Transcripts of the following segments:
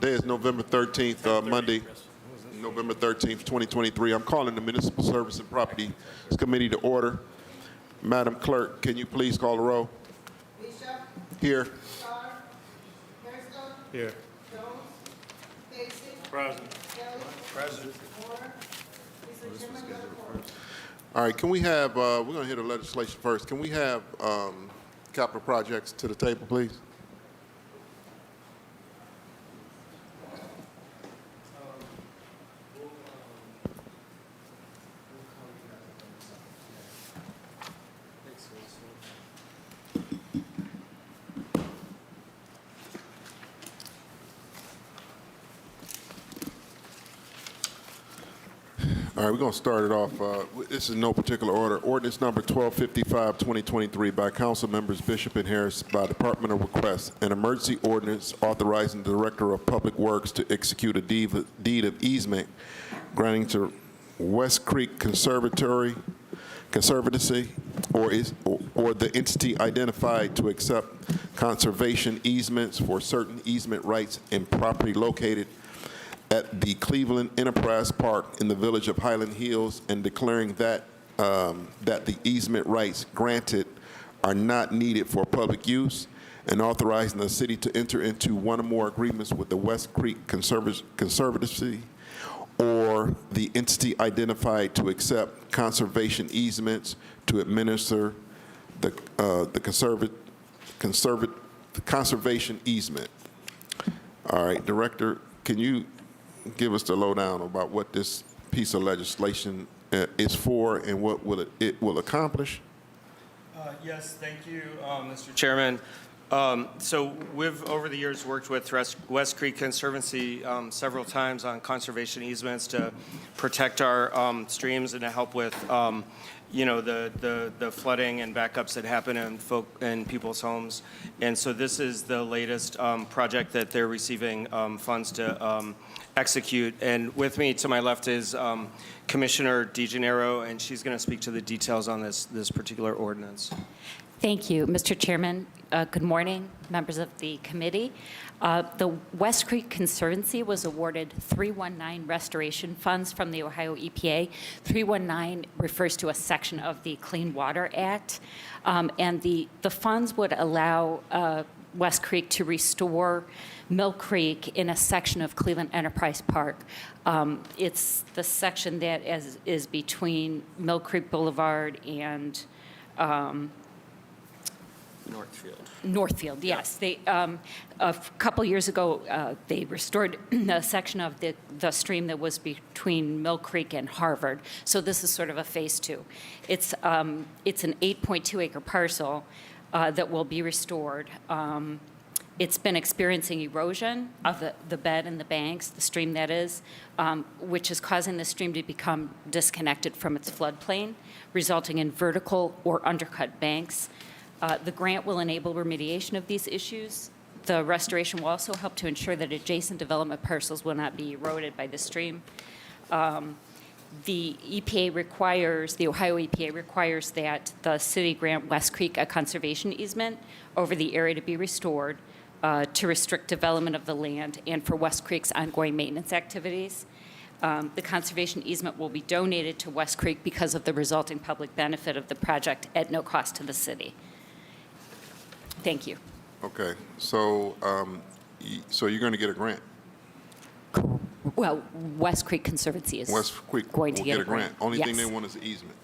Today is November 13th, Monday, November 13th, 2023. I'm calling the Municipal Service and Property Committee to order. Madam Clerk, can you please call the roll? Bishop. Here. Starr. Hairston. Here. Jones. Casey. Present. Kelly. Present. Moore. Mr. Chairman, you have the floor. All right, can we have, we're going to hear the legislation first. Can we have capital projects to the table, please? All right, we're going to start it off. This is no particular order. Ordinance number 1255, 2023 by council members Bishop and Harris by departmental request. An emergency ordinance authorizing the Director of Public Works to execute a deed of easement granting to West Creek Conservancy or the entity identified to accept conservation easements for certain easement rights and property located at the Cleveland Enterprise Park in the village of Highland Hills and declaring that that the easement rights granted are not needed for public use and authorizing the city to enter into one or more agreements with the West Creek Conservancy or the entity identified to accept conservation easements to administer the conservation easement. All right, Director, can you give us the lowdown about what this piece of legislation is for and what it will accomplish? Yes, thank you, Mr. Chairman. So we've, over the years, worked with West Creek Conservancy several times on conservation easements to protect our streams and to help with, you know, the flooding and backups that happen in people's homes. And so this is the latest project that they're receiving funds to execute. And with me to my left is Commissioner DeGennaro, and she's going to speak to the details on this particular ordinance. Thank you, Mr. Chairman. Good morning, members of the committee. The West Creek Conservancy was awarded 319 restoration funds from the Ohio EPA. 319 refers to a section of the Clean Water Act, and the funds would allow West Creek to restore Mill Creek in a section of Cleveland Enterprise Park. It's the section that is between Mill Creek Boulevard and Northfield, yes. They, a couple years ago, they restored a section of the stream that was between Mill Creek and Harvard. So this is sort of a phase two. It's an 8.2 acre parcel that will be restored. It's been experiencing erosion of the bed and the banks, the stream that is, which is causing the stream to become disconnected from its floodplain, resulting in vertical or undercut banks. The grant will enable remediation of these issues. The restoration will also help to ensure that adjacent development parcels will not be eroded by the stream. The EPA requires, the Ohio EPA requires that the city grant West Creek a conservation easement over the area to be restored to restrict development of the land and for West Creek's ongoing maintenance activities. The conservation easement will be donated to West Creek because of the resulting public benefit of the project at no cost to the city. Thank you. Okay, so so you're going to get a grant? Well, West Creek Conservancy is West Creek going to will get a grant. Only yes. thing they want is the easement?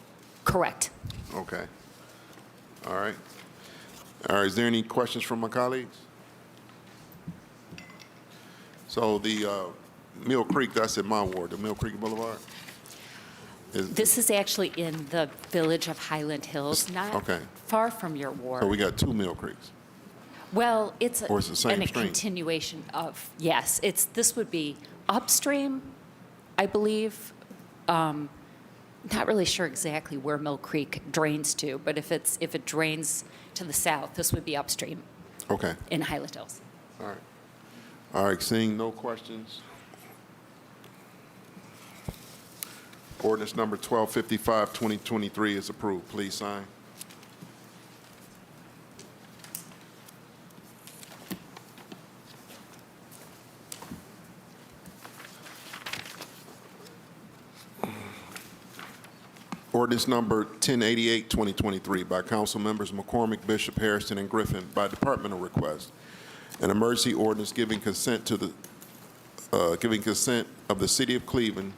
Correct. Okay. All right. All right, is there any questions from my colleagues? So the Mill Creek, that's in my ward, the Mill Creek Boulevard? This is actually in the village of Highland Hills, not far from your ward. So we got two Mill Creeks? Well, it's Or it's the same a stream? continuation of, yes, this would be upstream, I believe. Not really sure exactly where Mill Creek drains to, but if it drains to the south, this would be upstream. Okay. In Highland Hills. All right. All right, seeing no questions. Ordinance number 1255, 2023 is approved. Please sign. Ordinance number 1088, 2023, by council members McCormick, Bishop, Harrison, and Griffin by departmental request. An emergency ordinance giving consent of the City of Cleveland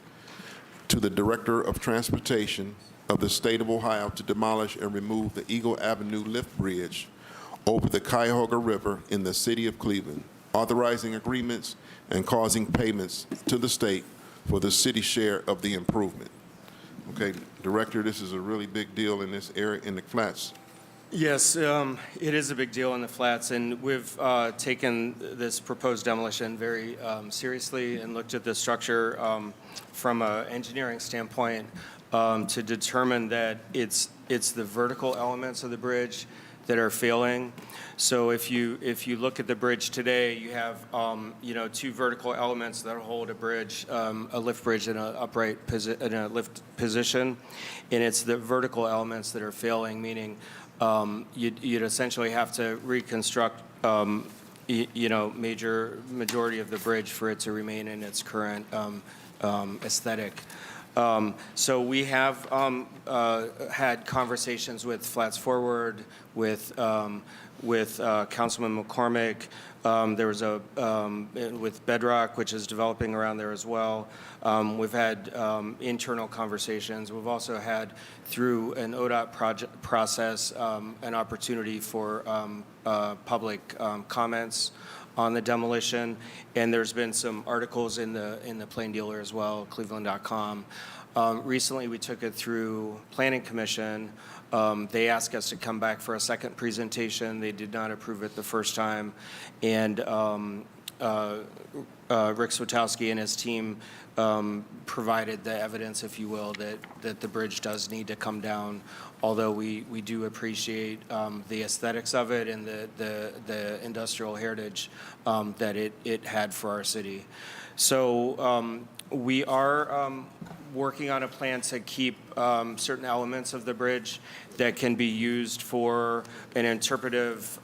to the Director of Transportation of the State of Ohio to demolish and remove the Eagle Avenue lift bridge over the Cuyahoga River in the City of Cleveland, authorizing agreements and causing payments to the state for the city share of the improvement. Okay, Director, this is a really big deal in this area, in the flats. Yes, it is a big deal in the flats, and we've taken this proposed demolition very seriously and looked at the structure from an engineering standpoint to determine that it's the vertical elements of the bridge that are failing. So if you look at the bridge today, you have two vertical elements that hold a bridge, a lift bridge in a lift position, and it's the vertical elements that are failing, meaning you'd essentially have to reconstruct majority of the bridge for it to remain in its current aesthetic. So we have had conversations with Flats Forward, with Councilman McCormick. There was with Bedrock, which is developing around there as well. We've had internal conversations. We've also had, through an ODOT process, an opportunity for public comments on the demolition, and there's been some articles in the Plain Dealer as well, Cleveland.com. Recently, we took it through Planning Commission. They asked us to come back for a second presentation. They did not approve it the first time, and Rick Swatowski and his team provided the evidence, if you will, that the bridge does need to come down, although we do appreciate the aesthetics of it and the industrial heritage that it had for our city. So we are working on a plan to keep certain elements of the bridge that can be used for an interpretive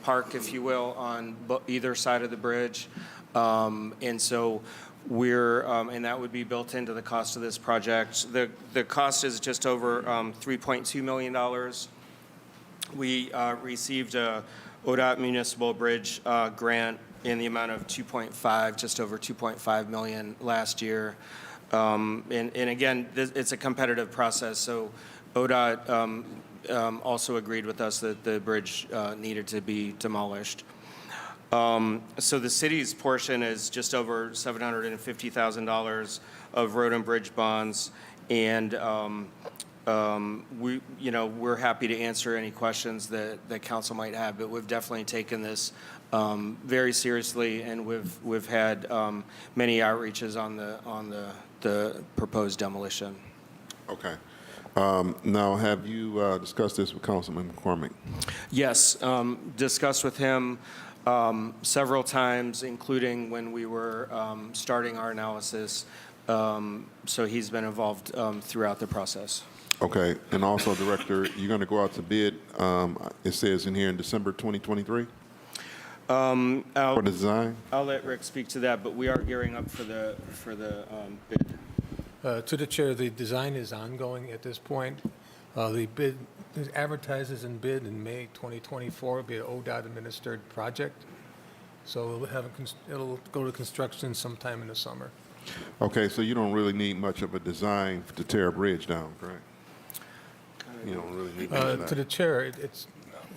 park, if you will, on either side of the bridge. And so and that would be built into the cost of this project. The cost is just over $3.2 million. We received a ODOT Municipal Bridge grant in the amount of just over $2.5 million last year. And again, it's a competitive process, so ODOT also agreed with us that the bridge needed to be demolished. So the city's portion is just over $750,000 of road and bridge bonds, and we're happy to answer any questions that council might have, but we've definitely taken this very seriously, and we've had many outreaches on the proposed demolition. Okay. Now, have you discussed this with Councilman McCormick? Yes, discussed with him several times, including when we were starting our analysis. So he's been involved throughout the process. Okay. And also, Director, you're going to go out to bid, it says in here, in December 2023? For the design? I'll let Rick speak to that, but we are gearing up for the bid. To the chair, the design is ongoing at this point. The bid advertises and bid in May 2024. It'll be an ODOT administered project. So it'll go to construction sometime in the summer. Okay, so you don't really need much of a design to tear a bridge down, correct? You don't really need much of that. To the chair, it's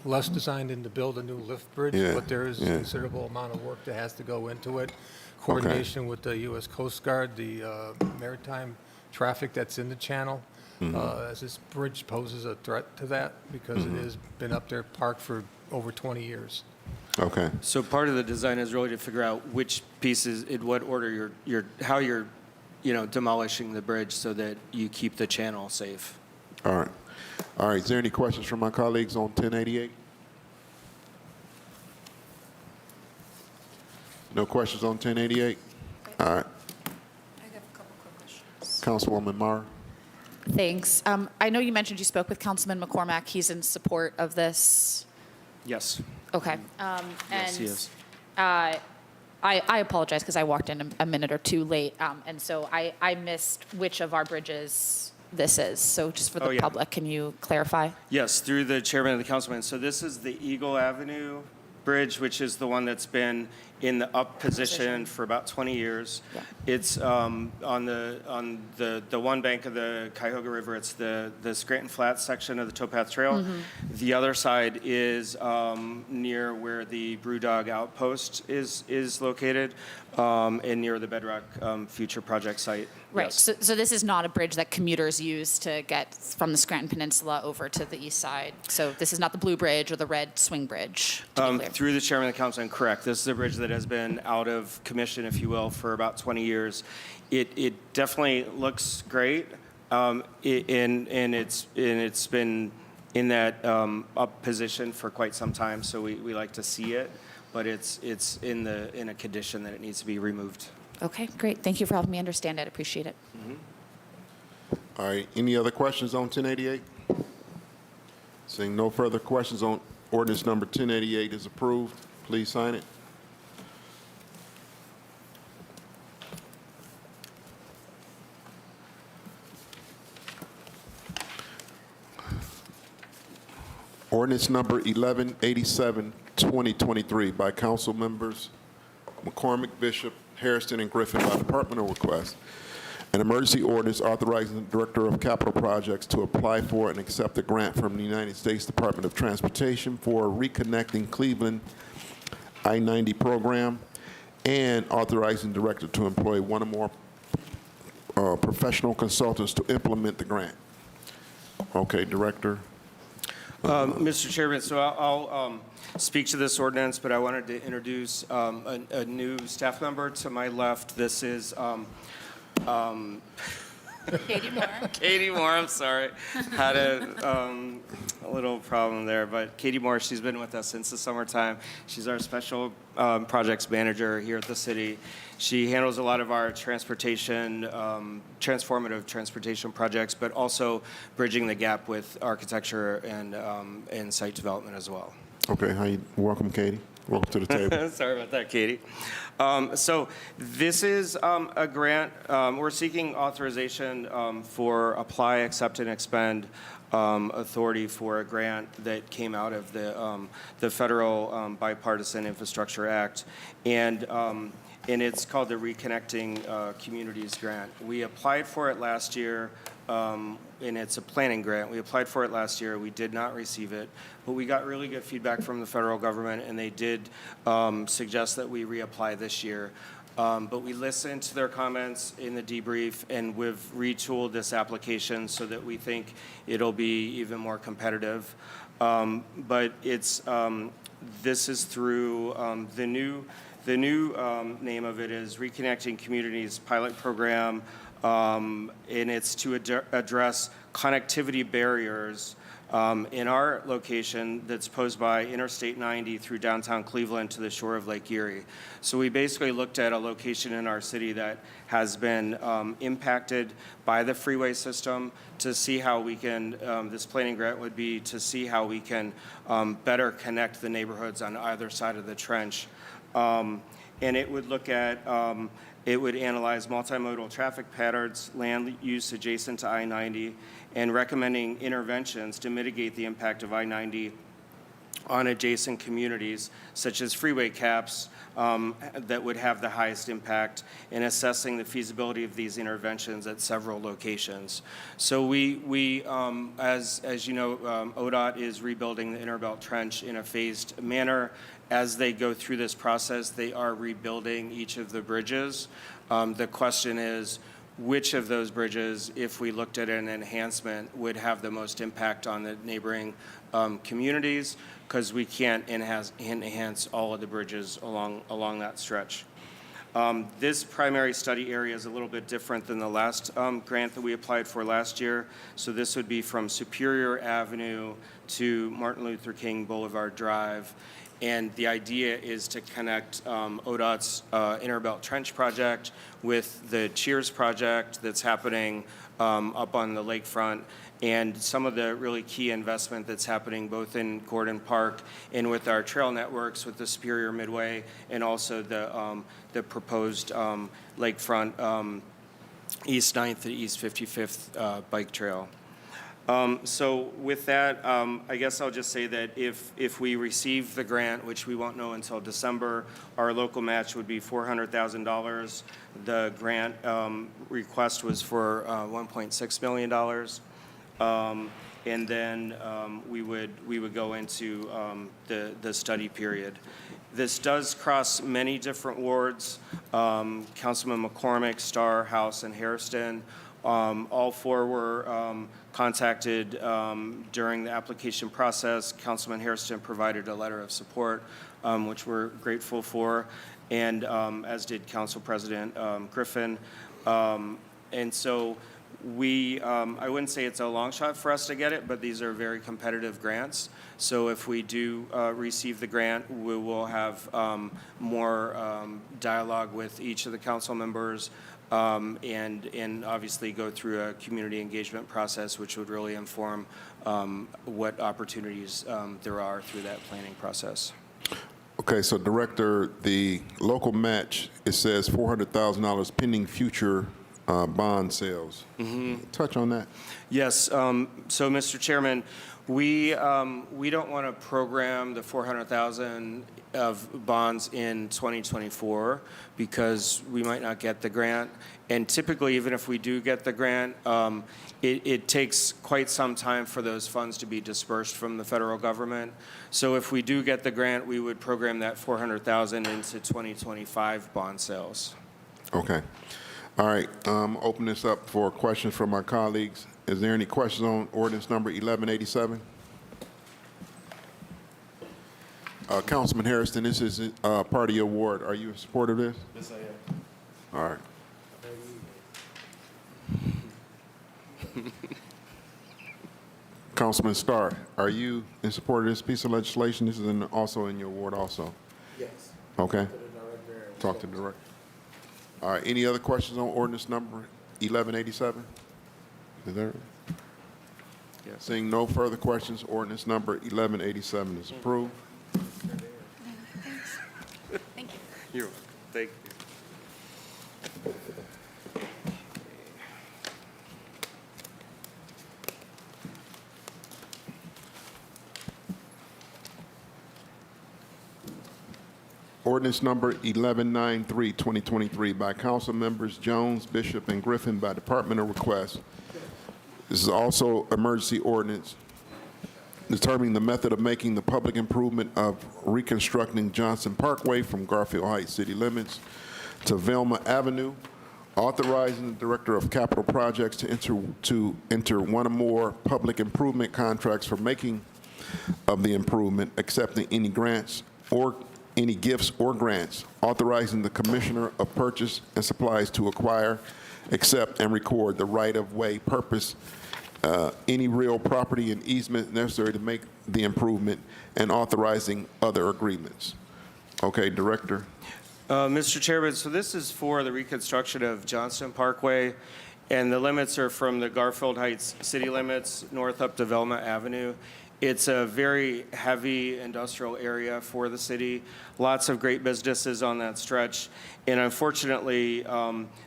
less designed than to build a new lift bridge, Yeah, but there is a considerable amount of work that has to go into it. Coordination with the U.S. Coast Guard, the maritime traffic that's in the channel, as this bridge poses a threat to that because it has been up there parked for over 20 years. Okay. So part of the design is really to figure out which pieces, in what order how you're demolishing the bridge so that you keep the channel safe. All right. All right. Is there any questions from my colleagues on 1088? No questions on 1088? All right. I have a couple quick questions. Councilwoman Marr? Thanks. I know you mentioned you spoke with Councilman McCormack. He's in support of this. Yes. Okay. Yes, he is. I apologize because I walked in a minute or two late, and so I missed which of our bridges this is. So just for the Oh, yeah. public, can you clarify? Yes, through the chairman and the councilman. So this is the Eagle Avenue Bridge, which is the one that's been in the up position for about 20 years. Yeah. It's on the one bank of the Cuyahoga River. It's the Scranton Flats section of the Towpath Trail. The other side is near where the Brewdog Outpost is located, and near the Bedrock Future Project site. Right. Yes. So this is not a bridge that commuters use to get from the Scranton Peninsula over to the east side. So this is not the Blue Bridge or the Red Swing Bridge. To be clear. Through the chairman and the council, and correct. This is a bridge that has been out of commission, if you will, for about 20 years. It definitely looks great, and it's been in that up position for quite some time. So we like to see it, but it's in a condition that it needs to be removed. Okay, great. Thank you for helping me understand it. Appreciate it. All right, any other questions on 1088? Seeing no further questions on ordinance number 1088 is approved, please sign it. Ordinance number 1187, 2023 by council members McCormick, Bishop, Hairston, and Griffin by departmental request. An emergency ordinance authorizing the Director of Capital Projects to apply for and accept a grant from the United States Department of Transportation for reconnecting Cleveland I-90 program, and authorizing the director to employ one or more professional consultants to implement the grant. Okay, Director. Mr. Chairman, so I'll speak to this ordinance, but I wanted to introduce a new staff member to my left. This is Katie Moore. Katie Moore. I'm sorry. Had a little problem there, but Katie Moore, she's been with us since the summertime. She's our special projects manager here at the city. She handles a lot of our transportation, transformative transportation projects, but also bridging the gap with architecture and site development as well. Okay, welcome, Katie. Welcome to the table. Sorry about that, Katie. So this is a grant. We're seeking authorization for apply, accept, and expend authority for a grant that came out of the federal Bipartisan Infrastructure Act, and it's called the Reconnecting Communities Grant. We applied for it last year, and it's a planning grant. We applied for it last year. We did not receive it, but we got really good feedback from the federal government, and they did suggest that we reapply this year. But we listened to their comments in the debrief, and we've retooled this application so that we think it'll be even more competitive. But it's this is through the new name of it is Reconnecting Communities Pilot Program, and it's to address connectivity barriers in our location that's posed by Interstate 90 through downtown Cleveland to the shore of Lake Erie. So we basically looked at a location in our city that has been impacted by the freeway system to see how we can, this planning grant would be to see how we can better connect the neighborhoods on either side of the trench. And it would look at, it would analyze multimodal traffic patterns, land use adjacent to I-90, and recommending interventions to mitigate the impact of I-90 on adjacent communities, such as freeway caps that would have the highest impact, and assessing the feasibility of these interventions at several locations. So we as you know, ODOT is rebuilding the Interbelt Trench in a phased manner. As they go through this process, they are rebuilding each of the bridges. The question is, which of those bridges, if we looked at an enhancement, would have the most impact on the neighboring communities, because we can't enhance all of the bridges along that stretch. This primary study area is a little bit different than the last grant that we applied for last year. So this would be from Superior Avenue to Martin Luther King Boulevard Drive. And the idea is to connect ODOT's Interbelt Trench project with the Cheers project that's happening up on the lakefront, and some of the really key investment that's happening both in Gordon Park and with our trail networks with the Superior Midway, and also the proposed lakefront East 9th and East 55th bike trail. So with that, I guess I'll just say that if we receive the grant, which we won't know until December, our local match would be $400,000. The grant request was for $1.6 million. And then we would go into the study period. This does cross many different wards, Councilman McCormick, Starr, House, and Hairston. All four were contacted during the application process. Councilman Hairston provided a letter of support, which we're grateful for, and as did Council President Griffin. And so I wouldn't say it's a long shot for us to get it, but these are very competitive grants. So if we do receive the grant, we will have more dialogue with each of the council members, and obviously go through a community engagement process, which would really inform what opportunities there are through that planning process. Okay, so Director, the local match, it says $400,000 pending future bond sales. Touch on that. Yes. So, Mr. Chairman, we don't want to program the 400,000 of bonds in 2024 because we might not get the grant. And typically, even if we do get the grant, it takes quite some time for those funds to be dispersed from the federal government. So if we do get the grant, we would program that 400,000 into 2025 bond sales. Okay. All right, open this up for questions from my colleagues. Is there any questions on ordinance number 1187? Councilman Harrison, this is part of your ward. Are you in support of this? Yes, I am. All right. Councilman Starr, are you in support of this piece of legislation? This is also in your ward also. Yes. Okay. Talk to the director. All right, any other questions on ordinance number 1187? Is there? Yes. Seeing no further questions, ordinance number 1187 is approved. Thank you. You're welcome. Thank you. Ordinance number 1193, 2023, by council members Jones, Bishop, and Griffin by departmental request. This is also emergency ordinance determining the method of making the public improvement of reconstructing Johnson Parkway from Garfield Heights city limits to Velma Avenue, authorizing the Director of Capital Projects to enter one or more public improvement contracts for making of the improvement, accepting any grants or any gifts or grants, authorizing the Commissioner of Purchase and Supplies to acquire, accept, and record the right-of-way purpose, any real property and easement necessary to make the improvement, and authorizing other agreements. Okay, Director. Mr. Chairman, so this is for the reconstruction of Johnston Parkway, and the limits are from the Garfield Heights city limits north up to Velma Avenue. It's a very heavy industrial area for the city, lots of great businesses on that stretch, and unfortunately,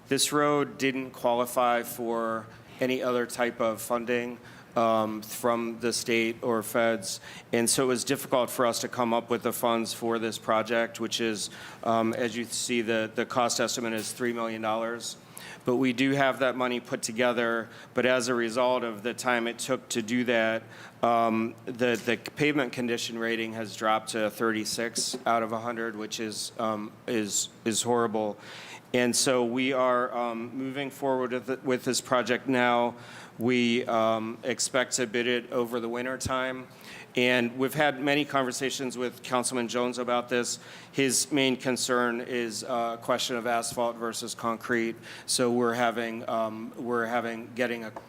this road didn't qualify for any other type of funding from the state or feds, and so it was difficult for us to come up with the funds for this project, which is, as you see, the cost estimate is $3 million. But we do have that money put together, but as a result of the time it took to do that, the pavement condition rating has dropped to 36 out of 100, which is horrible. And so we are moving forward with this project now. We expect to bid it over the winter time. And we've had many conversations with Councilman Jones about this. His main concern is a question of asphalt versus concrete. So we're getting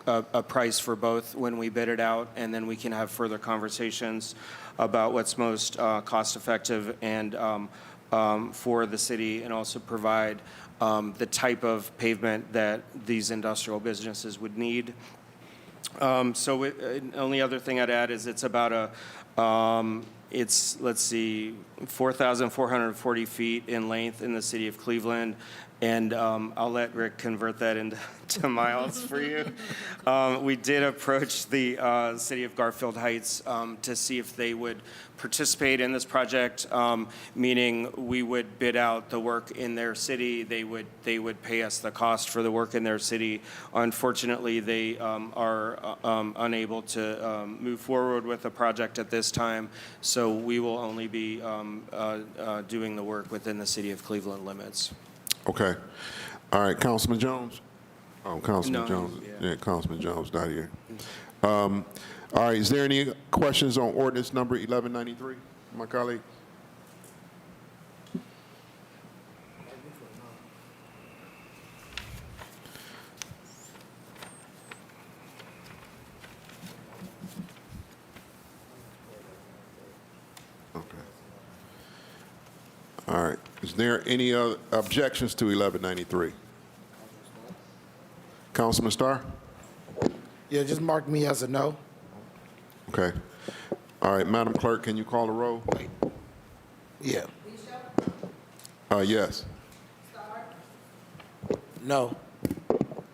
a price for both when we bid it out, and then we can have further conversations about what's most cost effective and for the city, and also provide the type of pavement that these industrial businesses would need. Only other thing I'd add is it's about let's see, 4,440 feet in length in the city of Cleveland, and I'll let Rick convert that into to miles for you. We did approach the city of Garfield Heights to see if they would participate in this project, meaning we would bid out the work in their city. They would pay us the cost for the work in their city. Unfortunately, they are unable to move forward with the project at this time, so we will only be doing the work within the city of Cleveland limits. Okay. All right, Councilman Jones? Oh, Councilman No, Jones. yeah. Yeah, Councilman Jones not here. All right, is there any questions on ordinance number 1193, my colleague? Okay. All right, is there any other objections to 1193? Councilman Starr? Yeah, just mark me as a no. Okay. All right, Madam Clerk, can you call the roll? Yeah. Bishop, Yes. Starr, No.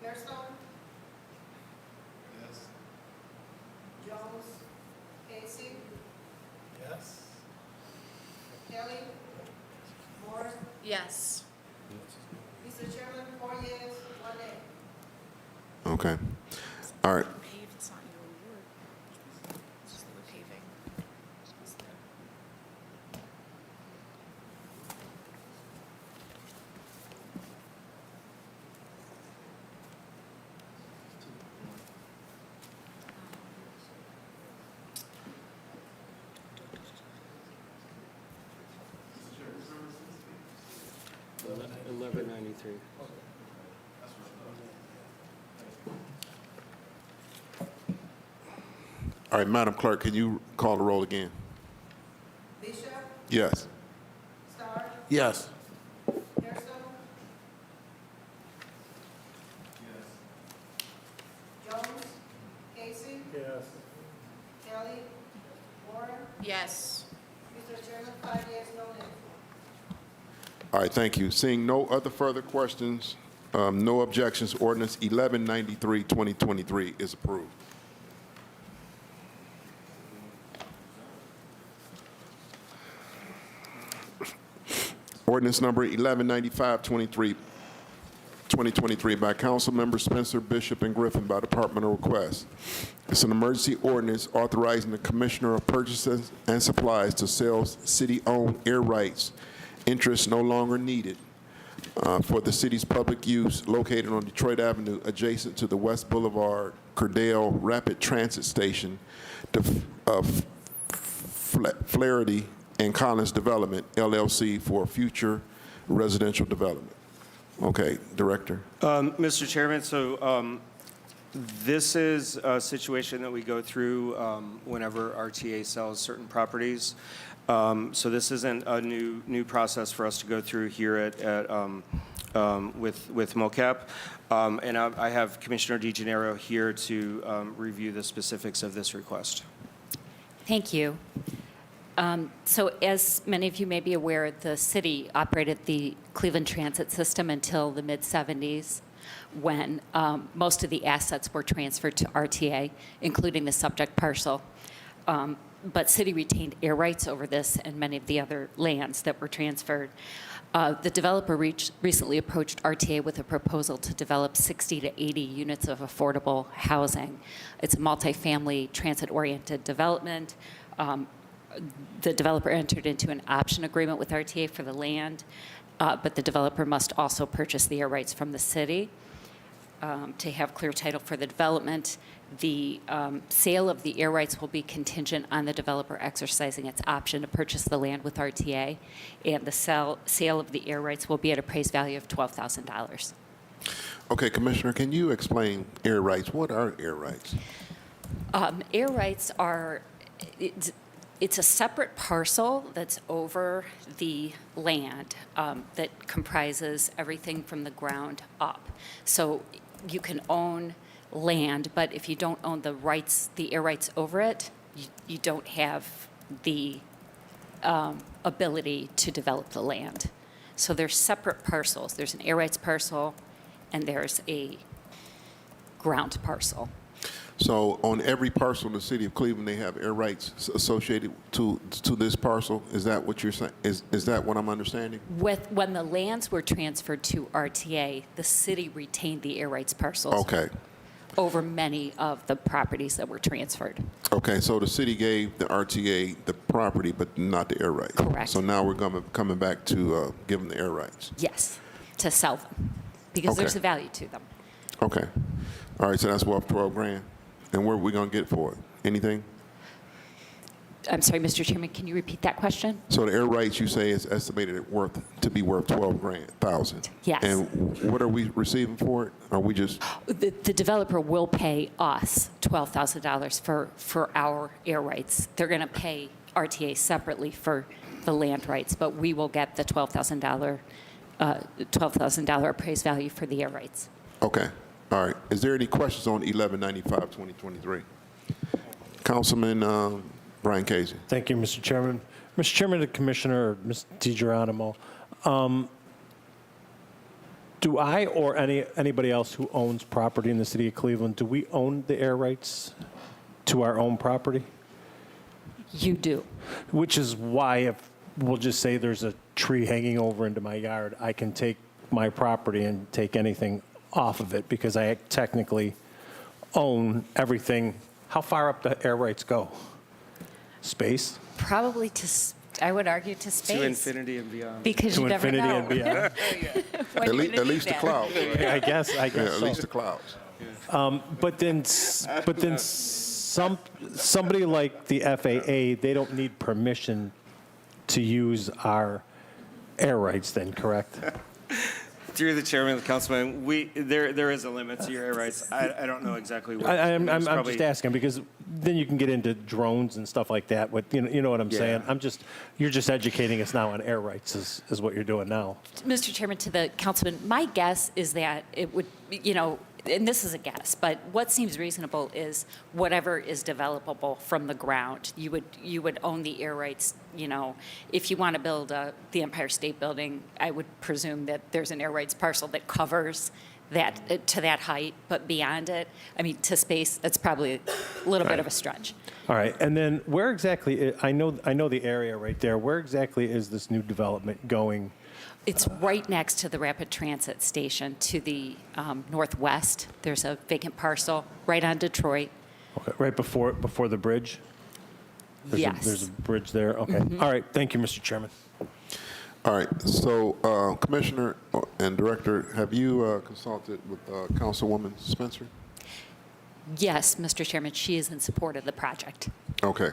Bairstow. Yes. Jones, Casey. Yes. Kelly, Moore. Yes. Mr. Chairman, 4 yeas, 1 nay. Okay. All right. Paved, it's not your word. It's just the paving. $11.93. All right, Madam Clerk, can you call the roll again? Bishop, Yes. Starr, Yes. Bairstow. Jones, Casey. Yes. Kelly, Moore. Yes. Mr. Chairman, 5 yeas, no nay. All right, thank you. Seeing no other further questions, no objections, ordinance 1193, 2023 is approved. Ordinance number 1195, 2023 by Council Members Spencer, Bishop, and Griffin by departmental request. It's an emergency ordinance authorizing the Commissioner of Purchases and Supplies to sell city-owned air rights, interest no longer needed, for the city's public use located on Detroit Avenue adjacent to the West Boulevard Cordell Rapid Transit Station, Flaherty and Collins Development, LLC, for future residential development. Okay, Director. Mr. Chairman, so this is a situation that we go through whenever RTA sells certain properties. So this isn't a new process for us to go through here with MOCAP. And I have Commissioner DeGennaro here to review the specifics of this request. Thank you. So as many of you may be aware, the city operated the Cleveland Transit System until the mid-'70s, when most of the assets were transferred to RTA, including the subject parcel. But city retained air rights over this and many of the other lands that were transferred. The developer recently approached RTA with a proposal to develop 60 to 80 units of affordable housing. It's a multifamily transit-oriented development. The developer entered into an option agreement with RTA for the land, but the developer must also purchase the air rights from the city to have clear title for the development. The sale of the air rights will be contingent on the developer exercising its option to purchase the land with RTA, and the sale of the air rights will be at a appraised value of $12,000. Okay, Commissioner, can you explain air rights? What are air rights? Air rights are, it's a separate parcel that's over the land that comprises everything from the ground up. So you can own land, but if you don't own the rights, the air rights over it, you don't have the ability to develop the land. So they're separate parcels. There's an air rights parcel, and there's a ground parcel. So on every parcel in the city of Cleveland, they have air rights associated to this parcel? Is that what you're saying? Is that what I'm understanding? When the lands were transferred to RTA, the city retained the air rights parcels Okay. over many of the properties that were transferred. Okay, so the city gave the RTA the property, but not the air rights. Correct. So now we're coming back to give them the air rights. Yes, to sell them, because there's Okay. a value to them. Okay. All right, so that's worth 12 grand. And where are we going to get for it? Anything? I'm sorry, Mr. Chairman, can you repeat that question? So the air rights, you say, is estimated to be worth 12 thousand. Yes. And what are we receiving for it? Are we just, The developer will pay us $12,000 for our air rights. They're going to pay RTA separately for the land rights, but we will get the $12,000 appraised value for the air rights. okay. All right. Is there any questions on 1195, 2023? Councilman Brian Casey. Thank you, Mr. Chairman. Mr. Chairman, the Commissioner, Ms. DiGeronimo, do I or anybody else who owns property in the city of Cleveland, do we own the air rights to our own property? You do. Which is why if we'll just say there's a tree hanging over into my yard, I can take my property and take anything off of it because I technically own everything. How far up the air rights go? Space? Probably I would argue to space. To infinity and beyond. Because To you never infinity know. and beyond? When At you're least, gonna do the that. clouds. Right? I guess Yeah, at so. least the clouds. But then somebody like the FAA, they don't need permission to use our air rights then, correct? Through the chairman of the councilman, there is a limit to your air rights. I don't know exactly what. I'm there's probably- just asking because then you can get into drones and stuff like that. With you know what I'm saying? You're just educating us now on air rights is what you're doing now. Mr. Chairman, to the councilman, my guess is that it would, and this is a guess, but what seems reasonable is whatever is developable from the ground. You would own the air rights. If you want to build the Empire State Building, I would presume that there's an air rights parcel that covers that to that height, but beyond it, to space, that's probably a little bit of a stretch. All right, and then where exactly? I know the area right there. Where exactly is this new development going? It's right next to the rapid transit station to the northwest. There's a vacant parcel right on Detroit. Okay, right before the bridge. Yes. There's a bridge there. Okay. All right. Thank you, Mr. Chairman. All right. So, Commissioner and Director, have you consulted with Councilwoman Spencer? Yes, Mr. Chairman, she is in support of the project. Okay.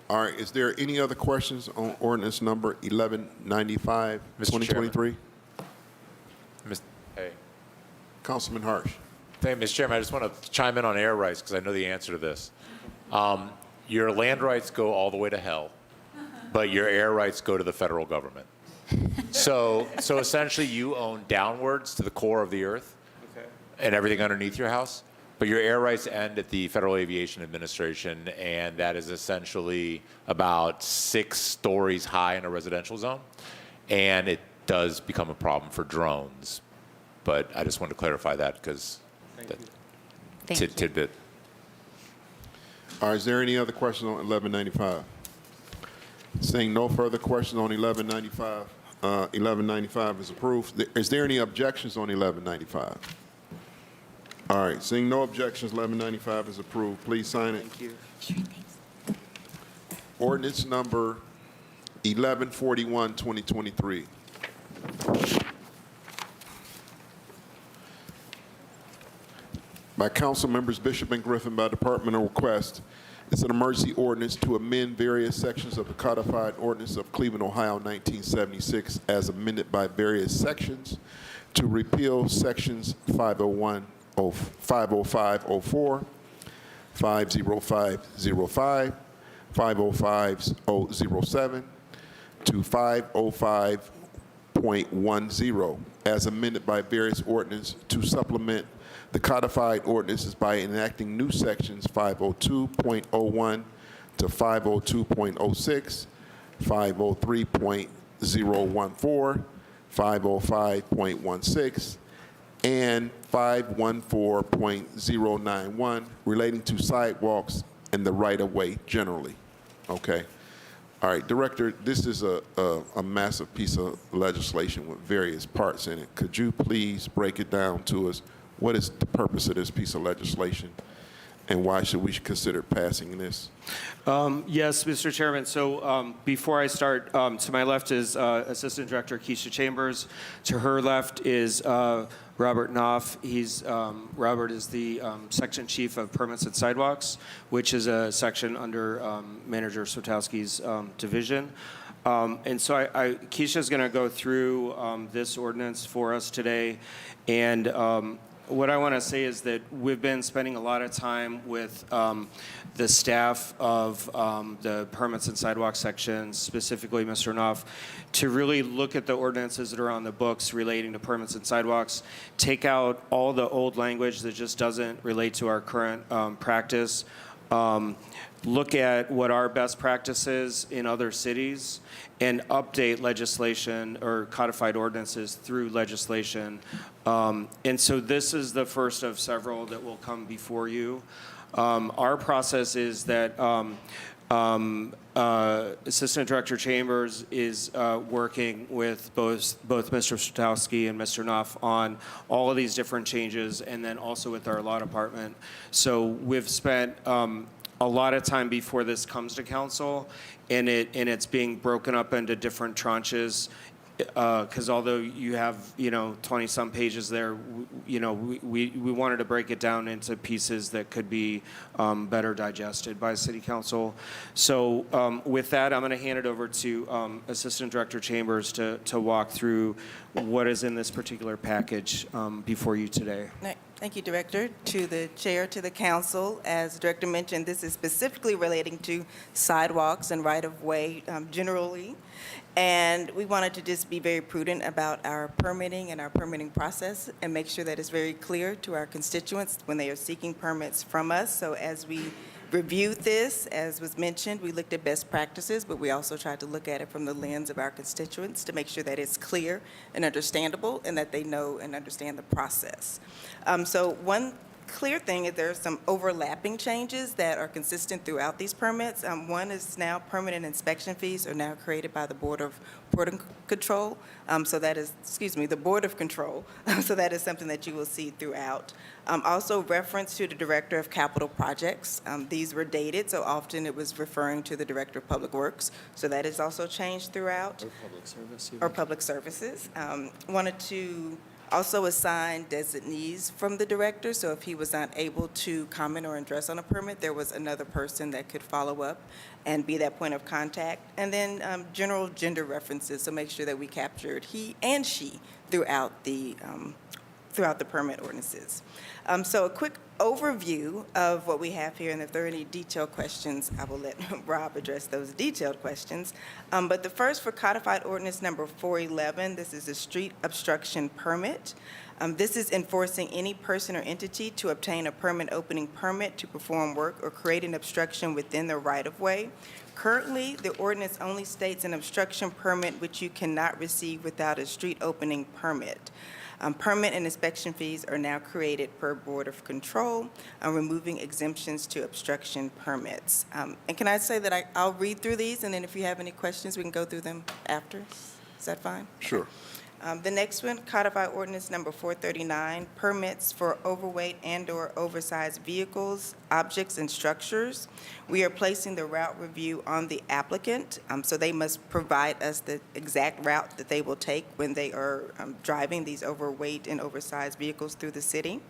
All right. Is there any other questions on ordinance number 1195, Mr. 2023? Hey. Councilman Harsh. Thank you, Mr. Chairman. I just want to chime in on air rights because I know the answer to this. Your land rights go all the way to hell, but your air rights go to the federal government. So essentially you own downwards to the core of the earth and everything underneath your house, but your air rights end at the Federal Aviation Administration, and that is essentially about 6 stories high in a residential zone, and it does become a problem for drones. But I just wanted to clarify that because Thank you. tidbit. All right. Is there any other questions on 1195? Seeing no further questions on 1195, 1195 is approved. Is there any objections on 1195? All right. Seeing no objections, 1195 is approved. Please sign it. Thank you. Ordinance number 1141, 2023. By council members Bishop and Griffin by departmental request. It's an emergency ordinance to amend various sections of the codified ordinance of Cleveland, Ohio, 1976, as amended by various sections, to repeal sections 501, 50504, 50505, 50507, to 505.10, as amended by various ordinance to supplement the codified ordinances by enacting new sections 502.01 to 502.06, 503.014, 505.16, and 514.091 relating to sidewalks and the right-of-way generally. Okay? All right, Director, this is a massive piece of legislation with various parts in it. Could you please break it down to us? What is the purpose of this piece of legislation, and why should we consider passing this? Yes, Mr. Chairman. So before I start, to my left is Assistant Director Keisha Chambers. To her left is Robert Knopf. Robert is the Section Chief of Permits and Sidewalks, which is a section under Manager Sotowski's division. And so Keisha is going to go through this ordinance for us today. And what I want to say is that we've been spending a lot of time with the staff of the Permits and Sidewalks section, specifically Mr. Knopf, to really look at the ordinances that are on the books relating to permits and sidewalks, take out all the old language that just doesn't relate to our current practice, look at what our best practices in other cities, and update legislation or codified ordinances through legislation. And so this is the first of several that will come before you. Our process is that Assistant Director Chambers is working with both Mr. Sotowski and Mr. Knopf on all of these different changes, and then also with our law department. So we've spent a lot of time before this comes to council, and it's being broken up into different tranches. Because although you have 20-some pages there, we wanted to break it down into pieces that could be better digested by City Council. So with that, I'm going to hand it over to Assistant Director Chambers to walk through what is in this particular package before you today. Thank you, Director. To the Chair, to the Council, as the Director mentioned, this is specifically relating to sidewalks and right-of-way generally. And we wanted to just be very prudent about our permitting and our permitting process and make sure that it's very clear to our constituents when they are seeking permits from us. So as we reviewed this, as was mentioned, we looked at best practices, but we also tried to look at it from the lens of our constituents to make sure that it's clear and understandable and that they know and understand the process. So one clear thing is there are some overlapping changes that are consistent throughout these permits. One is now permanent inspection fees are now created by the Board of Control. So that is, the Board of Control. So that is something that you will see throughout. Also reference to the Director of Capital Projects. These were dated, so often it was referring to the Director of Public Works. So that is also changed throughout. Or Public Service. Or Public Services. Wanted to also assign designees from the director, so if he was not able to comment or address on a permit, there was another person that could follow up and be that point of contact. And then general gender references, so make sure that we captured he and she throughout the permit ordinances. So a quick overview of what we have here, and if there are any detailed questions, I will let Rob address those detailed questions. But the first, for codified ordinance number 411, this is a street obstruction permit. This is enforcing any person or entity to obtain a permit opening permit to perform work or create an obstruction within the right-of-way. Currently, the ordinance only states an obstruction permit which you cannot receive without a street opening permit. Permit and inspection fees are now created per Board of Control, removing exemptions to obstruction permits. And can I say that I'll read through these, and then if you have any questions, we can go through them after. Is that fine? Sure. The next one, codified ordinance number 439, permits for overweight and/or oversized vehicles, objects, and structures. We are placing the route review on the applicant, so they must provide us the exact route that they will take when they are driving these overweight and oversized vehicles through the city.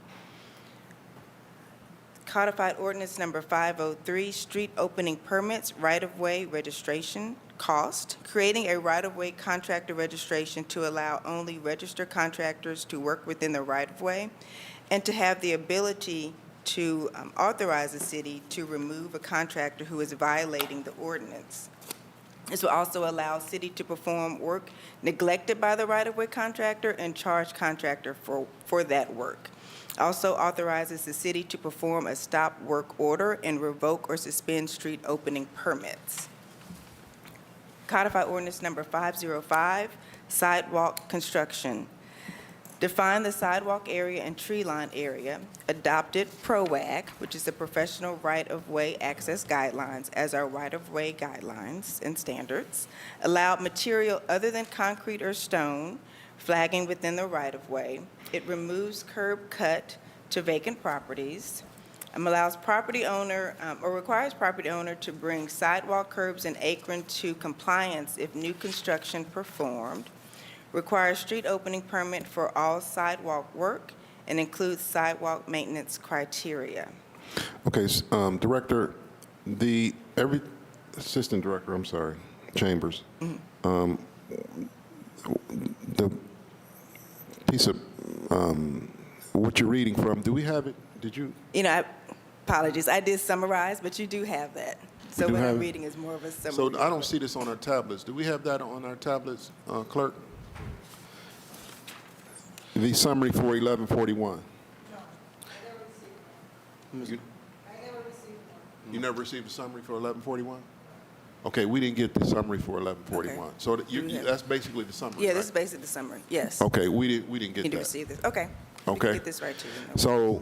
Codified ordinance number 503, street opening permits, right-of-way registration cost, creating a right-of-way contractor registration to allow only registered contractors to work within the right-of-way, and to have the ability to authorize the city to remove a contractor who is violating the ordinance. This will also allow city to perform work neglected by the right-of-way contractor and charge contractor for that work. Also authorizes the city to perform a stop work order and revoke or suspend street opening permits. Codified ordinance number 505, sidewalk construction. Define the sidewalk area and tree line area, adopted PROAG, which is the Professional Right-of-Way Access Guidelines, as our right-of-way guidelines and standards. Allowed material other than concrete or stone, flagging within the right-of-way. It removes curb cut to vacant properties. Allows property owner, or requires property owner to bring sidewalk curbs and apron to compliance if new construction performed. Requires street opening permit for all sidewalk work and includes sidewalk maintenance criteria. Okay, Director, Assistant Director, I'm sorry, Chambers. The piece of, what you're reading from, do we have it? Did you? Apologies, I did summarize, but you do have that. So do what have I'm it? reading is more of a summary. So I don't see this on our tablets. Do we have that on our tablets, Clerk? The summary for 1141. You never received a summary for 1141? Okay, we didn't get the summary for 1141. Okay. So that's basically the summary, Yeah, right? this is basically the summary, yes. Okay, we didn't get Need to that. receive this, okay. We can Okay. get this right to you. So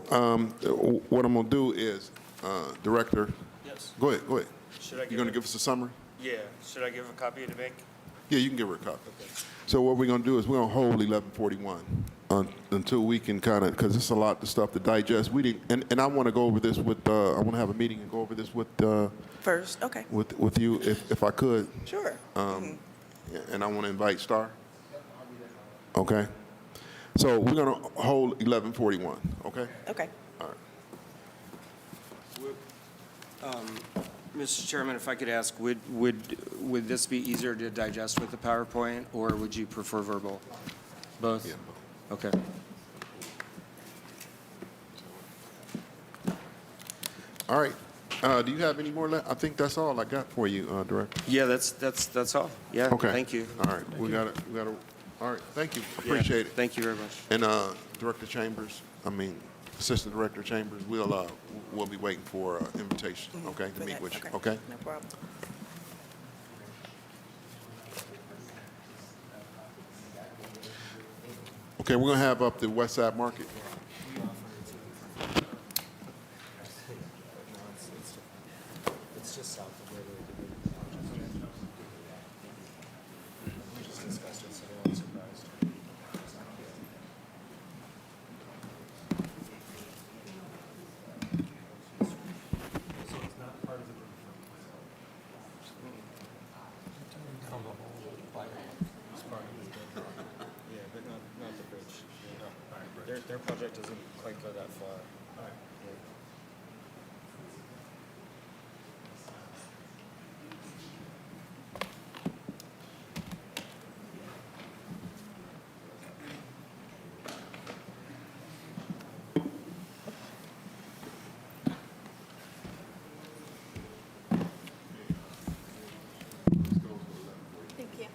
what I'm going to do is, Director, Yes. go ahead. Should I You're going to give us a summary? Yeah. Should I give a copy to make? Yeah, you can give her a copy. So what we're going to do is we're going to hold 1141 until we can kind of, because it's a lot of stuff to digest. We didn't, and I want to go over this with, I want to have a meeting and go over this with First, okay, with you if I could. sure. And I want to invite Star. Okay. So we're going to hold 1141. Okay. Okay. All right. Mr. Chairman, if I could ask, would this be easier to digest with the PowerPoint, or would you prefer verbal? Both? Yeah. Okay. All right. Do you have any more? I think that's all I got for you, Director. Yeah, that's all. Yeah. Okay. Thank you. All right. We got it. All right. Thank you. Appreciate it. Thank you very much. And Assistant Director Chambers, we'll be waiting for invitation. Okay, to meet with you. Okay. No problem. Okay. We're gonna have up the West Side Market. It's just south of where we just discussed it, so no one's surprised. Yeah, but not the bridge. Their project doesn't quite go that far. Thank you.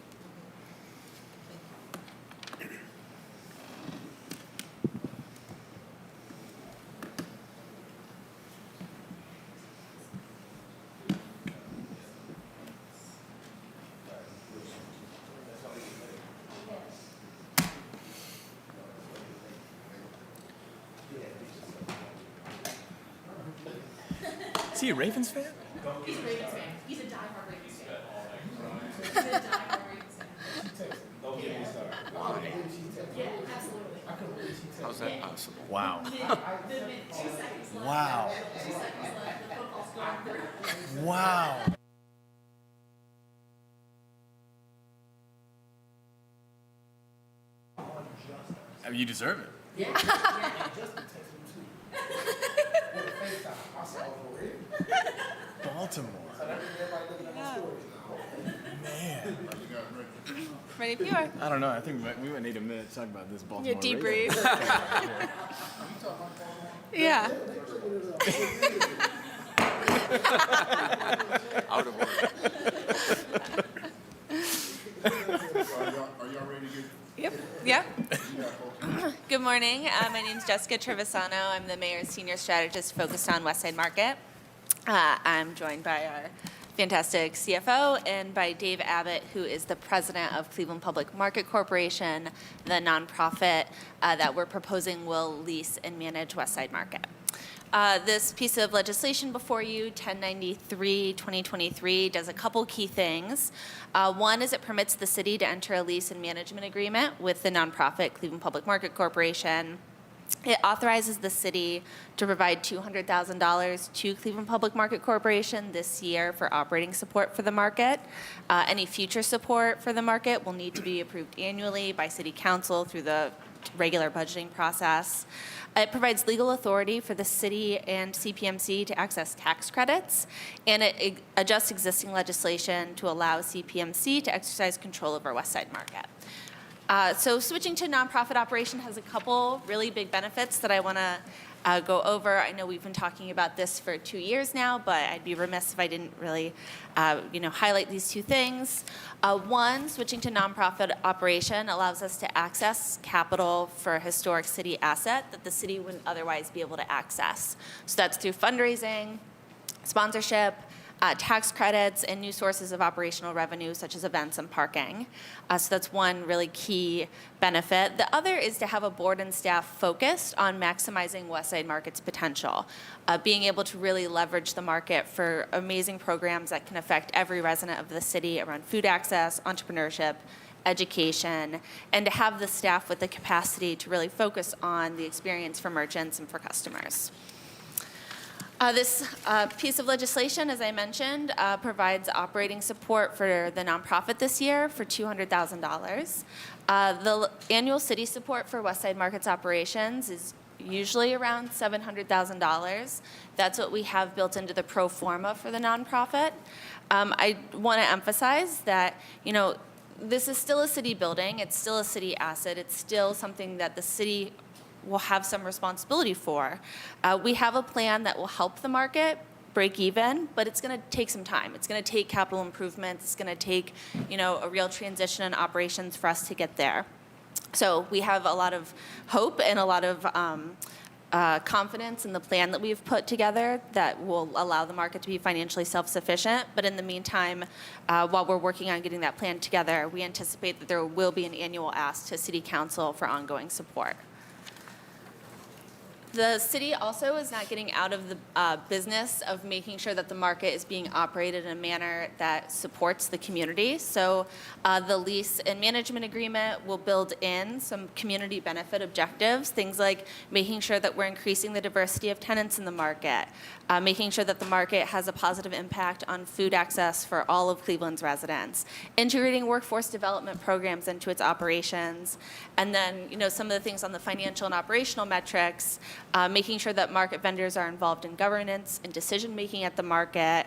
Is he a Ravens fan? He's a Ravens fan. He's a diehard Ravens fan. He's a diehard Ravens fan. Yeah, absolutely. How's that possible? Wow. Wow. Wow. I mean, you deserve it. Baltimore. Man. Ready if you are. I don't know. I think we might need a minute to talk about this Baltimore. Your Ravens. debrief. Yeah. Out of order. Are y'all ready to get? Yep. Yeah. Good morning. My name is Jessica Trevisano. I'm the mayor's senior strategist focused on West Side Market. I'm joined by our fantastic CFO, and by Dave Abbott, who is the president of Cleveland Public Market Corporation, the nonprofit that we're proposing will lease and manage West Side Market. This piece of legislation before you, 1093-2023, does a couple key things. One is it permits the city to enter a lease and management agreement with the nonprofit Cleveland Public Market Corporation. It authorizes the city to provide $200,000 to Cleveland Public Market Corporation this year for operating support for the market. Any future support for the market will need to be approved annually by City Council through the regular budgeting process. It provides legal authority for the city and CPMC to access tax credits, and it adjusts existing legislation to allow CPMC to exercise control over West Side Market. So switching to nonprofit operation has a couple really big benefits that I want to go over. I know we've been talking about this for 2 years now, but I'd be remiss if I didn't really, highlight these two things. One, switching to nonprofit operation allows us to access capital for a historic city asset that the city wouldn't otherwise be able to access. So that's through fundraising, sponsorship, tax credits, and new sources of operational revenue, such as events and parking. So that's one really key benefit. The other is to have a board and staff focused on maximizing West Side Market's potential, being able to really leverage the market for amazing programs that can affect every resident of the city around food access, entrepreneurship, education, and to have the staff with the capacity to really focus on the experience for merchants and for customers. This piece of legislation, as I mentioned, provides operating support for the nonprofit this year for $200,000. The annual city support for West Side Market's operations is usually around $700,000. That's what we have built into the pro forma for the nonprofit. I want to emphasize that, this is still a city building. It's still a city asset. It's still something that the city will have some responsibility for. We have a plan that will help the market break even, but it's going to take some time. It's going to take capital improvements. It's going to take, a real transition in operations for us to get there. So we have a lot of hope and a lot of confidence in the plan that we've put together that will allow the market to be financially self-sufficient. But in the meantime, while we're working on getting that plan together, we anticipate that there will be an annual ask to City Council for ongoing support. The city also is not getting out of the business of making sure that the market is being operated in a manner that supports the community. So the lease and management agreement will build in some community benefit objectives, things like making sure that we're increasing the diversity of tenants in the market, making sure that the market has a positive impact on food access for all of Cleveland's residents, integrating workforce development programs into its operations, and then some of the things on the financial and operational metrics, making sure that market vendors are involved in governance and decision-making at the market,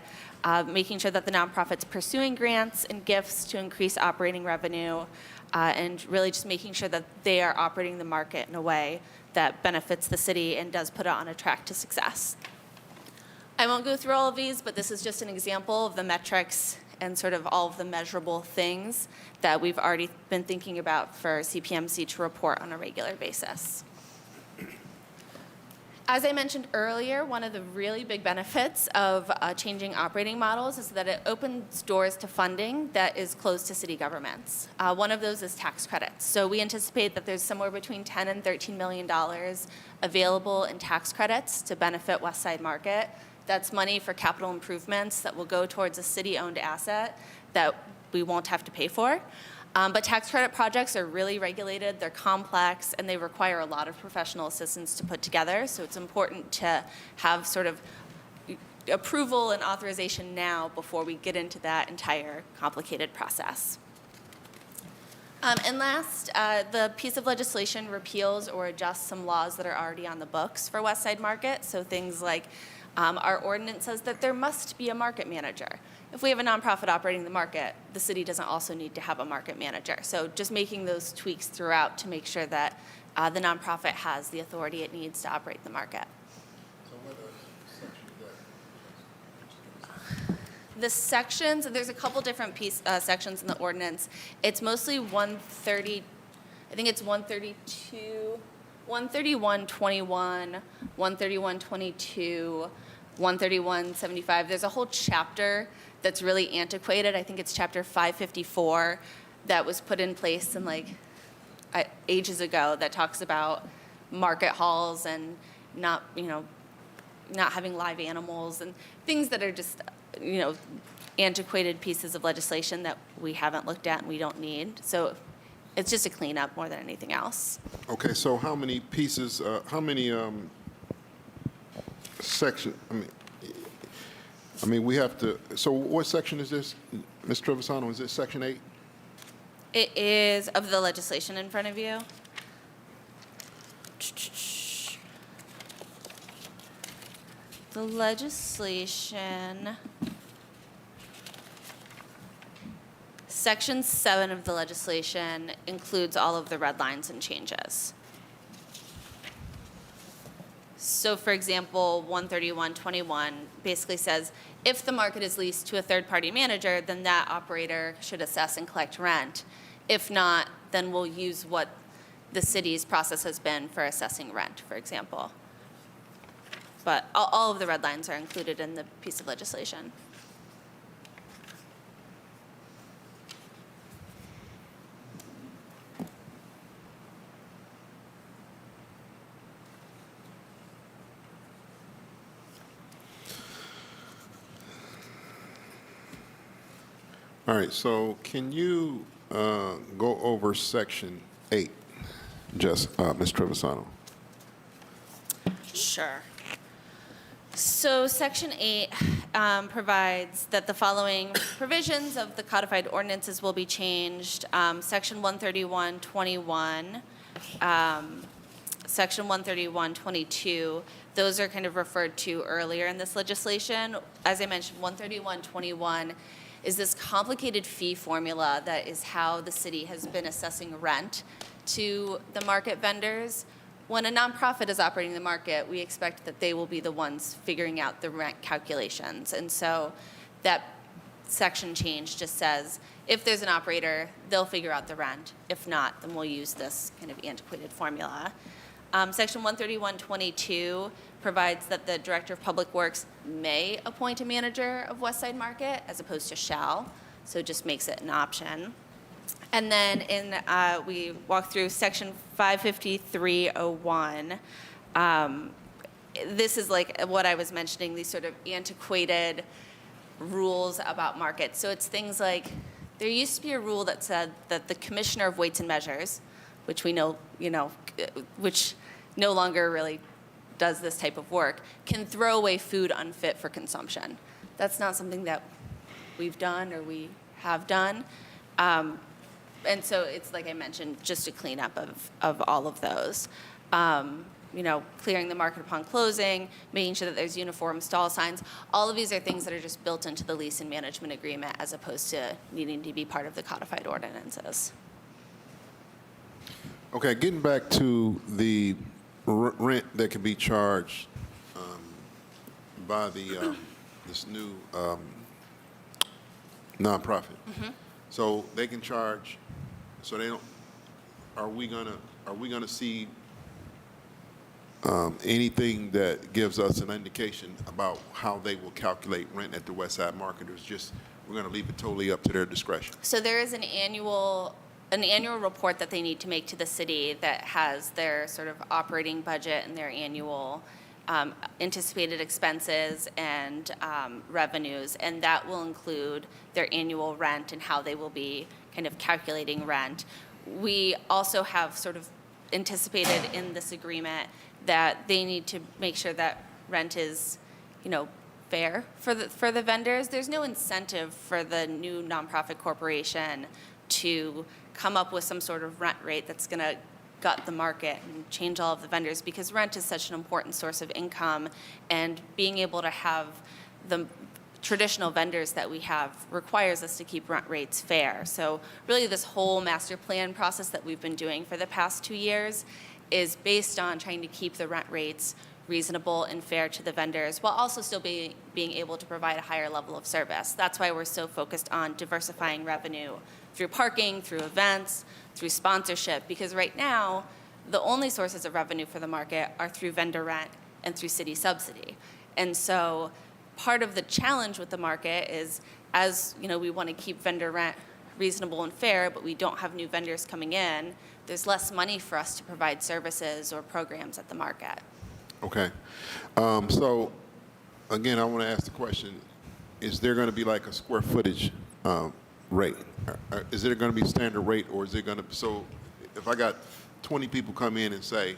making sure that the nonprofit's pursuing grants and gifts to increase operating revenue, and really just making sure that they are operating the market in a way that benefits the city and does put it on a track to success. I won't go through all of these, but this is just an example of the metrics and sort of all of the measurable things that we've already been thinking about for CPMC to report on a regular basis. As I mentioned earlier, one of the really big benefits of changing operating models is that it opens doors to funding that is closed to city governments. One of those is tax credits. So we anticipate that there's somewhere between $10 and $13 million available in tax credits to benefit West Side Market. That's money for capital improvements that will go towards a city-owned asset that we won't have to pay for. But tax credit projects are really regulated, they're complex, and they require a lot of professional assistance to put together. So it's important to have sort of approval and authorization now before we get into that entire complicated process. And last, the piece of legislation repeals or adjusts some laws that are already on the books for West Side Market. So things like our ordinance says that there must be a market manager. If we have a nonprofit operating the market, the city doesn't also need to have a market manager. So just making those tweaks throughout to make sure that the nonprofit has the authority it needs to operate the market. The sections, there's a couple different sections in the ordinance. It's mostly 130, I think it's 132, 131.21, 131.22, 13175. There's a whole chapter that's really antiquated. I think it's chapter 554 that was put in place in ages ago that talks about market halls and not having live animals and things that are just, antiquated pieces of legislation that we haven't looked at and we don't need. So it's just a cleanup more than anything else. Okay, so how many pieces, how many section, we have to, so what section is this, Ms. Trevisano? Is it section 8? It is of the legislation in front of you. The legislation, Section 7 of the legislation includes all of the red lines and changes. So for example, 13121 basically says, if the market is leased to a third-party manager, then that operator should assess and collect rent. If not, then we'll use what the city's process has been for assessing rent, for example. But all of the red lines are included in the piece of legislation. All right, so can you go over section 8, Ms. Trevisano? Sure. So Section 8 provides that the following provisions of the codified ordinances will be changed. Section 13121, Section 13122, those are kind of referred to earlier in this legislation. As I mentioned, 13121 is this complicated fee formula that is how the city has been assessing rent to the market vendors. When a nonprofit is operating the market, we expect that they will be the ones figuring out the rent calculations. And so that section change just says, if there's an operator, they'll figure out the rent. If not, then we'll use this kind of antiquated formula. Section 13122 provides that the Director of Public Works may appoint a manager of West Side Market as opposed to shall, so it just makes it an option. And then we walk through Section 55301. This is like what I was mentioning, these sort of antiquated rules about markets. So it's things like, there used to be a rule that said that the Commissioner of Weights and Measures, which we know, which no longer really does this type of work, can throw away food unfit for consumption. That's not something that we've done or we have done. And so it's, like I mentioned, just a cleanup of all of those. Clearing the market upon closing, making sure that there's uniform stall signs. All of these are things that are just built into the lease and management agreement as opposed to needing to be part of the codified ordinances. Okay, getting back to the rent that can be charged by the this new nonprofit. Mm-hmm. So they can charge. So they don't. Are we gonna see anything that gives us an indication about how they will calculate rent at the West Side Market, or is just we're going to leave it totally up to their discretion? So there is an annual report that they need to make to the city that has their sort of operating budget and their annual anticipated expenses and revenues, and that will include their annual rent and how they will be kind of calculating rent. We also have sort of anticipated in this agreement that they need to make sure that rent is, fair for the vendors. There's no incentive for the new nonprofit corporation to come up with some sort of rent rate that's going to gut the market and change all of the vendors, because rent is such an important source of income, and being able to have the traditional vendors that we have requires us to keep rent rates fair. So really this whole master plan process that we've been doing for the past 2 years is based on trying to keep the rent rates reasonable and fair to the vendors while also still being able to provide a higher level of service. That's why we're so focused on diversifying revenue through parking, through events, through sponsorship, because right now the only sources of revenue for the market are through vendor rent and through city subsidy. And so part of the challenge with the market is, as you know, we want to keep vendor rent reasonable and fair, but we don't have new vendors coming in, there's less money for us to provide services or programs at the market. Okay. So, again, I want to ask the question, is there going to be like a square footage rate? Is it going to be standard rate, or is it going to, so if I got 20 people come in and say,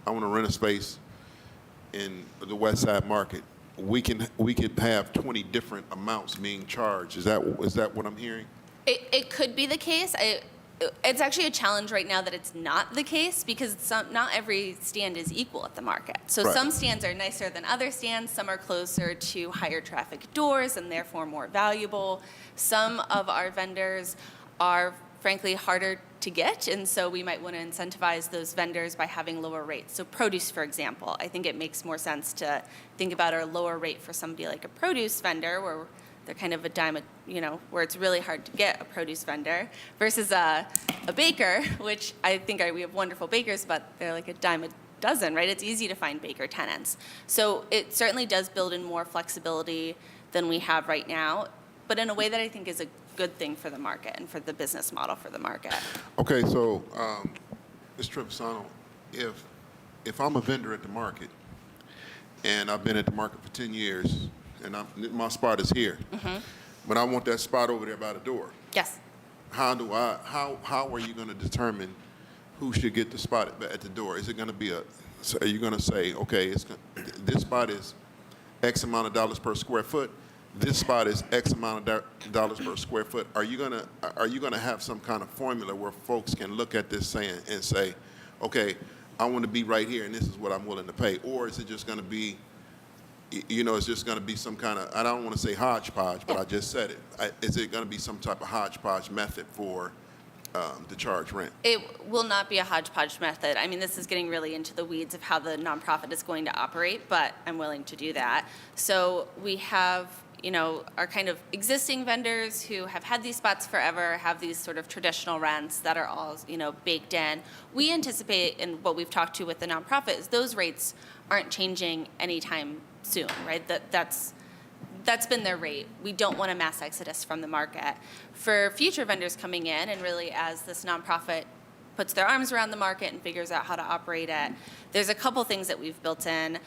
I want to rent a space in the West Side Market, we could have 20 different amounts being charged. Is that what I'm hearing? It could be the case. It's actually a challenge right now that it's not the case, because not every stand is equal at the market. So Right. some stands are nicer than other stands. Some are closer to higher traffic doors and therefore more valuable. Some of our vendors are frankly harder to get, and so we might want to incentivize those vendors by having lower rates. So produce, for example, I think it makes more sense to think about a lower rate for somebody like a produce vendor, where they're kind of a dime, where it's really hard to get a produce vendor, versus a baker, which I think we have wonderful bakers, but they're like a dime a dozen, right? It's easy to find baker tenants. So it certainly does build in more flexibility than we have right now, but in a way that I think is a good thing for the market and for the business model for the market. Okay, so, Ms. Trevisano, if I'm a vendor at the market, and I've been at the market for 10 years, and my spot is here, but I want that spot over there by the door, Yes. how are you going to determine who should get the spot at the door? Is it going to be so are you going to say, okay, this spot is X amount of dollars per square foot, this spot is X amount of dollars per square foot? Are you gonna have some kind of formula where folks can look at this and say, okay, I want to be right here, and this is what I'm willing to pay? Or is it just going to be, it's just going to be some kind of, I don't want to say hodgepodge, but I just said it. Is it going to be some type of hodgepodge method for the charge rent? It will not be a hodgepodge method. I mean, this is getting really into the weeds of how the nonprofit is going to operate, but I'm willing to do that. So we have, our kind of existing vendors who have had these spots forever, have these sort of traditional rents that are all, baked in. We anticipate, and what we've talked to with the nonprofit, is those rates aren't changing anytime soon, right? That's been their rate. We don't want a mass exodus from the market. For future vendors coming in, and really as this nonprofit puts their arms around the market and figures out how to operate it, there's a couple things that we've built in.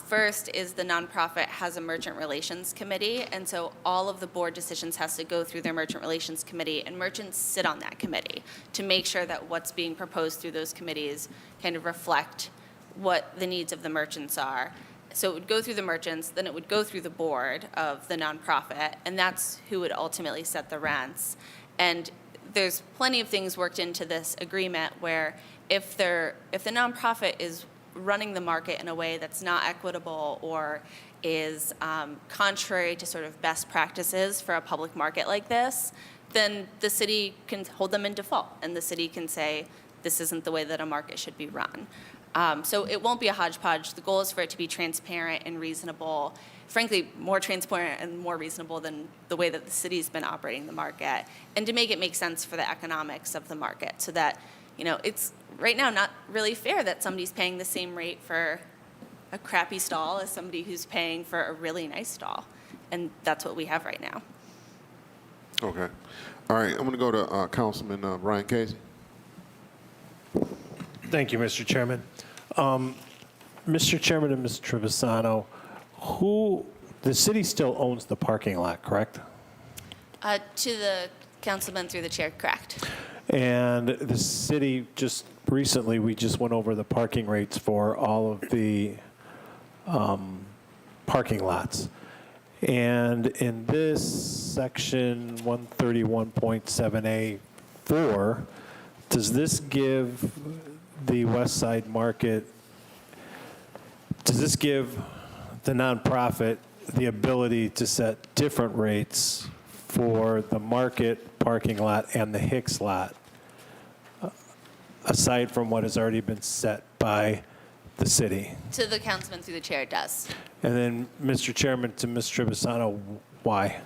First is the nonprofit has a merchant relations committee, and so all of the board decisions has to go through their merchant relations committee, and merchants sit on that committee to make sure that what's being proposed through those committees kind of reflect what the needs of the merchants are. So it would go through the merchants, then it would go through the board of the nonprofit, and that's who would ultimately set the rents. And there's plenty of things worked into this agreement where if the nonprofit is running the market in a way that's not equitable or is contrary to sort of best practices for a public market like this, then the city can hold them in default, and the city can say, this isn't the way that a market should be run. So it won't be a hodgepodge. The goal is for it to be transparent and reasonable, frankly, more transparent and more reasonable than the way that the city's been operating the market, and to make it make sense for the economics of the market so that, it's right now not really fair that somebody's paying the same rate for a crappy stall as somebody who's paying for a really nice stall. And that's what we have right now. Okay. All right, I'm going to go to Councilman Brian Casey. Thank you, Mr. Chairman. Mr. Chairman and Mr. Trevisano, the city still owns the parking lot, correct? To the councilman through the chair, correct. And the city just recently, we just went over the parking rates for all of the parking lots. And in this section 131.7A4, does this give the West Side Market, does this give the nonprofit the ability to set different rates for the market parking lot and the Hicks lot, aside from what has already been set by the city? To the councilman through the chair, it does. And then, Mr. Chairman, to Ms. Trevisano, why?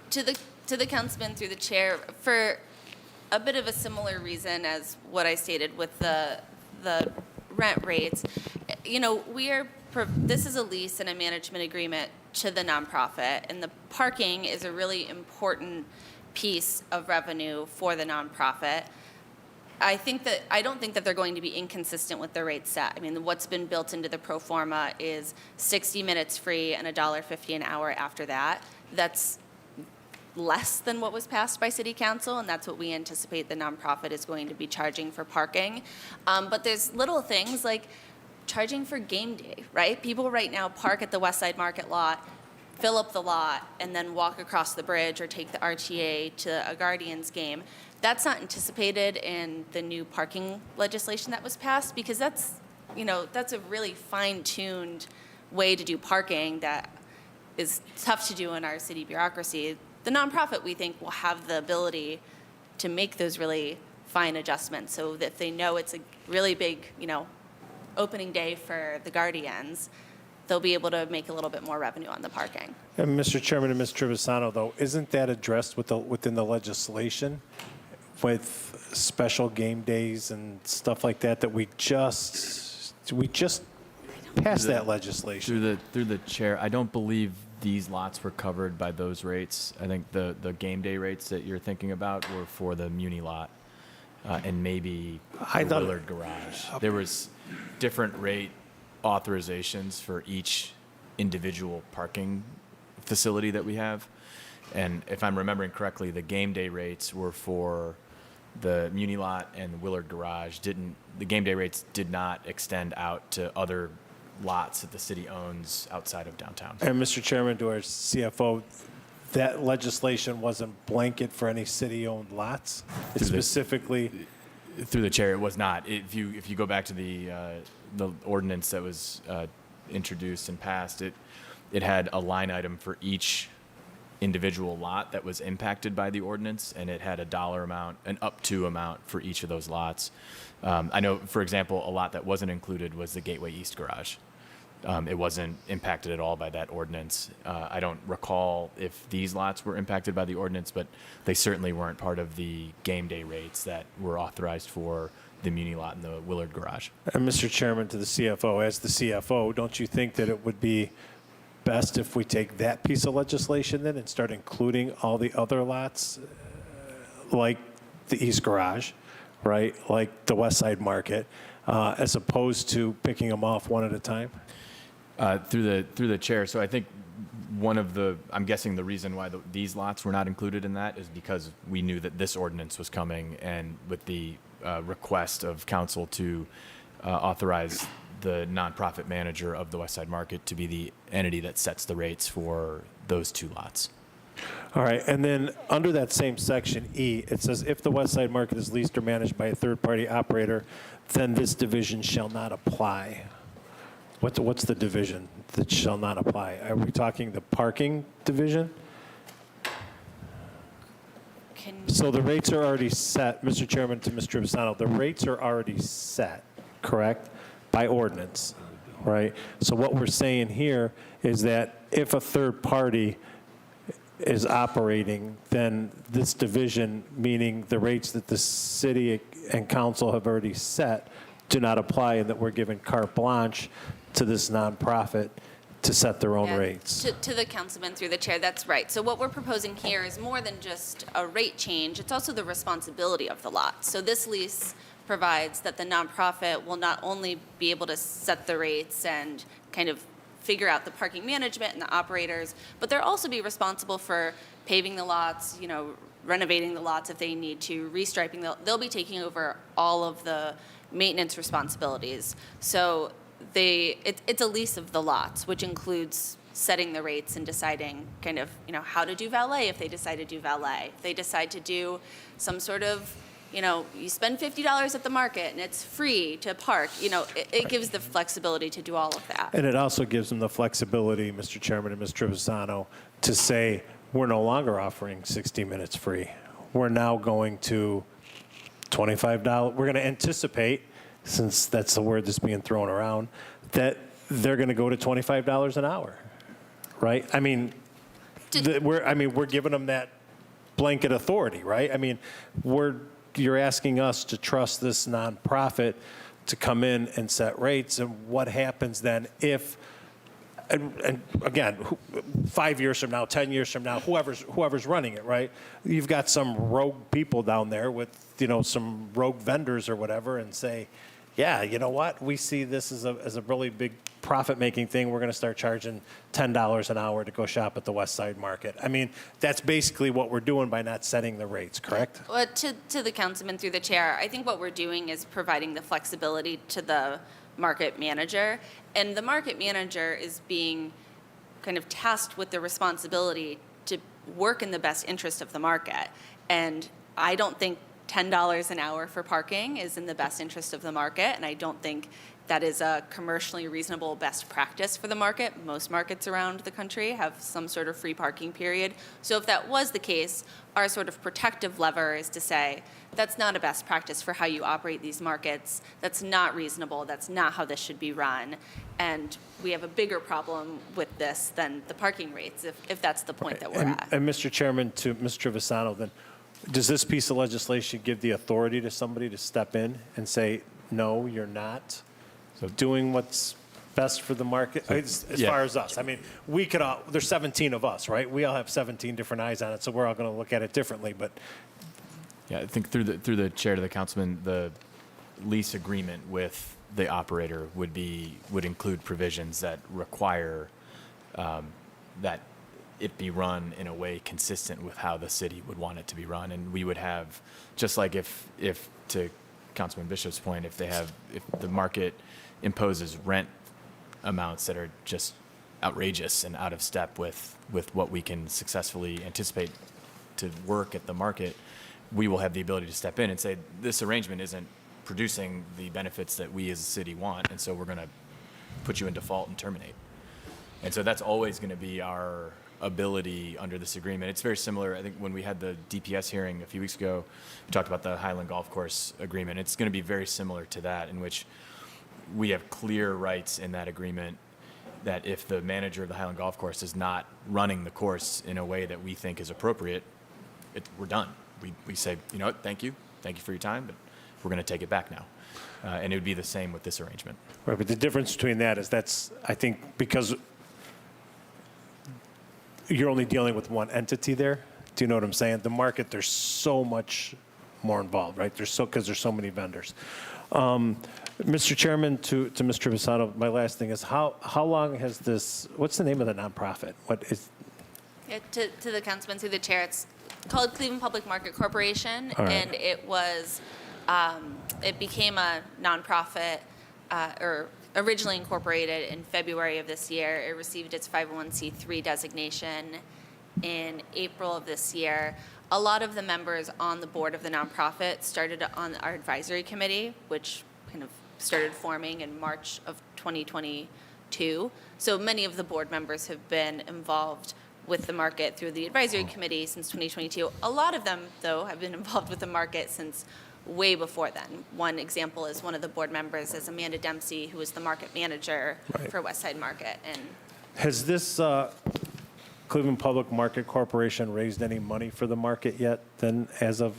To the councilman through the chair, for a bit of a similar reason as what I stated with the rent rates. We are this is a lease and a management agreement to the nonprofit, and the parking is a really important piece of revenue for the nonprofit. I don't think that they're going to be inconsistent with the rate set. I mean, what's been built into the pro forma is 60 minutes free and $1.50 an hour after that. That's less than what was passed by City Council, and that's what we anticipate the nonprofit is going to be charging for parking. But there's little things like charging for game day, right? People right now park at the West Side Market lot, fill up the lot, and then walk across the bridge or take the RTA to a Guardians game. That's not anticipated in the new parking legislation that was passed, because that's a really fine-tuned way to do parking that is tough to do in our city bureaucracy. The nonprofit, we think, will have the ability to make those really fine adjustments, so that if they know it's a really big, opening day for the Guardians, they'll be able to make a little bit more revenue on the parking. And Mr. Chairman and Ms. Trevisano, though, isn't that addressed within the legislation with special game days and stuff like that, that we just passed that legislation? Through the chair, I don't believe these lots were covered by those rates. I think the game day rates that you're thinking about were for the Muni lot and maybe the Willard Garage. There was different rate authorizations for each individual parking facility that we have. And if I'm remembering correctly, the game day rates were for the Muni lot and the Willard Garage. The game day rates did not extend out to other lots that the city owns outside of downtown. And Mr. Chairman, to our CFO, that legislation wasn't blanket for any city-owned lots? It specifically... Through the chair, it was not. If you go back to the ordinance that was introduced and passed, it had a line item for each individual lot that was impacted by the ordinance, and it had a dollar amount, an up to amount for each of those lots. I know, for example, a lot that wasn't included was the Gateway East Garage. It wasn't impacted at all by that ordinance. I don't recall if these lots were impacted by the ordinance, but they certainly weren't part of the game day rates that were authorized for the Muni lot and the Willard Garage. And Mr. Chairman, to the CFO, as the CFO, don't you think that it would be best if we take that piece of legislation then and start including all the other lots, like the East Garage, right, like the West Side Market, as opposed to picking them off one at a time? Through the chair, so I think I'm guessing the reason why these lots were not included in that is because we knew that this ordinance was coming, and with the request of council to authorize the nonprofit manager of the West Side Market to be the entity that sets the rates for those two lots. All right, and then under that same section E, it says if the West Side Market is leased or managed by a third-party operator, then this division shall not apply. What's the division that shall not apply? Are we talking the parking division? So the rates are already set, Mr. Chairman, to Mr. Trevisano, the rates are already set, correct, by ordinance, right? So what we're saying here is that if a third party is operating, then this division, meaning the rates that the city and council have already set, do not apply, and that we're giving carte blanche to this nonprofit to set their own rates. To the councilman through the chair, that's right. So what we're proposing here is more than just a rate change, it's also the responsibility of the lot. So this lease provides that the nonprofit will not only be able to set the rates and kind of figure out the parking management and the operators, but they'll also be responsible for paving the lots, renovating the lots if they need to, restriping. They'll be taking over all of the maintenance responsibilities. So it's a lease of the lots, which includes setting the rates and deciding kind of, how to do valet if they decide to do valet. If they decide to do some sort of, you spend $50 at the market and it's free to park, it gives the flexibility to do all of that. And it also gives them the flexibility, Mr. Chairman and Ms. Trevisano, to say, we're no longer offering 60 minutes free. We're now going to $25. We're going to anticipate, since that's the word that's being thrown around, that they're going to go to $25 an hour, right? I mean, we're giving them that blanket authority, right? I mean, you're asking us to trust this nonprofit to come in and set rates, and what happens then if, and again, 5 years from now, 10 years from now, whoever's running it, right? You've got some rogue people down there with, some rogue vendors or whatever, and say, yeah, you know what? We see this as a really big profit-making thing. We're going to start charging $10 an hour to go shop at the West Side Market. I mean, that's basically what we're doing by not setting the rates, correct? Well, to the councilman through the chair, I think what we're doing is providing the flexibility to the market manager. And the market manager is being kind of tasked with the responsibility to work in the best interest of the market. And I don't think $10 an hour for parking is in the best interest of the market, and I don't think that is a commercially reasonable best practice for the market. Most markets around the country have some sort of free parking period. So if that was the case, our sort of protective lever is to say, that's not a best practice for how you operate these markets. That's not reasonable. That's not how this should be run. And we have a bigger problem with this than the parking rates, if that's the point that we're at. And Mr. Chairman, to Mr. Visano, then, does this piece of legislation give the authority to somebody to step in and say, no, you're not doing what's best for the market, as far as us? I mean, we could all, there's 17 of us, right? We all have 17 different eyes on it, so we're all going to look at it differently, but. Yeah, I think through the chair to the councilman, the lease agreement with the operator would include provisions that require that it be run in a way consistent with how the city would want it to be run. And we would have, just like if to Councilman Bishop's point, if the market imposes rent amounts that are just outrageous and out of step with what we can successfully anticipate to work at the market, we will have the ability to step in and say, this arrangement isn't producing the benefits that we as a city want, and so we're going to put you in default and terminate. And so that's always going to be our ability under this agreement. It's very similar. I think when we had the DPS hearing a few weeks ago, we talked about the Highland Golf Course agreement. It's going to be very similar to that, in which we have clear rights in that agreement that if the manager of the Highland Golf Course is not running the course in a way that we think is appropriate, we're done. We say, you know what, thank you for your time, but we're going to take it back now. And it would be the same with this arrangement. Right, but the difference between that is I think, because you're only dealing with one entity there. Do you know what I'm saying? The market, there's so much more involved, right? Because there's so many vendors. Mr. Chairman, to Mr. Visano, my last thing is how long has this? What's the name of the nonprofit? What is? Yeah, to the councilman through the chair, it's called Cleveland Public Market Corporation, All right. and it was it became a nonprofit or originally incorporated in February of this year. It received its 501c3 designation in April of this year. A lot of the members on the board of the nonprofit started on our advisory committee, which kind of started forming in March of 2022. So many of the board members have been involved with the market through the advisory committee since 2022. A lot of them, though, have been involved with the market since way before then. One example is one of the board members is Amanda Dempsey, who is the market manager for West Side Market. And Has this Cleveland Public Market Corporation raised any money for the market yet then, as of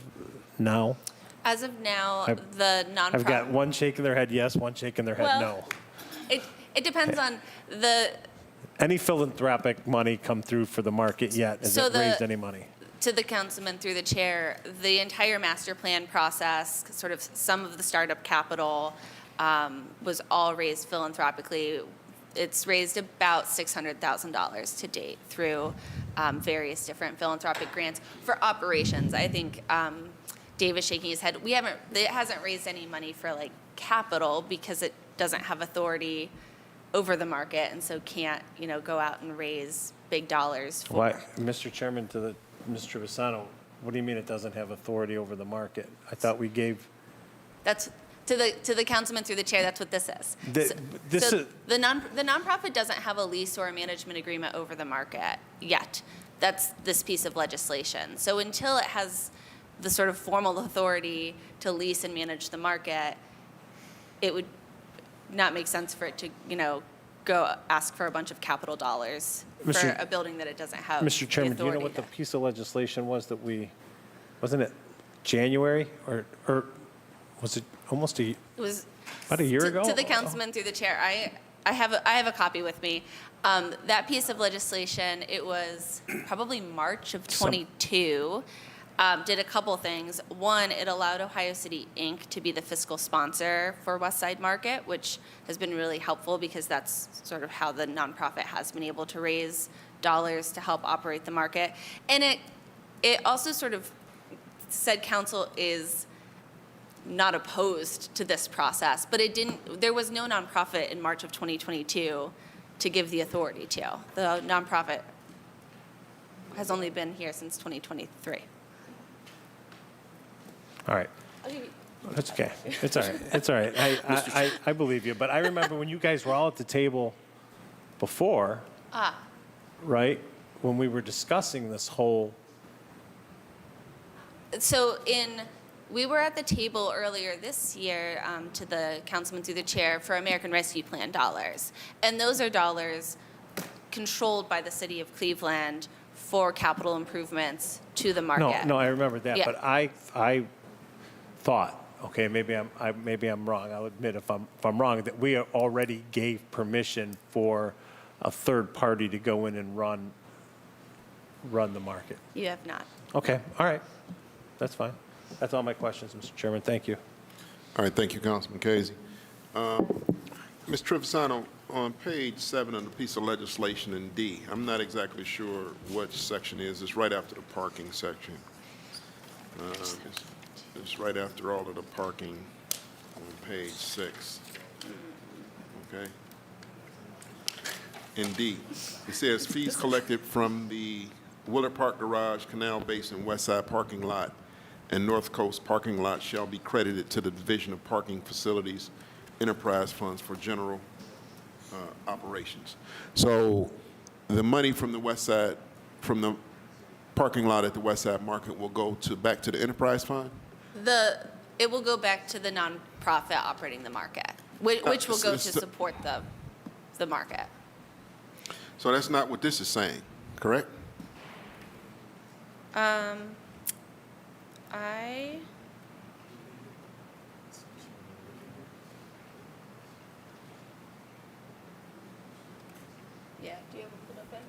now? as of now, the nonprofit. I've got one shaking their head yes, one shaking their head no. It depends on the. Any philanthropic money come through for the market yet? Has it raised any money? To the councilman through the chair, the entire master plan process, sort of some of the startup capital was all raised philanthropically. It's raised about $600,000 to date through various different philanthropic grants for operations. I think Dave is shaking his head. It hasn't raised any money for like capital because it doesn't have authority over the market, and so can't go out and raise big dollars for. Why, Mr. Chairman, to Mr. Visano, what do you mean it doesn't have authority over the market? I thought we gave. That's to the councilman through the chair. That's what this is. The nonprofit doesn't have a lease or a management agreement over the market yet. That's this piece of legislation. So until it has the sort of formal authority to lease and manage the market, it would not make sense for it to go ask for a bunch of capital dollars for a building that it doesn't have. Mr. Chairman, do you know what the piece of legislation was that wasn't it January or was it almost a? It was About a year ago? To the councilman through the chair, I have a copy with me. That piece of legislation, it was probably March of '22, did a couple things. One, it allowed Ohio City Inc. to be the fiscal sponsor for West Side Market, which has been really helpful because that's sort of how the nonprofit has been able to raise dollars to help operate the market. And it also sort of said council is not opposed to this process, but there was no nonprofit in March of 2022 to give the authority to. The nonprofit has only been here since 2023. All right. That's okay. It's all right. It's all right. I believe you. But I remember when you guys were all at the table before, right, when we were discussing this whole. So we were at the table earlier this year to the councilman through the chair for American Rescue Plan dollars. And those are dollars controlled by the city of Cleveland for capital improvements to the market. No, I remember that. Yeah. But I thought, okay, maybe I'm wrong. I'll admit if I'm wrong, that we already gave permission for a third party to go in and run the market. You have not. Okay, all right. That's fine. That's all my questions, Mr. Chairman. Thank you. All right, thank you, Councilman Casey. Ms. Trevisano, on page 7 of the piece of legislation in D, I'm not exactly sure which section it is. It's right after the parking section. It's right after all of the parking on page 6. Okay? In D, it says fees collected from the Willard Park Garage, Canal Basin, West Side parking lot, and North Coast parking lot shall be credited to the Division of Parking Facilities Enterprise Funds for general operations. So the money from the West Side, from the parking lot at the West Side Market will go back to the enterprise fund? It will go back to the nonprofit operating the market, which will go to support the market. So that's not what this is saying, correct? Yeah, do you have it open?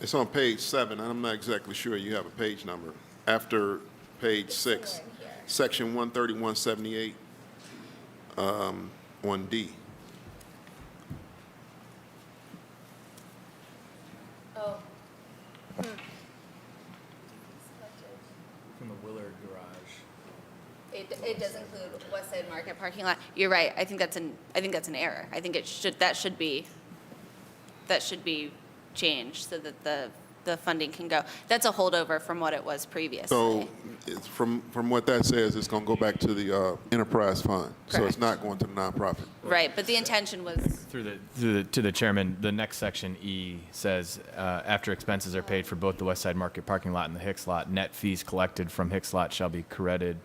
It's on page 7, and I'm not exactly sure you have a page number. After page 6, section 13178, on D. Oh. From the Willard Garage. It does include West Side Market parking lot. You're right. I think that's an error. I think that should be changed so that the funding can go. That's a holdover from what it was previously. So it's from what that says, it's going to go back to the enterprise fund. So it's not going to the nonprofit. Right, but the intention was. To the chairman, the next section E says, after expenses are paid for both the West Side Market parking lot and the Hicks lot, net fees collected from Hicks lot shall be credited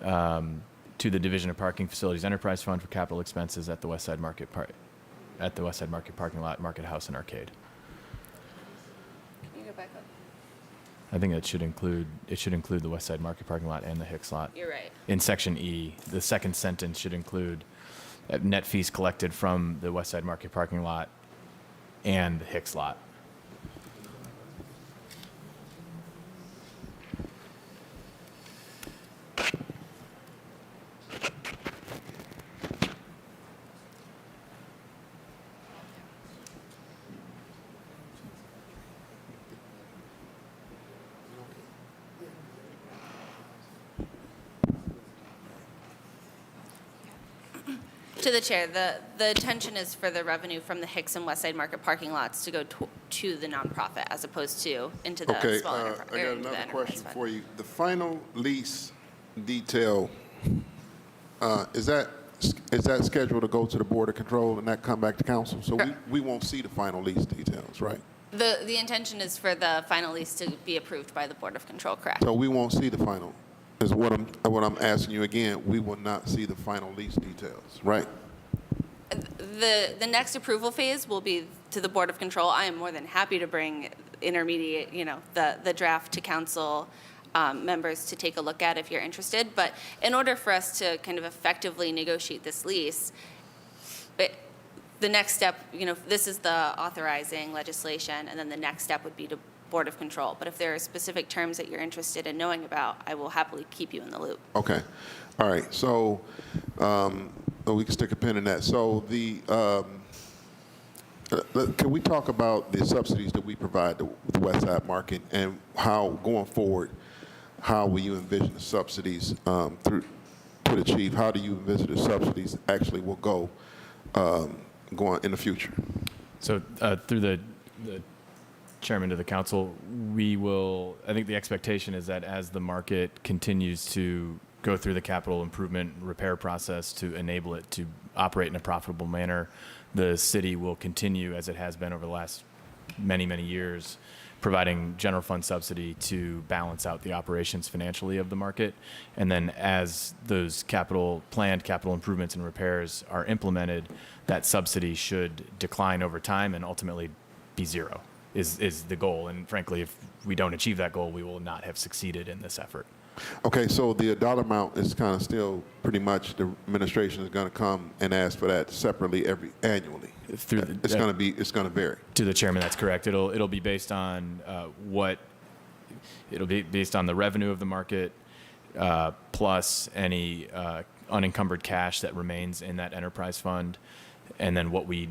to the Division of Parking Facilities Enterprise Fund for capital expenses at the West Side Market parking lot, Market House, and Arcade. Can you go back up? I think it should include the West Side Market parking lot and the Hicks lot. You're right. In section E, the second sentence should include net fees collected from the West Side Market parking lot and the Hicks lot. To the chair, the intention is for the revenue from the Hicks and West Side Market parking lots to go to the nonprofit as opposed to into the Okay, small I enterprise. got another question for you. The final lease detail, is that scheduled to go to the Board of Control and that come back to council? So we won't see the final lease details, right? The intention is for the final lease to be approved by the Board of Control, correct? So we won't see the final, is what I'm asking you again. We will not see the final lease details, right? The next approval phase will be to the Board of Control. I am more than happy to bring intermediate, the draft to council members to take a look at if you're interested. But in order for us to kind of effectively negotiate this lease, the next step, this is the authorizing legislation, and then the next step would be to Board of Control. But if there are specific terms that you're interested in knowing about, I will happily keep you in the loop. Okay. All right. So we can stick a pin in that. So can we talk about the subsidies that we provide to the West Side Market and how, going forward, how will you envision the subsidies through to the chief? How do you envision the subsidies actually will go going in the future? So through the chairman to the council, I think the expectation is that as the market continues to go through the capital improvement repair process to enable it to operate in a profitable manner, the city will continue, as it has been over the last many, many years, providing general fund subsidy to balance out the operations financially of the market. And then as those planned capital improvements and repairs are implemented, that subsidy should decline over time and ultimately be zero is the goal. And frankly, if we don't achieve that goal, we will not have succeeded in this effort. Okay, so the dollar amount is kind of still pretty much the administration is going to come and ask for that separately annually. It's going to vary. To the chairman, that's correct. It'll be based on it'll be based on the revenue of the market plus any unencumbered cash that remains in that enterprise fund, and then what we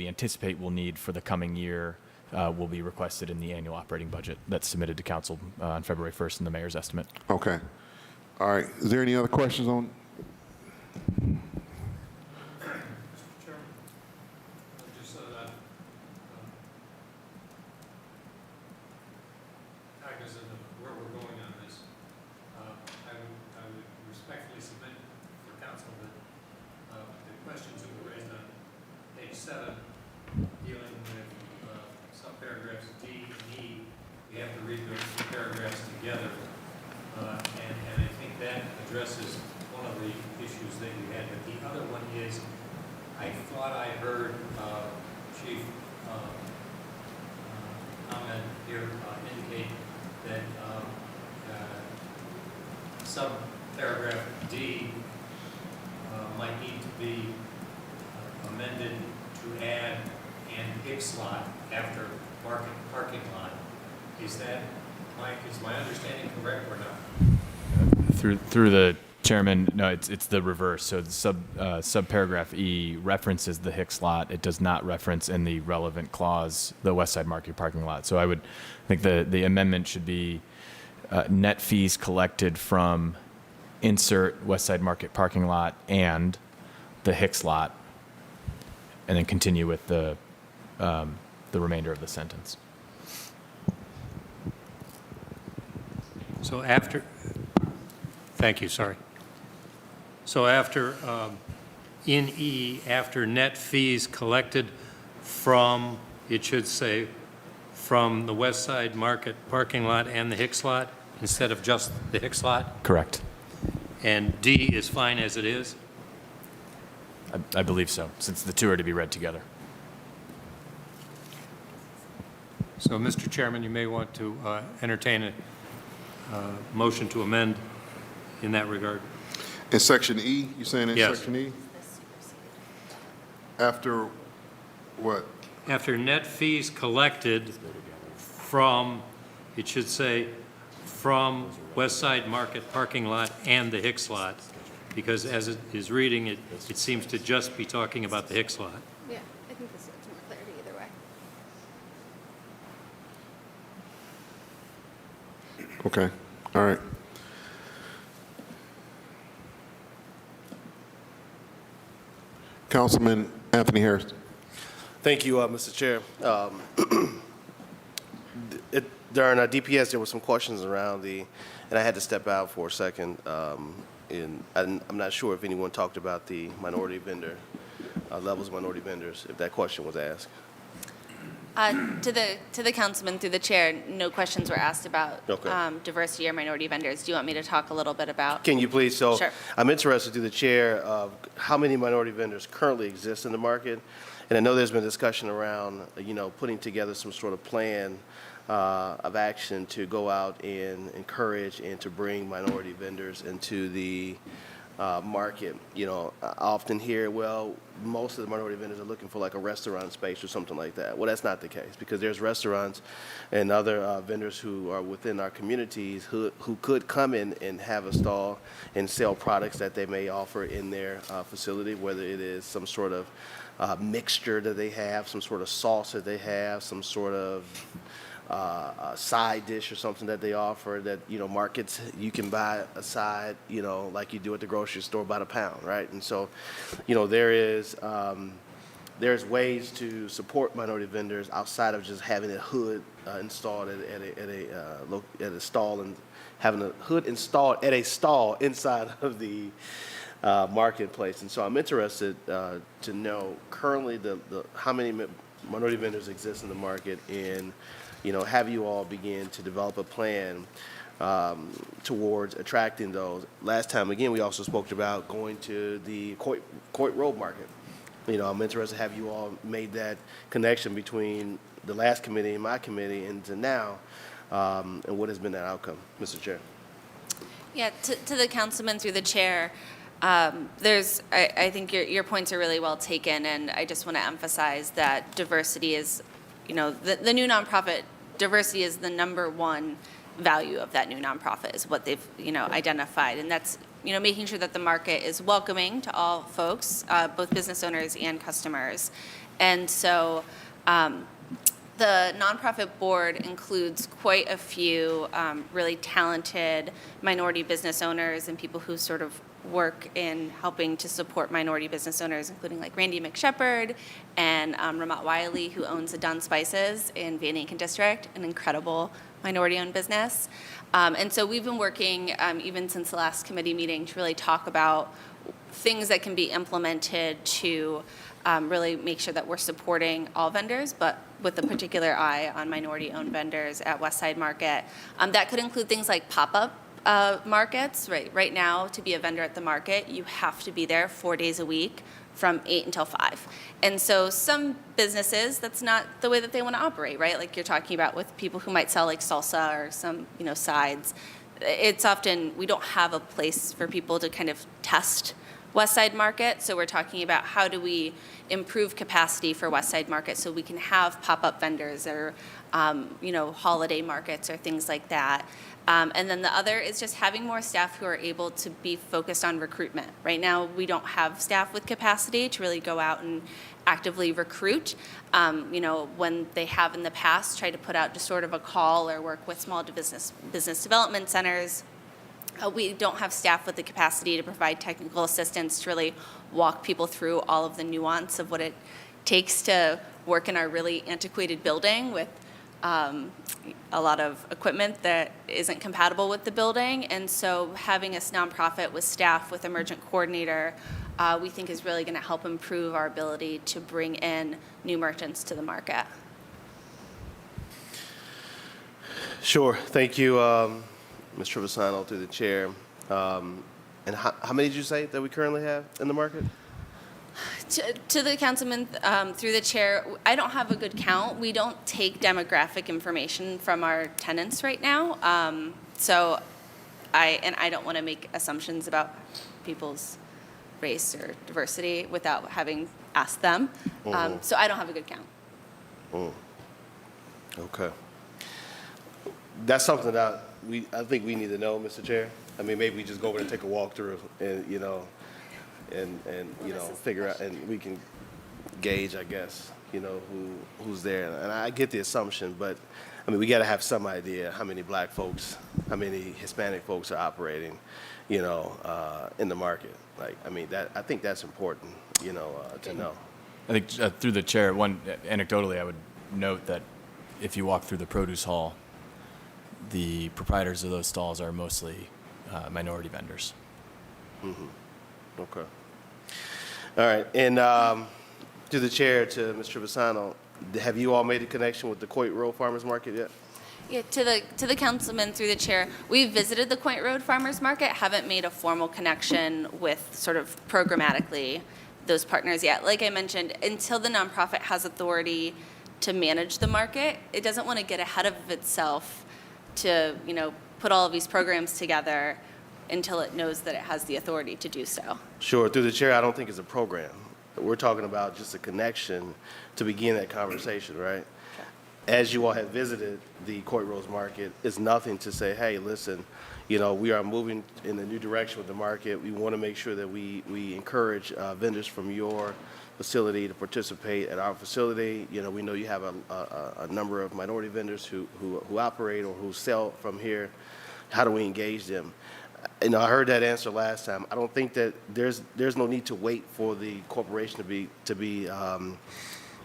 anticipate we'll need for the coming year will be requested in the annual operating budget that's submitted to council on February 1st in the mayor's estimate. Okay. All right. Is there any other questions on? Cognizant of where we're going on this, I would respectfully submit for council that the questions that were raised on page 7 dealing with subparagraphs D and E, we have to read those two paragraphs together, and I think that addresses one of the issues that you had. But the other one is, I thought I heard Chief Ahmed here indicate that subparagraph D might need to be amended to add and Hicks lot after parking lot. Is my understanding correct or not? Through the chairman, no, it's the reverse. So the subparagraph E references the Hicks lot. It does not reference in the relevant clause the West Side Market parking lot. So I would think the amendment should be net fees collected from insert West Side Market parking lot and the Hicks lot, and then continue with the remainder of the sentence. So thank you, sorry. So after, in E, after net fees collected from, it should say, from the West Side Market parking lot and the Hicks lot, instead of just the Hicks lot? Correct. And D is fine as it is? I believe so, since the two are to be read together. So, Mr. Chairman, you may want to entertain a motion to amend in that regard. In section E, you're saying in Yes. section E? After what? After net fees collected from, it should say, from West Side Market parking lot and the Hicks lot, because as it is reading, it seems to just be talking about the Hicks lot. Yeah, I think this gives more clarity either way. Okay. All right. Councilman Anthony Harris. Thank you, Mr. Chair. During our DPS, there were some questions around and I had to step out for a second. I'm not sure if anyone talked about the minority vendor, levels of minority vendors, if that question was asked. To the councilman through the chair, no questions were asked about Okay. diversity or minority vendors. Do you want me to talk a little bit about? Can you please? So Sure. I'm interested through the chair of how many minority vendors currently exist in the market. And I know there's been discussion around, putting together some sort of plan of action to go out and encourage and to bring minority vendors into the market. You know, I often hear, well, most of the minority vendors are looking for like a restaurant space or something like that. Well, that's not the case, because there's restaurants and other vendors who are within our communities who could come in and have a stall and sell products that they may offer in their facility, whether it is some sort of mixture that they have, some sort of sauce that they have, some sort of a side dish or something that they offer that, you know, markets, you can buy a side, you know, like you do at the grocery store by the pound, right? And so, you know, there's ways to support minority vendors outside of just having a hood installed at a stall and having a hood installed at a stall inside of the marketplace. And so I'm interested to know currently how many minority vendors exist in the market, and you know, have you all begin to develop a plan towards attracting those? Last time, again, we also spoke about going to the Coit Road Market. You know, I'm interested, have you all made that connection between the last committee and my committee and to now, and what has been that outcome, Mr. Chair? Yeah, to the councilman through the chair, I think your points are really well taken, and I just want to emphasize that diversity is, you know, the new nonprofit, diversity is the number one value of that new nonprofit, is what they've, you know, identified. And that's, you know, making sure that the market is welcoming to all folks, both business owners and customers. And so the nonprofit board includes quite a few really talented minority business owners and people who sort of work in helping to support minority business owners, including like Randy McShepard and Ramat Wiley, who owns the Dunn Spices in Van Aken District, an incredible minority-owned business. And so we've been working, even since the last committee meeting, to really talk about things that can be implemented to really make sure that we're supporting all vendors, but with a particular eye on minority-owned vendors at Westside Market. That could include things like pop-up markets. Right now, to be a vendor at the market, you have to be there 4 days a week from 8 until 5. And so some businesses, that's not the way that they want to operate, right? Like you're talking about with people who might sell like salsa or some, you know, sides. It's often, we don't have a place for people to kind of test Westside Market. So we're talking about how do we improve capacity for Westside Market so we can have pop-up vendors or, you know, holiday markets or things like that. And then the other is just having more staff who are able to be focused on recruitment. Right now, we don't have staff with capacity to really go out and actively recruit. You know, when they have in the past tried to put out just sort of a call or work with small business development centers, we don't have staff with the capacity to provide technical assistance to really walk people through all of the nuance of what it takes to work in our really antiquated building with a lot of equipment that isn't compatible with the building. And so having this nonprofit with staff, with emergent coordinator, we think is really going to help improve our ability to bring in new merchants to the market. Sure. Thank you, Ms. Trevisano, through the chair. And how many did you say that we currently have in the market? To the councilman, through the chair, I don't have a good count. We don't take demographic information from our tenants right now. So I don't want to make assumptions about people's race or diversity without having asked them. So I don't have a good count. Okay. That's something that I think we need to know, Mr. Chair. I mean, maybe we just go over and take a walk through and, you know, and you know, figure out, and we can gauge, I guess, you know, who's there. And I get the assumption, but I mean, we got to have some idea how many black folks, how many Hispanic folks are operating, you know, in the market. Like, I mean, I think that's important, you know, to know. I think through the chair, anecdotally, I would note that if you walk through the produce hall, the proprietors of those stalls are mostly minority vendors. Mm-hmm. Okay. All right. And to the chair, to Ms. Trevisano, have you all made a connection with the Coit Road Farmers Market yet? Yeah, to the councilman through the chair, we visited the Coit Road Farmers Market, haven't made a formal connection with sort of programmatically those partners yet. Like I mentioned, until the nonprofit has authority to manage the market. It doesn't want to get ahead of itself to, put all of these programs together until it knows that it has the authority to do so. Sure. Through the chair, I don't think it's a program. We're talking about just a connection to begin that conversation, right? As you all have visited the Court Rose Market, it's nothing to say, hey, listen, we are moving in a new direction with the market. We want to make sure that we encourage vendors from your facility to participate at our facility. We know you have a number of minority vendors who operate or who sell from here. How do we engage them? I heard that answer last time. I don't think that there's no need to wait for the corporation to be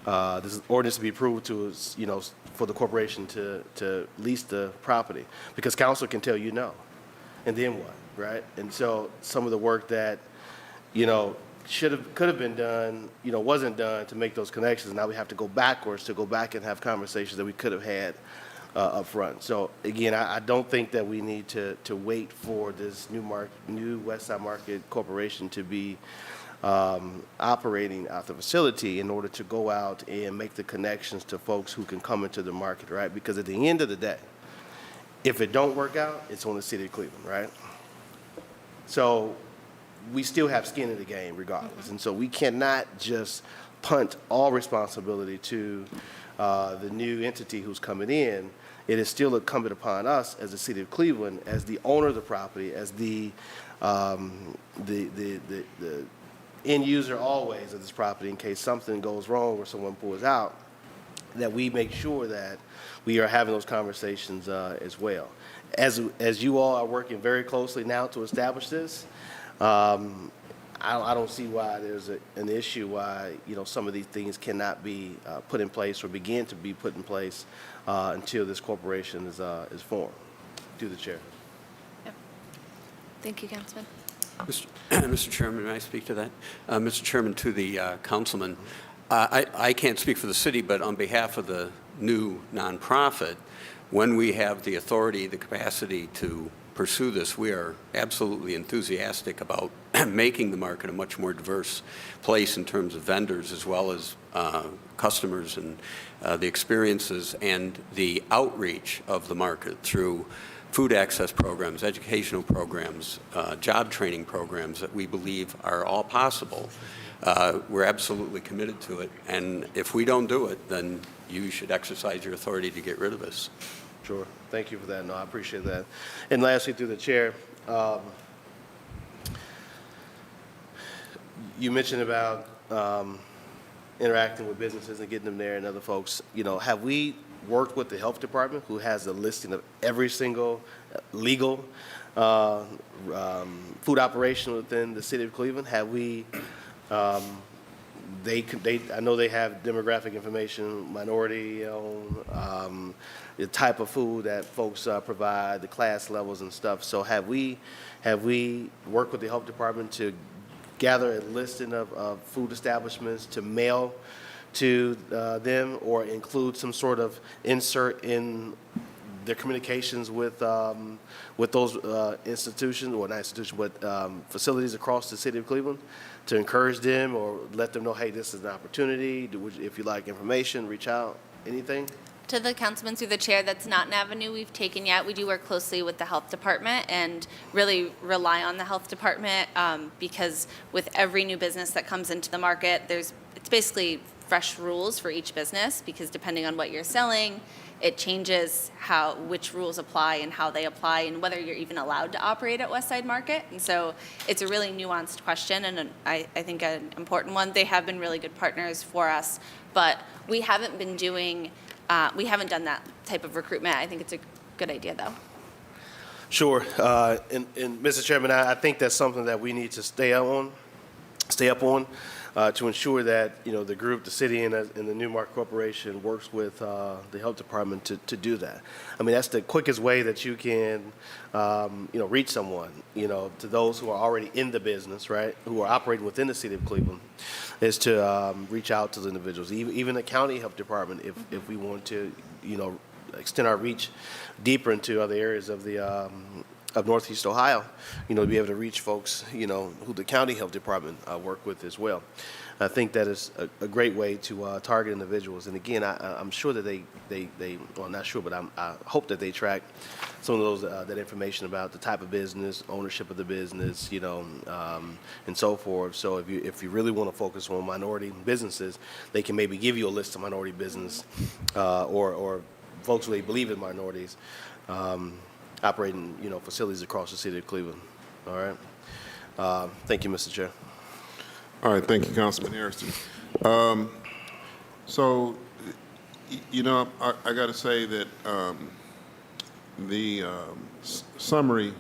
this ordinance to be approved to, for the corporation to lease the property, because council can tell you no, and then what, right? And so some of the work that, could have been done, wasn't done to make those connections. Now we have to go backwards to go back and have conversations that we could have had up front. So again, I don't think that we need to wait for this new West Side Market Corporation to be operating out the facility in order to go out and make the connections to folks who can come into the market, right? Because at the end of the day, if it don't work out, it's on the city of Cleveland, right? So we still have skin in the game regardless. And so we cannot just punt all responsibility to the new entity who's coming in. It is still incumbent upon us as the city of Cleveland, as the owner of the property, as the end user always of this property, in case something goes wrong or someone pulls out, that we make sure that we are having those conversations as well. As you all are working very closely now to establish this, I don't see why there's an issue why some of these things cannot be put in place or begin to be put in place until this corporation is formed. Through the chair. Yep. Thank you, Councilman. Mr. Chairman, may I speak to that? Mr. Chairman, to the councilman, I can't speak for the city, but on behalf of the new nonprofit, when we have the authority, the capacity to pursue this, we are absolutely enthusiastic about making the market a much more diverse place in terms of vendors as well as customers and the experiences and the outreach of the market through food access programs, educational programs, job training programs that we believe are all possible. We're absolutely committed to it, and if we don't do it, then you should exercise your authority to get rid of us. Sure. Thank you for that. No, I appreciate that. And lastly, through the chair, you mentioned about interacting with businesses and getting them there and other folks. Have we worked with the health department, who has a listing of every single legal food operation within the city of Cleveland? Have we? I know they have demographic information, minority-owned, the type of food that folks provide, the class levels and stuff. So have we worked with the health department to gather a listing of food establishments to mail to them, or include some sort of insert in their communications with those institutions, or not institutions, but facilities across the city of Cleveland, to encourage them or let them know, hey, this is an opportunity. If you like information, reach out. Anything? To the councilman through the chair, that's not an avenue we've taken yet. We do work closely with the health department and really rely on the health department because with every new business that comes into the market, it's basically fresh rules for each business, because depending on what you're selling, it changes which rules apply and how they apply and whether you're even allowed to operate at West Side Market. And so it's a really nuanced question, and I think an important one. They have been really good partners for us, but we haven't been doing we haven't done that type of recruitment. I think it's a good idea, though. Sure. And Mr. Chairman, I think that's something that we need to stay up on to ensure that the group, the city, and the Newmark Corporation works with the health department to do that. I mean, that's the quickest way that you can reach someone. To those who are already in the business, right, who are operating within the city of Cleveland, is to reach out to the individuals, even the county health department, if we want to extend our reach deeper into other areas of the of Northeast Ohio, to be able to reach folks, who the county health department work with as well. I think that is a great way to target individuals. And again, I'm sure that well, not sure, but I hope that they track some of those that information about the type of business, ownership of the business, and so forth. So if you really want to focus on minority businesses, they can maybe give you a list of minority business or folks who they believe in minorities operating, facilities across the city of Cleveland. All right. Thank you, Mr. Chair. All right, thank you, Councilman Harrison. So, I got to say that the summary,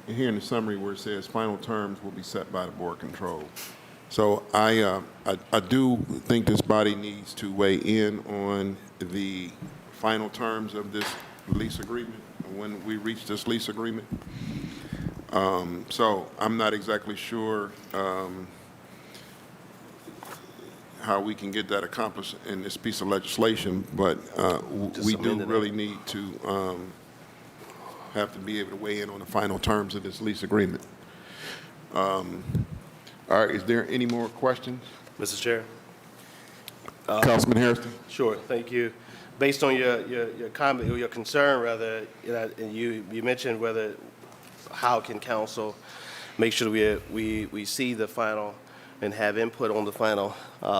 here in the summary where it says final terms will be set by the Board of Control. So I do think this body needs to weigh in on the final terms of this lease agreement when we reach this lease agreement. So I'm not exactly sure how we can get that accomplished in this piece of legislation, but we do really need to have to be able to weigh in on the final terms of this lease agreement. All right, is there any more questions? Mr. Chair. Councilman Harrison? Sure, thank you. Based on your comment, or your concern rather, and you mentioned how can council make sure we see the final and have input on the final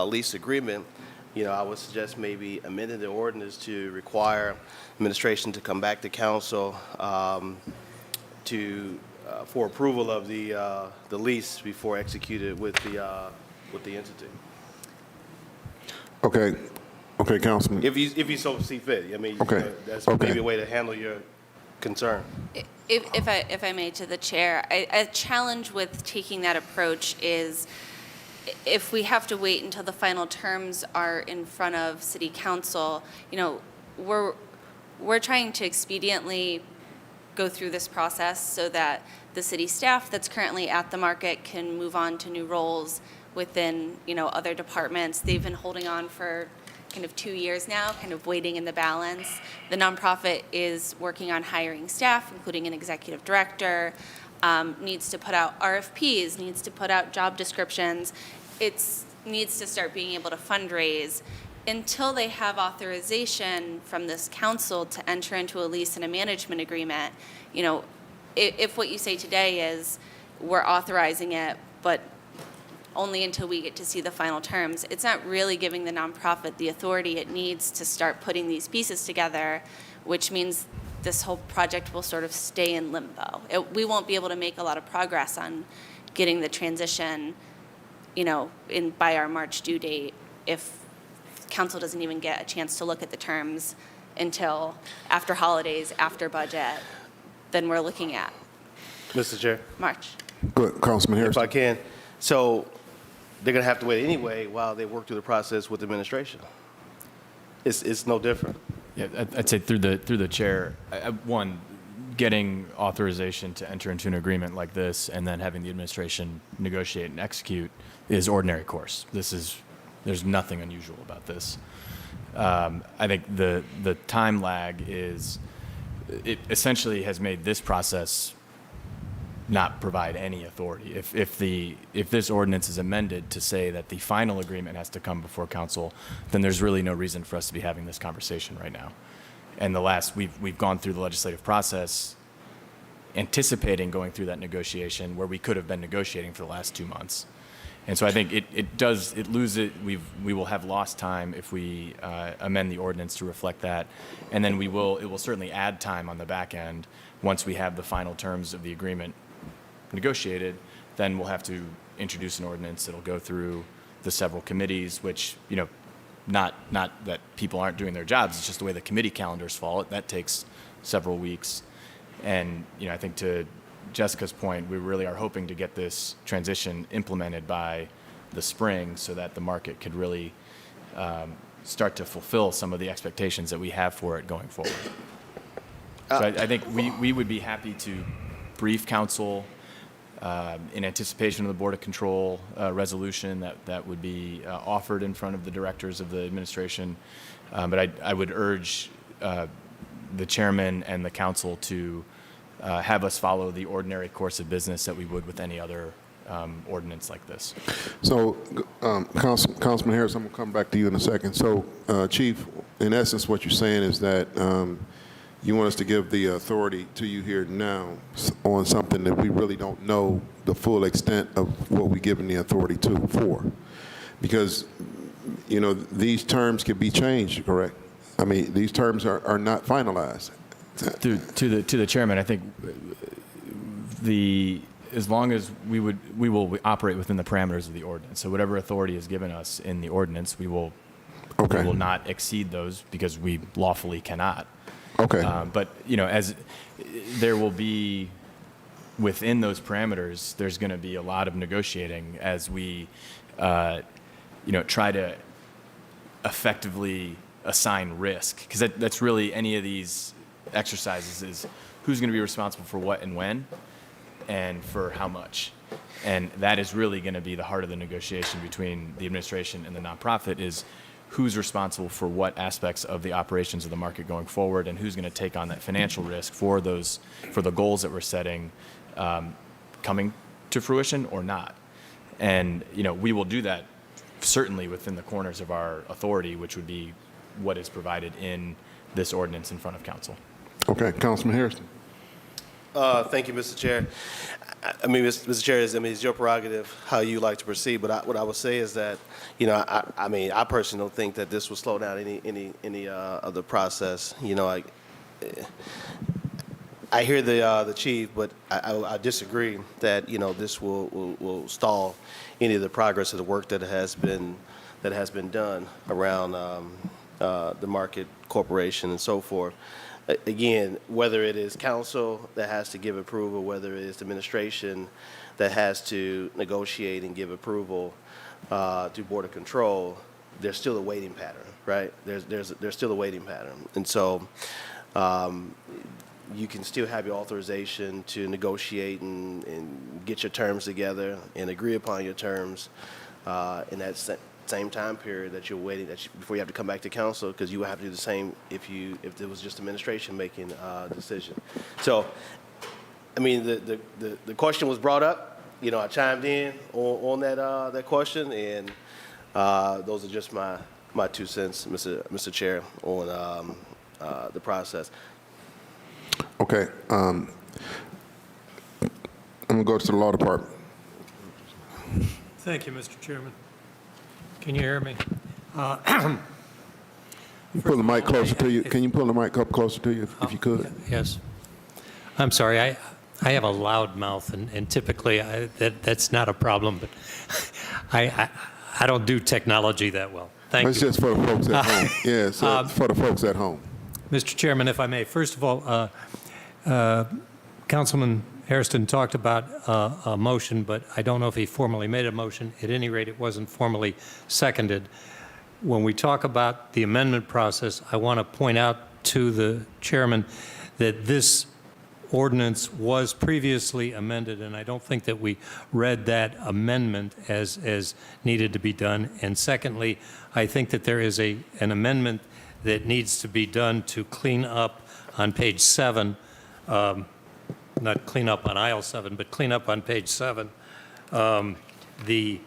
lease agreement, I would suggest maybe amending the ordinance to require administration to come back to council for approval of the lease before executed with the entity. Okay, Councilman. If you so see fit, Okay. That's Okay. maybe a way to handle your concern. If I may, to the chair, a challenge with taking that approach is if we have to wait until the final terms are in front of city council, we're trying to expediently go through this process so that the city staff that's currently at the market can move on to new roles within, other departments. They've been holding on for kind of 2 years now, kind of waiting in the balance. The nonprofit is working on hiring staff, including an executive director, needs to put out RFPs, needs to put out job descriptions. It needs to start being able to fundraise. Until they have authorization from this council to enter into a lease and a management agreement, if what you say today is we're authorizing it, but only until we get to see the final terms, it's not really giving the nonprofit the authority it needs to start putting these pieces together, which means this whole project will sort of stay in limbo. We won't be able to make a lot of progress on getting the transition, by our March due date if council doesn't even get a chance to look at the terms until after holidays, after budget. Then we're looking at Mr. Chair. March. Good, Councilman If Harrison. I can. So they're going to have to wait anyway while they work through the process with administration. It's no different. Yeah, I'd say through the chair, one, getting authorization to enter into an agreement like this and then having the administration negotiate and execute is ordinary course. There's nothing unusual about this. I think the time lag it essentially has made this process not provide any authority. If this ordinance is amended to say that the final agreement has to come before council, then there's really no reason for us to be having this conversation right now. And we've gone through the legislative process anticipating going through that negotiation where we could have been negotiating for the last 2 months. And so I think we will have lost time if we amend the ordinance to reflect that. And then it will certainly add time on the back end once we have the final terms of the agreement negotiated. Then we'll have to introduce an ordinance that'll go through the several committees, which, not that people aren't doing their jobs, it's just the way the committee calendars fall. That takes several weeks. And, I think to Jessica's point, we really are hoping to get this transition implemented by the spring so that the market could really start to fulfill some of the expectations that we have for it going forward. So I think we would be happy to brief council in anticipation of the Board of Control resolution that would be offered in front of the directors of the administration. But I would urge the chairman and the council to have us follow the ordinary course of business that we would with any other ordinance like this. So, Councilman Harris, I'm going to come back to you in a second. So, Chief, in essence, what you're saying is that you want us to give the authority to you here now on something that we really don't know the full extent of what we're giving the authority for. Because, you know, these terms can be changed, correct? I mean, these terms are not finalized. To the chairman, I think as long as we will operate within the parameters of the ordinance. So whatever authority is given us in the ordinance, we will not exceed those because we lawfully cannot. Okay. But you know, as there will be within those parameters, there's going to be a lot of negotiating as we, try to effectively assign risk, because that's really any of these exercises is who's going to be responsible for what and when and for how much. And that is really going to be the heart of the negotiation between the administration and the nonprofit is who's responsible for what aspects of the operations of the market going forward and who's going to take on that financial risk for the goals that we're setting coming to fruition or not. And, you know, we will do that certainly within the corners of our authority, which would be what is provided in this ordinance in front of council. Okay, Councilman Harrison. Thank you, Mr. Chair. I mean, Mr. Chair, it's your prerogative how you like to proceed, but what I would say is that, you know, I personally don't think that this will slow down any of the process. You know, I hear the chief, but I disagree that, you know, this will stall any of the progress of the work that has been done around the market corporation and so forth. Again, whether it is council that has to give approval, whether it is the administration that has to negotiate and give approval to Board of Control, there's still a waiting pattern, right? There's still a waiting pattern. And so you can still have your authorization to negotiate and get your terms together and agree upon your terms in that same time period that you're waiting before you have to come back to council, because you would have to do the same if it was just administration making a decision. So, I mean, the question was brought up. You know, I chimed in on that question, and those are just my 2 cents, Mr. Chair, on the process. Okay. I'm going to go to the law department. Thank you, Mr. Chairman. Can you hear me? Pull the mic closer to you. Can you pull the mic up closer to you if you could? Yes. I'm sorry. I have a loud mouth, and typically that's not a problem, but I don't do technology that well. Thank you. It's just for the folks at home. Yes, for the folks at home. Mr. Chairman, if I may, first of all, Councilman Hairston talked about a motion, but I don't know if he formally made a motion. At any rate, it wasn't formally seconded. When we talk about the amendment process, I want to point out to the chairman that this ordinance was previously amended, and I don't think that we read that amendment as needed to be done. And secondly, I think that there is an amendment that needs to be done to clean up on page 7, not clean up on aisle 7, but clean up on page 7, the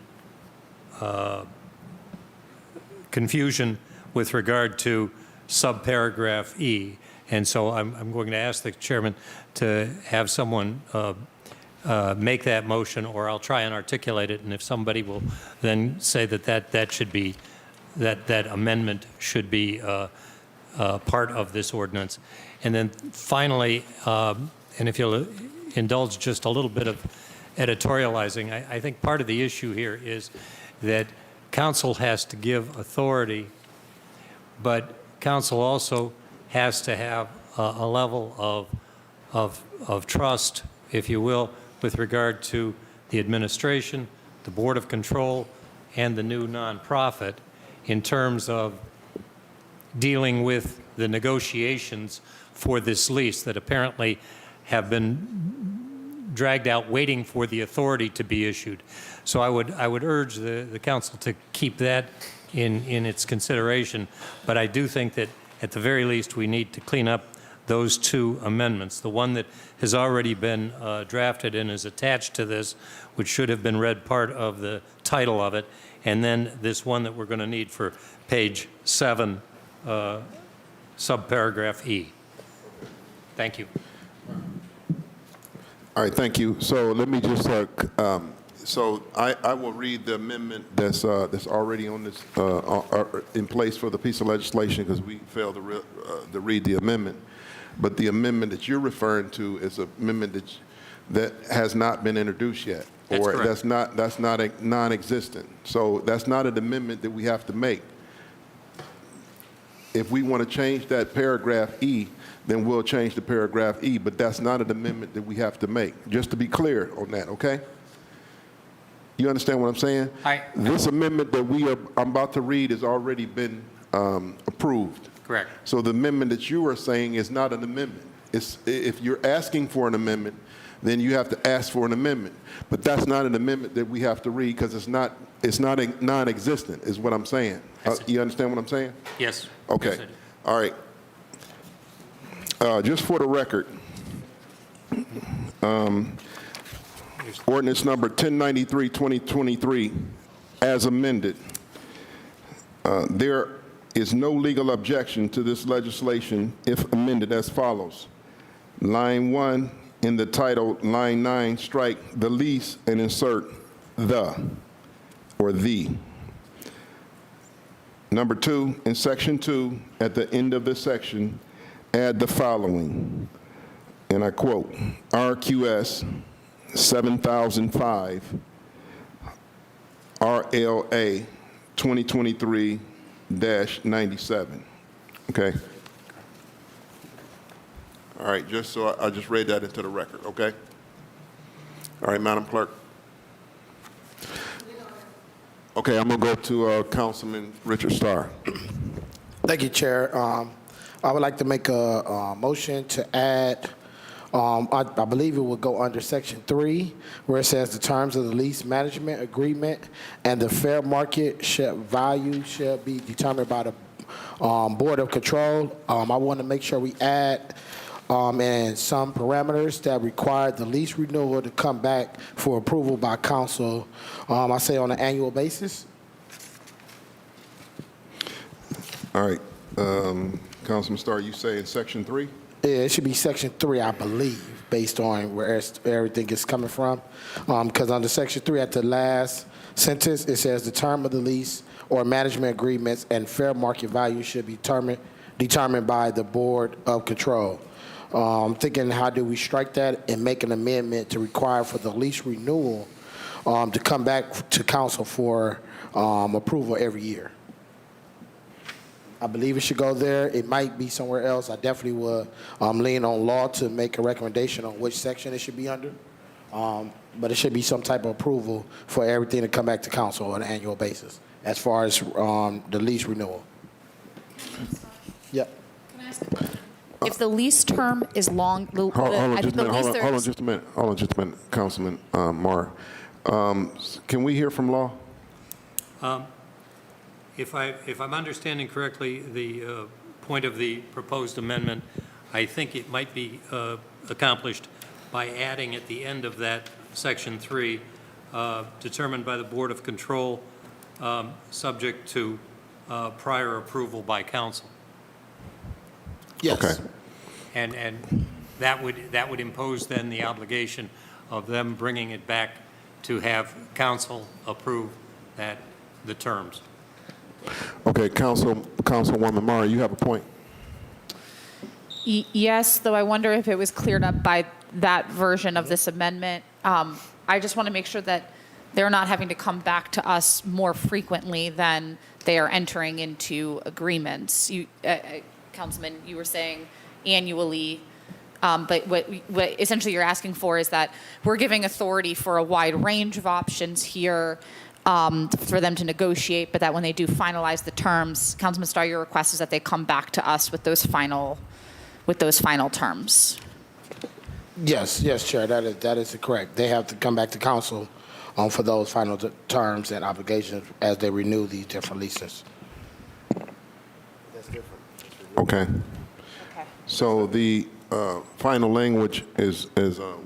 confusion with regard to subparagraph E. And so I'm going to ask the chairman to have someone make that motion, or I'll try and articulate it, and if somebody will then say that should be, that amendment should be part of this ordinance. And then finally, and if you'll indulge just a little bit of editorializing, I think part of the issue here is that council has to give authority, but council also has to have a level of trust, if you will, with regard to the administration, the Board of Control, and the new nonprofit in terms of dealing with the negotiations for this lease that apparently have been dragged out waiting for the authority to be issued. So I would urge the council to keep that in its consideration, but I do think that at the very least we need to clean up those two amendments. The one that has already been drafted and is attached to this, which should have been read part of the title of it, and then this one that we're going to need for page 7, subparagraph E. Thank you. All right, thank you. So let me just, so I will read the amendment that's already on this, in place for the piece of legislation because we failed to read the amendment. But the amendment that you're referring to is an amendment that has not been introduced yet. That's or correct. that's not a non-existent. So that's not an amendment that we have to make. If we want to change that paragraph E, then we'll change the paragraph E, but that's not an amendment that we have to make. Just to be clear on that, okay? You understand what I'm saying? This amendment that I'm about to read has already been approved. Correct. So the amendment that you are saying is not an amendment. If you're asking for an amendment, then you have to ask for an amendment. But that's not an amendment that we have to read because it's not a non-existent, is what I'm saying. You understand what I'm saying? Yes. Okay. Yes, I do. All right. Just for the record, ordinance number 1093, 2023, as amended. There is no legal objection to this legislation if amended as follows. Line 1 in the title, line 9, strike the lease and insert the or the. Number 2, in section 2, at the end of this section, add the following, and I quote, RQS 7005, RLA 2023-97. Okay? All right, just so I just read that into the record, okay? All right, Madam Clerk. Okay, I'm going to go to Councilman Richard Starr. Thank you, Chair. I would like to make a motion to add, I believe it will go under Section 3, where it says the terms of the lease management agreement and the fair market value shall be determined by the Board of Control. I want to make sure we add and some parameters that require the lease renewal to come back for approval by council, I say on an annual basis. All right, Councilman Starr, you say in Section 3? Yeah, it should be Section 3, I believe, based on where everything is coming from. Because under Section 3, at the last sentence, it says the term of the lease or management agreements and fair market value should be determined by the Board of Control. I'm thinking, how do we strike that and make an amendment to require for the lease renewal to come back to council for approval every year? I believe it should go there. It might be somewhere else. I definitely would lean on law to make a recommendation on which section it should be under. But it should be some type of approval for everything to come back to council on an annual basis as far as the lease renewal. Yep. If the lease term is long, Hold on just a minute, Councilman Marr. Can we hear from law? If I'm understanding correctly, the point of the proposed amendment, I think it might be accomplished by adding at the end of that Section 3, determined by the Board of Control, subject to prior approval by council. Yes. Okay. And that would impose then the obligation of them bringing it back to have council approve the terms. Okay, Councilwoman Marr, you have a point. Yes, though I wonder if it was cleared up by that version of this amendment. I just want to make sure that they're not having to come back to us more frequently than they are entering into agreements. Councilman, you were saying annually, but what essentially you're asking for is that we're giving authority for a wide range of options here for them to negotiate, but that when they do finalize the terms, Councilman Starr, your request is that they come back to us with those final terms. Yes, Chair, that is correct. They have to come back to council for those final terms and obligations as they renew these different leases. Okay. So the final language is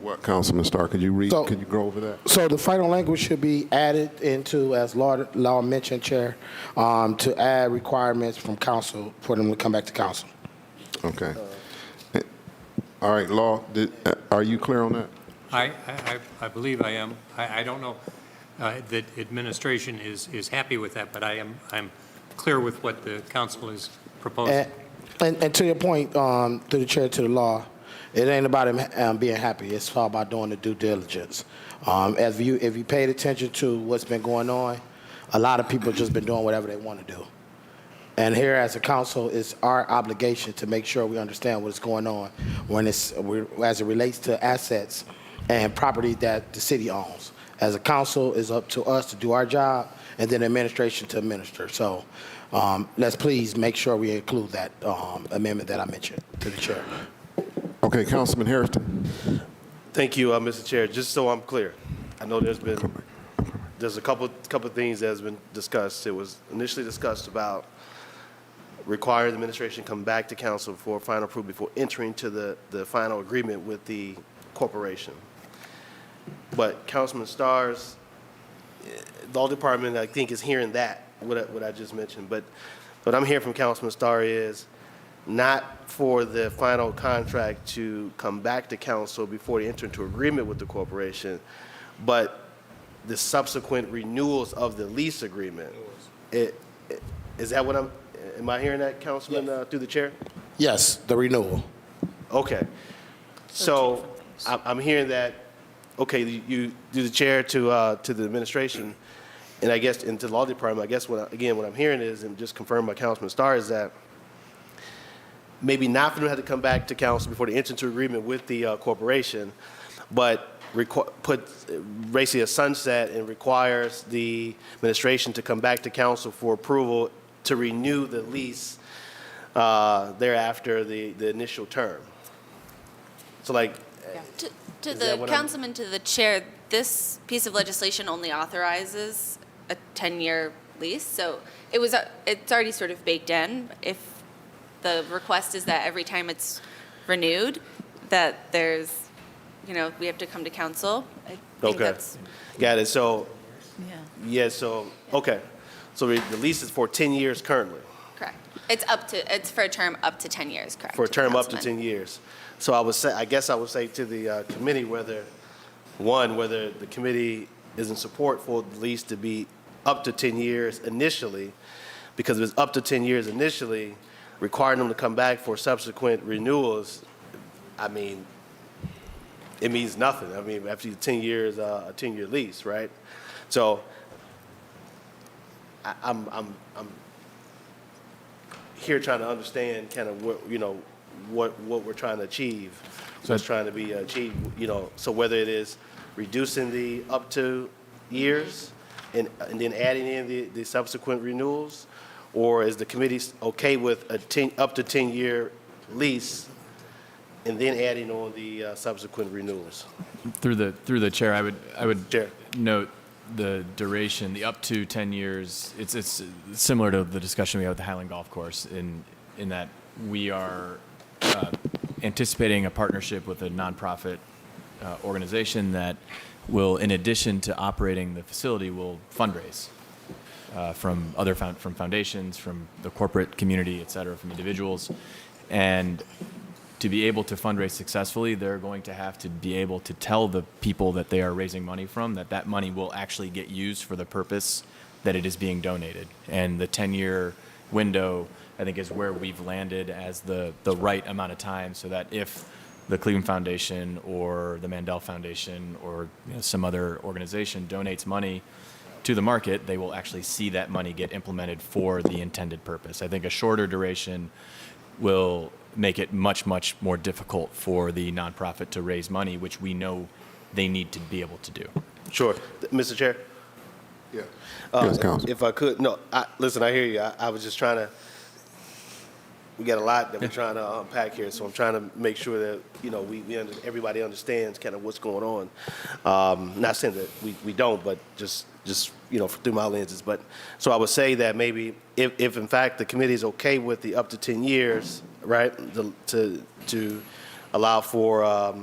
what, Councilman Starr? Could you read? So- Could you go over that? So the final language should be added into, as Law mentioned, Chair, to add requirements from council for them to come back to council. Okay. All right, Law, are you clear on that? I believe I am. I don't know that administration is happy with that, but I'm clear with what the council is proposing. And to your point, to the chair, to the law, it ain't about him being happy. It's all about doing the due diligence. If you paid attention to what's been going on, a lot of people just been doing whatever they want to do. And here, as a council, it's our obligation to make sure we understand what's going on when as it relates to assets and property that the city owns. As a council, it's up to us to do our job, and then administration to administer. So let's please make sure we include that amendment that I mentioned to the chair. Okay, Councilman Harrison. Thank you, Mr. Chair. Just so I'm clear, I know there's a couple things that has been discussed. It was initially discussed about requiring the administration come back to council for final approval before entering to the final agreement with the corporation. But Councilman Starr's, the law department, I think, is hearing that, what I just mentioned. But what I'm hearing from Councilman Starr is not for the final contract to come back to council before they enter into agreement with the corporation, but the subsequent renewals of the lease agreement. Is that what am I hearing that, Councilman, through the chair? Yes, the renewal. Okay. So I'm hearing that, okay, you do the chair to the administration, and I guess into the law department, I guess what I'm hearing is, and just confirmed by Councilman Starr, is that maybe not for them to have to come back to council before they enter into agreement with the corporation, but put basically a sunset and requires the administration to come back to council for approval to renew the lease thereafter the initial term. So like, To the councilman, to the chair, this piece of legislation only authorizes a 10-year lease, so it's already sort of baked in. If the request is that every time it's renewed, that there's, we have to come to council. I think that's. Got it. So, Yeah. okay. So the lease is for 10 years currently. Correct. It's for a term up to 10 years, correct? For a term up to Councilman. 10 years. So I guess I would say to the committee whether the committee is in support for the lease to be up to 10 years initially, because if it's up to 10 years initially, requiring them to come back for subsequent renewals, I mean, it means nothing. I mean, after 10 years, a 10-year lease, right? So I'm here trying to understand kind of what we're trying to achieve. So it's trying to be achieved, so whether it is reducing the up to years and then adding in the subsequent renewals, or is the committee okay with up to 10-year lease and then adding on the subsequent renewals? Through the chair, I would Chair. note the duration, the up to 10 years. It's similar to the discussion we had with the Highland Golf Course in that we are anticipating a partnership with a nonprofit organization that will, in addition to operating the facility, will fundraise from from foundations, from the corporate community, et cetera, from individuals. And to be able to fundraise successfully, they're going to have to be able to tell the people that they are raising money from that money will actually get used for the purpose that it is being donated. And the 10-year window, I think, is where we've landed as the right amount of time, so that if the Cleveland Foundation or the Mandel Foundation or some other organization donates money to the market, they will actually see that money get implemented for the intended purpose. I think a shorter duration will make it much, much more difficult for the nonprofit to raise money, which we know they need to be able to do. Sure. Mr. Chair? Yeah. Yes, Council. If I could, listen, I hear you. I was just trying to, we got a lot that we're trying to unpack here, so I'm trying to make sure that, everybody understands kind of what's going on. Not saying that we don't, but just through my lenses. But so I would say that maybe if in fact the committee is okay with the up to 10 years right? To allow for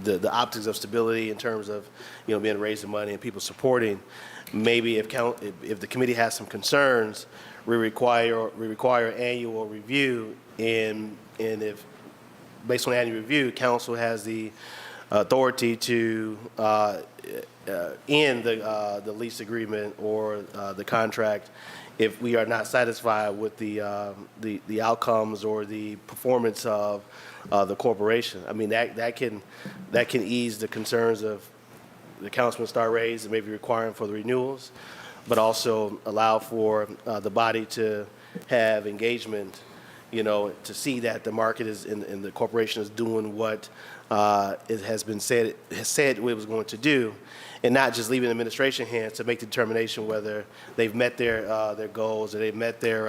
the optics of stability in terms of, being raising money and people supporting. Maybe if the committee has some concerns, we require annual review, and if based on annual review, council has the authority to end the lease agreement or the contract if we are not satisfied with the outcomes or the performance of the corporation. I mean, that can ease the concerns of the Councilman Star raised and maybe requiring for the renewals, but also allow for the body to have engagement, to see that the market is and the corporation is doing what it has said it was going to do, and not just leaving administration hands to make the determination whether they've met their goals or they've met their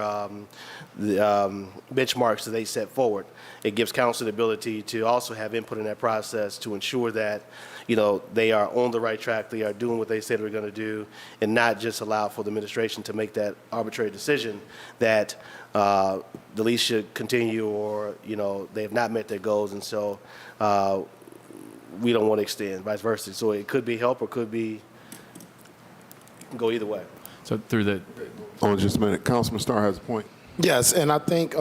benchmarks that they set forward. It gives council the ability to also have input in that process to ensure that they are on the right track, they are doing what they said they were going to do, and not just allow for the administration to make that arbitrary decision that the lease should continue or, they have not met their goals, and so we don't want to extend, vice versa. So it could be help or could be go either way. So through the... Oh, just a minute. Councilman Starr has a point. Yes, and I think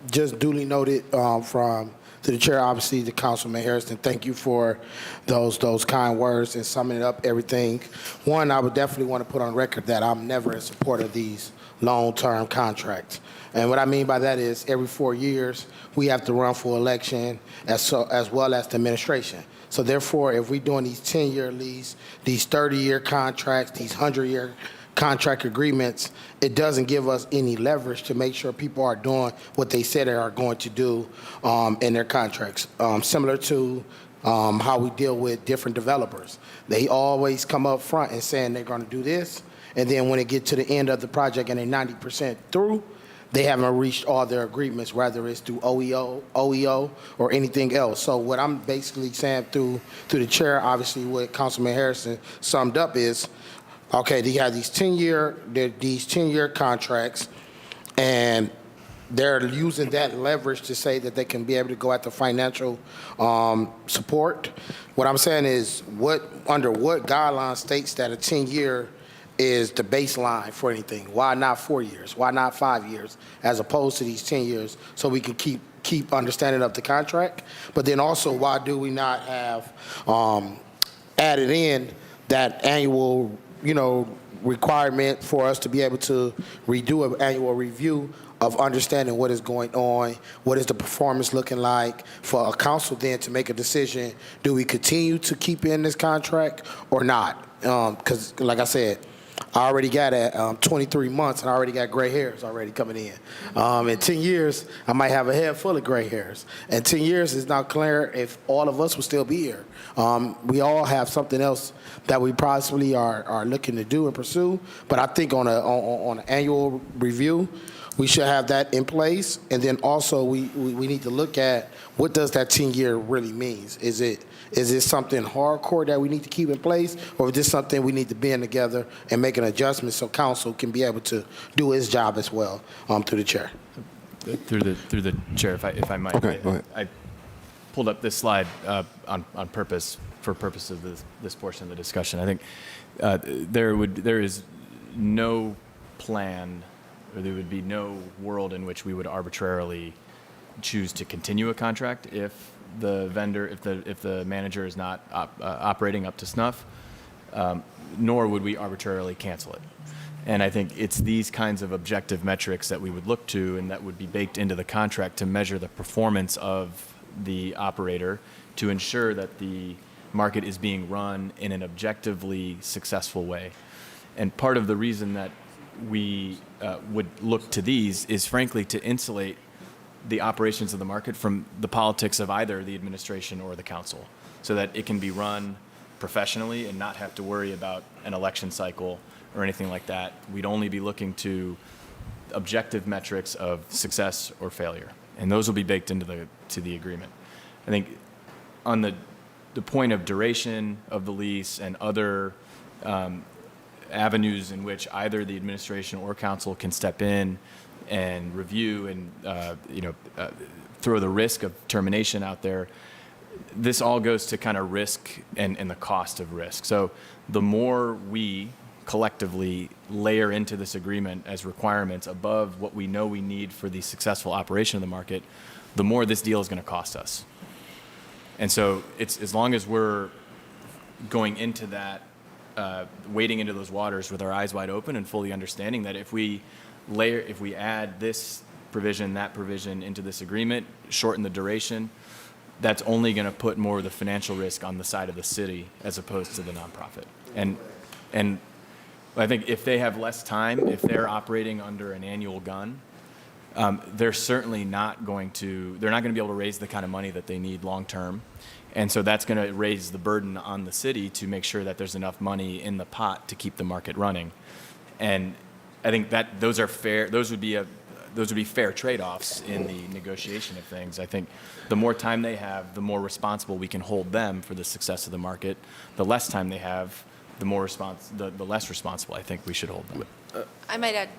just duly noted to the chair, obviously, the Councilman Harrison, thank you for those kind words and summing it up, everything. One, I would definitely want to put on record that I'm never in support of these long-term contracts. And what I mean by that is every 4 years, we have to run for election as well as the administration. So therefore, if we're doing these 10-year lease, these 30-year contracts, these 100-year contract agreements, it doesn't give us any leverage to make sure people are doing what they said they are going to do in their contracts. Similar to how we deal with different developers. They always come up front and saying they're going to do this, and then when it gets to the end of the project and they're 90% through, they haven't reached all their agreements, whether it's through OEO, or anything else. So what I'm basically saying through the chair, obviously what Councilman Harrison summed up is, okay, they have these 10-year contracts, and they're using that leverage to say that they can be able to go after financial support. What I'm saying is, under what guideline states that a 10-year is the baseline for anything? Why not 4 years? Why not 5 years, as opposed to these 10 years, so we can keep understanding of the contract? But then also, why do we not have added in that annual requirement for us to be able to redo an annual review of understanding what is going on, what is the performance looking like, for a council then to make a decision, do we continue to keep in this contract or not? Because like I said, I already got at 23 months and I already got gray hairs already coming in. In 10 years, I might have a head full of gray hairs. And 10 years is not clear if all of us will still be here. We all have something else that we possibly are looking to do and pursue. But I think on an annual review, we should have that in place. And then also we need to look at what does that 10-year really means. Is it something hardcore that we need to keep in place, or is this something we need to band together and make an adjustment so council can be able to do its job as well, through the chair? Through the chair, if I might. Okay, go ahead. I pulled up this slide on purpose for purposes of this portion of the discussion. I think there is no plan, or there would be no world in which we would arbitrarily choose to continue a contract if the vendor, if the manager is not operating up to snuff, nor would we arbitrarily cancel it. And I think it's these kinds of objective metrics that we would look to and that would be baked into the contract to measure the performance of the operator to ensure that the market is being run in an objectively successful way. And part of the reason that we would look to these is frankly to insulate the operations of the market from the politics of either the administration or the council, so that it can be run professionally and not have to worry about an election cycle or anything like that. We'd only be looking to objective metrics of success or failure, and those will be baked into the agreement. I think on the point of duration of the lease and other avenues in which either the administration or council can step in and review and, throw the risk of termination out there, this all goes to kind of risk and the cost of risk. So the more we collectively layer into this agreement as requirements above what we know we need for the successful operation of the market, the more this deal is going to cost us. And so it's as long as we're going into that, wading into those waters with our eyes wide open and fully understanding that if we add this provision, that provision into this agreement, shorten the duration, that's only going to put more of the financial risk on the side of the city as opposed to the nonprofit. And I think if they have less time, if they're operating under an annual gun, they're certainly not going to be able to raise the kind of money that they need long term. And so that's going to raise the burden on the city to make sure that there's enough money in the pot to keep the market running. And I think that those are fair. Those would be fair trade-offs in the negotiation of things. I think the more time they have, the more responsible we can hold them for the success of the market. The less time they have, the less responsible I think we should hold them. I might add,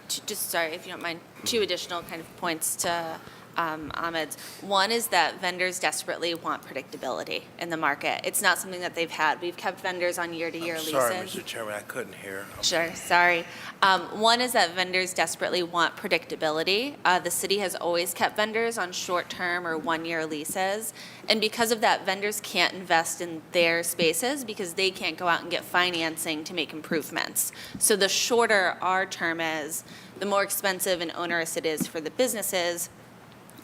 sorry, if you don't mind, two additional kind of points to Ahmed's. One is that vendors desperately want predictability in the market. It's not something that they've had. We've kept vendors on year-to-year leases. Sorry, Mr. Chairman, I couldn't hear. Sure, sorry. One is that vendors desperately want predictability. The city has always kept vendors on short-term or one-year leases. And because of that, vendors can't invest in their spaces because they can't go out and get financing to make improvements. So the shorter our term is, the more expensive and onerous it is for the businesses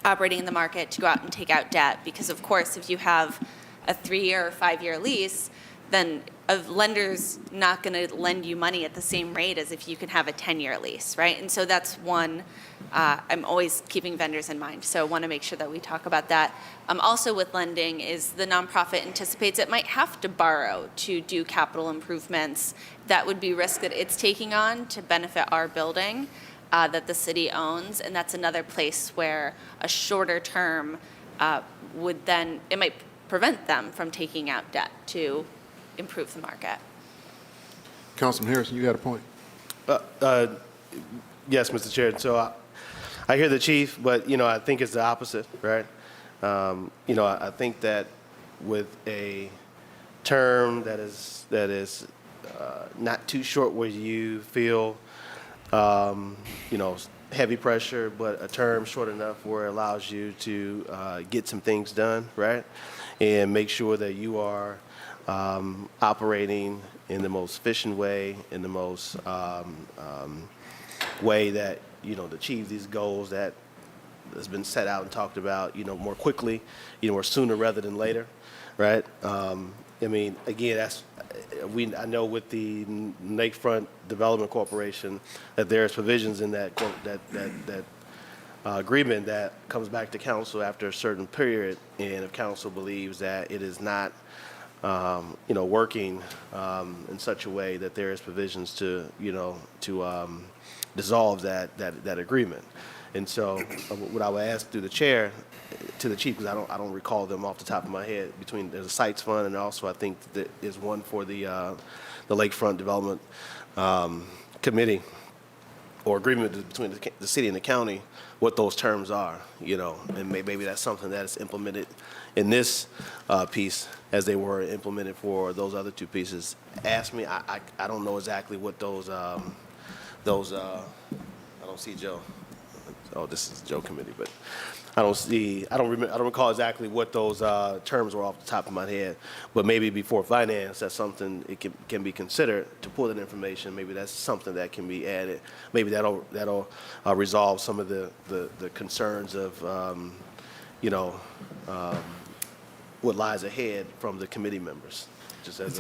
operating in the market to go out and take out debt. Because of course, if you have a 3-year or 5-year lease, then a lender's not going to lend you money at the same rate as if you can have a 10-year lease, right? And so that's one, I'm always keeping vendors in mind. So I want to make sure that we talk about that. Also with lending is the nonprofit anticipates it might have to borrow to do capital improvements. That would be risk that it's taking on to benefit our building that the city owns. And that's another place where a shorter term would then, it might prevent them from taking out debt to improve the market. Councilman Harrison, you had a point? Yes, Mr. Chair. So I hear the chief, but, I think it's the opposite, right? I think that with a term that is not too short where you feel, heavy pressure, but a term short enough where it allows you to get some things done, right? And make sure that you are operating in the most efficient way, in the most way that, to achieve these goals that has been set out and talked about, more quickly, or sooner rather than later, right? Again, I know with the Lakefront Development Corporation that there's provisions in that agreement that comes back to council after a certain period, and if council believes that it is not, working in such a way that there is provisions to dissolve that agreement. And so, what I would ask through the chair to the chief, because I don't recall them off the top of my head. There's a sites fund, and also I think that is one for the Lakefront Development Committee or agreement between the city and the county, what those terms are, and maybe that's something that is implemented in this piece as they were implemented for those other two pieces. Ask me, I don't know exactly what those I don't see Joe. Oh, this is Joe committee, but I don't recall exactly what those terms were off the top of my head. But maybe before finance, that's something it can be considered to pull that information. Maybe that's something that can be added. Maybe that'll resolve some of the concerns of what lies ahead from the committee members. Just as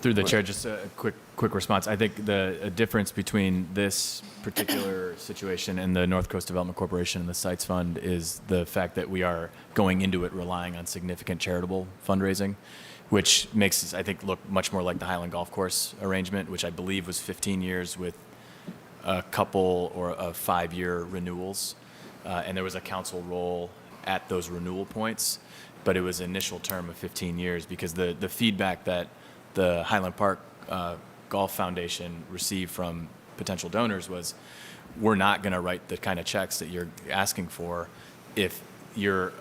through the chair, just a quick response. I think the difference between this particular situation and the North Coast Development Corporation and the Sites Fund is the fact that we are going into it relying on significant charitable fundraising, which makes us, I think, look much more like the Highland Golf Course arrangement, which I believe was 15 years with a couple or 5-year renewals, and there was a council role at those renewal points. But it was an initial term of 15 years because the feedback that the Highland Park Golf Foundation received from potential donors was, we're not going to write the kind of checks that you're asking for if your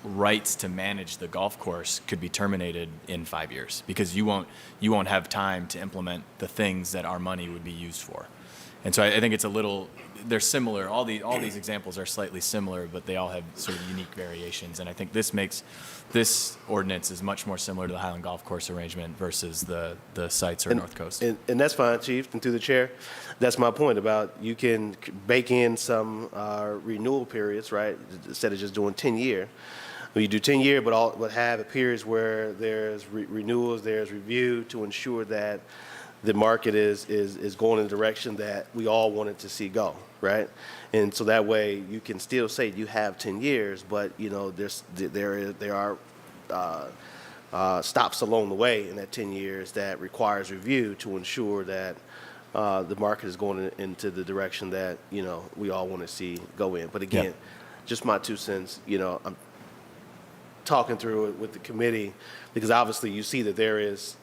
rights to manage the golf course could be terminated in 5 years, because you won't have time to implement the things that our money would be used for. And so I think it's a little, they're similar. All these examples are slightly similar, but they all have sort of unique variations. And I think this ordinance is much more similar to the Highland Golf Course arrangement versus the sites or North Coast. And that's fine, Chief, and through the chair. That's my point about you can bake in some renewal periods, right? Instead of just doing 10-year. When you do 10-year, but have periods where there's renewals, there's review to ensure that the market is going in the direction that we all wanted to see go, right? And so that way you can still say you have 10 years, but there are stops along the way in that 10 years that requires review to ensure that the market is going into the direction that we all want to see go in. But again, just my 2 cents. I'm talking through it with the committee, because obviously you see that there's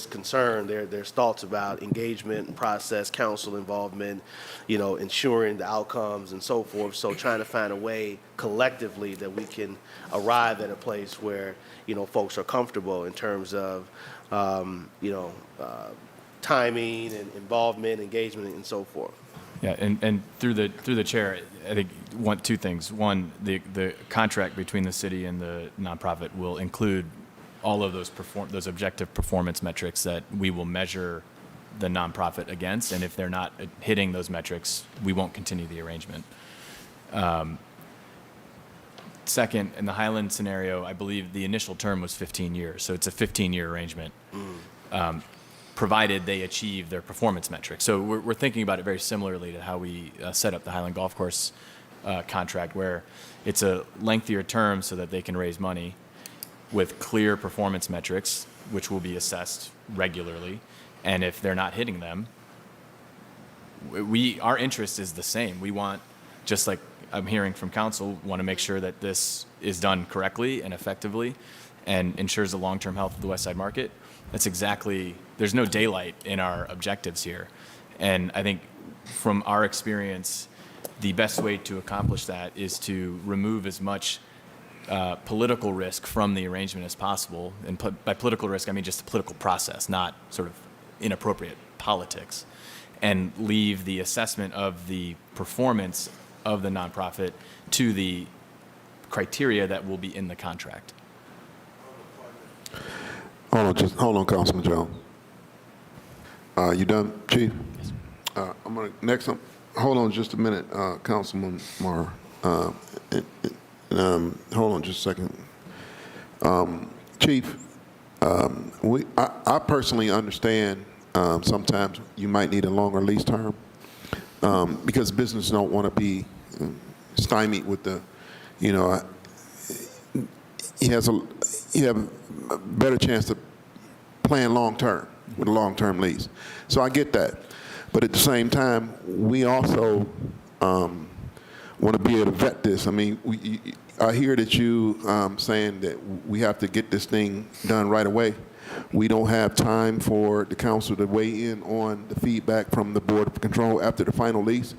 concern, there's thoughts about engagement and process, council involvement, ensuring the outcomes and so forth. So trying to find a way collectively that we can arrive at a place where folks are comfortable in terms of timing and involvement, engagement, and so forth. Yeah, and through the chair, I think two things. One, the contract between the city and the nonprofit will include all of those objective performance metrics that we will measure the nonprofit against, and if they're not hitting those metrics, we won't continue the arrangement. Second, in the Highland scenario, I believe the initial term was 15 years, so it's a 15-year arrangement. Provided they achieve their performance metrics. So we're thinking about it very similarly to how we set up the Highland Golf Course contract, where it's a lengthier term so that they can raise money with clear performance metrics, which will be assessed regularly. And if they're not hitting them, our interest is the same. We want, just like I'm hearing from council, want to make sure that this is done correctly and effectively and ensures the long-term health of the West Side market. That's exactly, there's no daylight in our objectives here. And I think from our experience, the best way to accomplish that is to remove as much political risk from the arrangement as possible. And by political risk, I mean just the political process, not sort of inappropriate politics. And leave the assessment of the performance of the nonprofit to the criteria that will be in the contract. Hold on, Councilman Jones. You done, Chief? Yes. I'm gonna hold on just a minute, Councilman Marr. Hold on just a second. Chief, I personally understand sometimes you might need a longer lease term because businesses don't want to be stymied with the, you have a better chance to plan long-term with a long-term lease. So I get that. But at the same time, we also want to be able to vet this. I mean, I hear that you saying that we have to get this thing done right away. We don't have time for the council to weigh in on the feedback from the Board of Control after the final lease.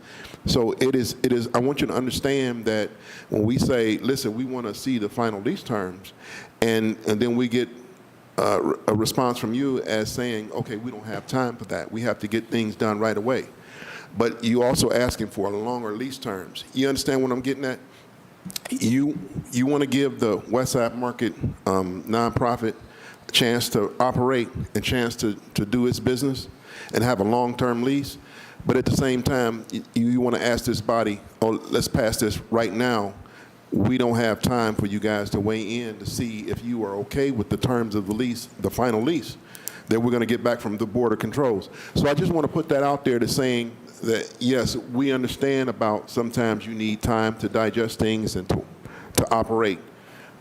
So it is. I want you to understand that when we say, listen, we want to see the final lease terms, and then we get a response from you as saying, okay, we don't have time for that. We have to get things done right away. But you also asking for longer lease terms. You understand what I'm getting at? You want to give the West Side Market nonprofit a chance to operate, a chance to do its business and have a long-term lease. But at the same time, you want to ask this body, oh, let's pass this right now. We don't have time for you guys to weigh in to see if you are okay with the terms of the lease, the final lease, that we're going to get back from the Board of Controls. So I just want to put that out there to saying that, yes, we understand about sometimes you need time to digest things and to operate.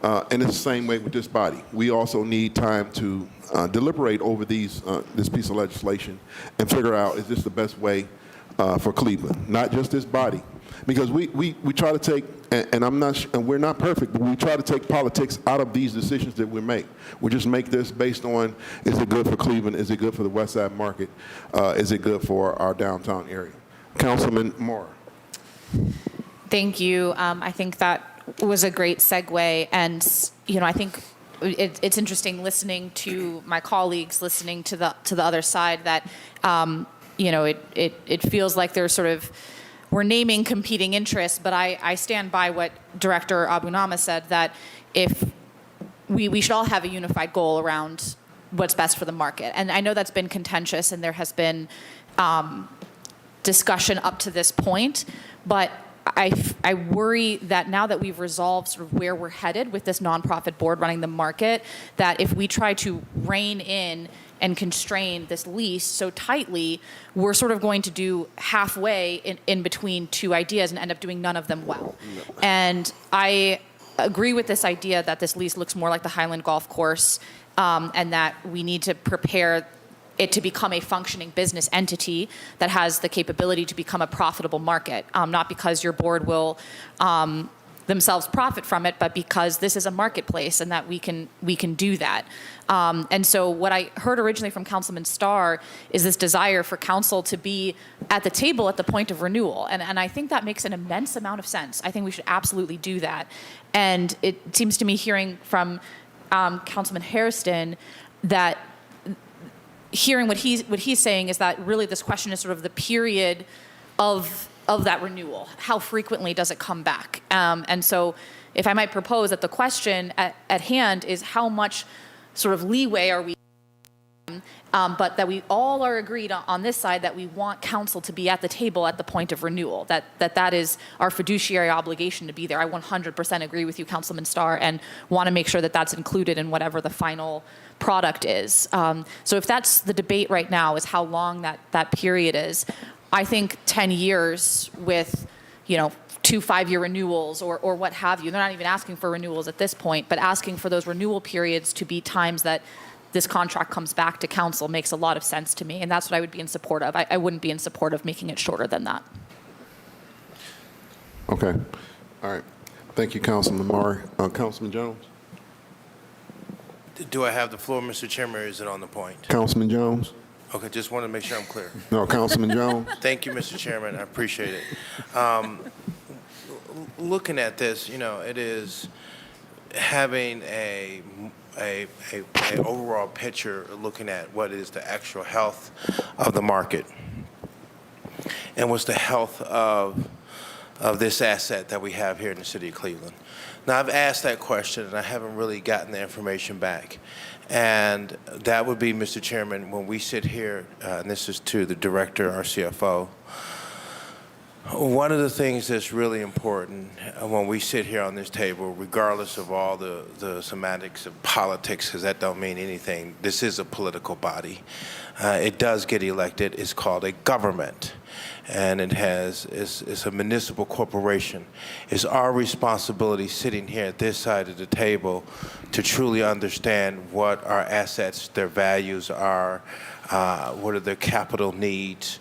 And it's the same way with this body. We also need time to deliberate over this piece of legislation and figure out, is this the best way for Cleveland? Not just this body, Because we try to take, and we're not perfect, but we try to take politics out of these decisions that we make. We just make this based on, is it good for Cleveland? Is it good for the West Side market? Is it good for our downtown area? Councilman Moore. Thank you. I think that was a great segue. And, I think it's interesting listening to my colleagues, listening to the other side that, it feels like there's sort of, we're naming competing interests, but I stand by what Director Abunama said, that if we should all have a unified goal around what's best for the market. And I know that's been contentious and there has been discussion up to this point, but I worry that now that we've resolved sort of where we're headed with this nonprofit board running the market, that if we try to rein in and constrain this lease so tightly, we're sort of going to do halfway in between two ideas and end up doing none of them well. And I agree with this idea that this lease looks more like the Highland Golf Course, and that we need to prepare it to become a functioning business entity that has the capability to become a profitable market, not because your board will themselves profit from it, but because this is a marketplace and that we can do that. And so what I heard originally from Councilman Starr is this desire for council to be at the table at the point of renewal. And I think that makes an immense amount of sense. I think we should absolutely do that. And it seems to me, hearing from Councilman Hairston, that hearing what he's saying is that really this question is sort of the period of that renewal. How frequently does it come back? And so if I might propose that the question at hand is how much sort of leeway are we, but that we all are agreed on this side that we want council to be at the table at the point of renewal, that is our fiduciary obligation to be there. I 100% agree with you, Councilman Starr, and want to make sure that that's included in whatever the final product is. So if that's the debate right now, is how long that period is, I think 10 years with, 2 5-year renewals or what have you. They're not even asking for renewals at this point, but asking for those renewal periods to be times that this contract comes back to council makes a lot of sense to me, and that's what I would be in support of. I wouldn't be in support of making it shorter than that. Okay. All right. Thank you, Councilman Moore. Councilman Jones? Do I have the floor, Mr. Chairman, or is it on the point? Councilman Jones? Okay, just want to make sure I'm clear. No, Councilman Jones? Thank you, Mr. Chairman. I appreciate it. Looking at this, it is having a overall picture, looking at what is the actual health of the market and what's the health of this asset that we have here in the city of Cleveland. Now, I've asked that question, and I haven't really gotten the information back. And that would be, Mr. Chairman, when we sit here, and this is to the director, our CFO, one of the things that's really important when we sit here on this table, regardless of all the semantics of politics, because that don't mean anything, this is a political body. It does get elected. It's called a government. And it's a municipal corporation. It's our responsibility sitting here at this side of the table to truly understand what our assets, their values are, what are their capital needs,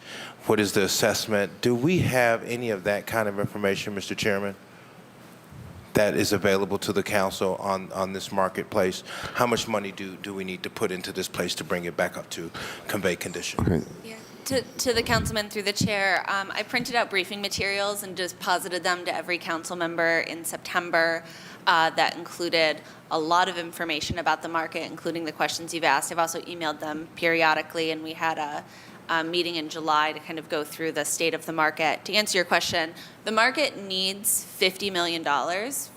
what is the assessment. Do we have any of that kind of information, Mr. Chairman, that is available to the council on this marketplace? How much money do we need to put into this place to bring it back up to convey condition? Okay. Yeah. To the councilman through the chair, I printed out briefing materials and just posited them to every council member in September that included a lot of information about the market, including the questions you've asked. I've also emailed them periodically, and we had a meeting in July to kind of go through the state of the market. To answer your question, the market needs $50 million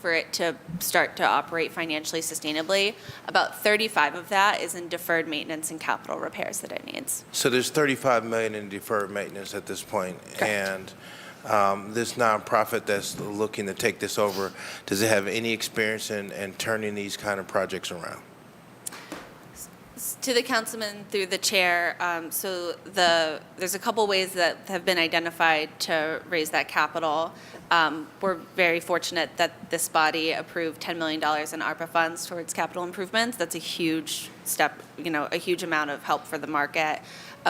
for it to start to operate financially sustainably. About 35 of that is in deferred maintenance and capital repairs that it needs. So there's $35 million in deferred maintenance at this point. Correct. And this nonprofit that's looking to take this over, does it have any experience in turning these kind of projects around? To the councilman through the chair, there's a couple ways that have been identified to raise that capital. We're very fortunate that this body approved $10 million in ARPA funds towards capital improvements. That's a huge step, a huge amount of help for the market.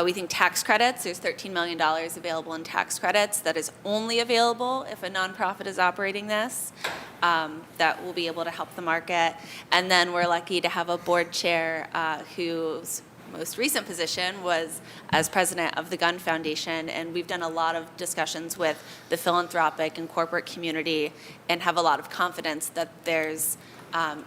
We think tax credits, there's $13 million available in tax credits that is only available if a nonprofit is operating this. That will be able to help the market. And then we're lucky to have a board chair whose most recent position was as president of the Gun Foundation, and we've done a lot of discussions with the philanthropic and corporate community and have a lot of confidence that there's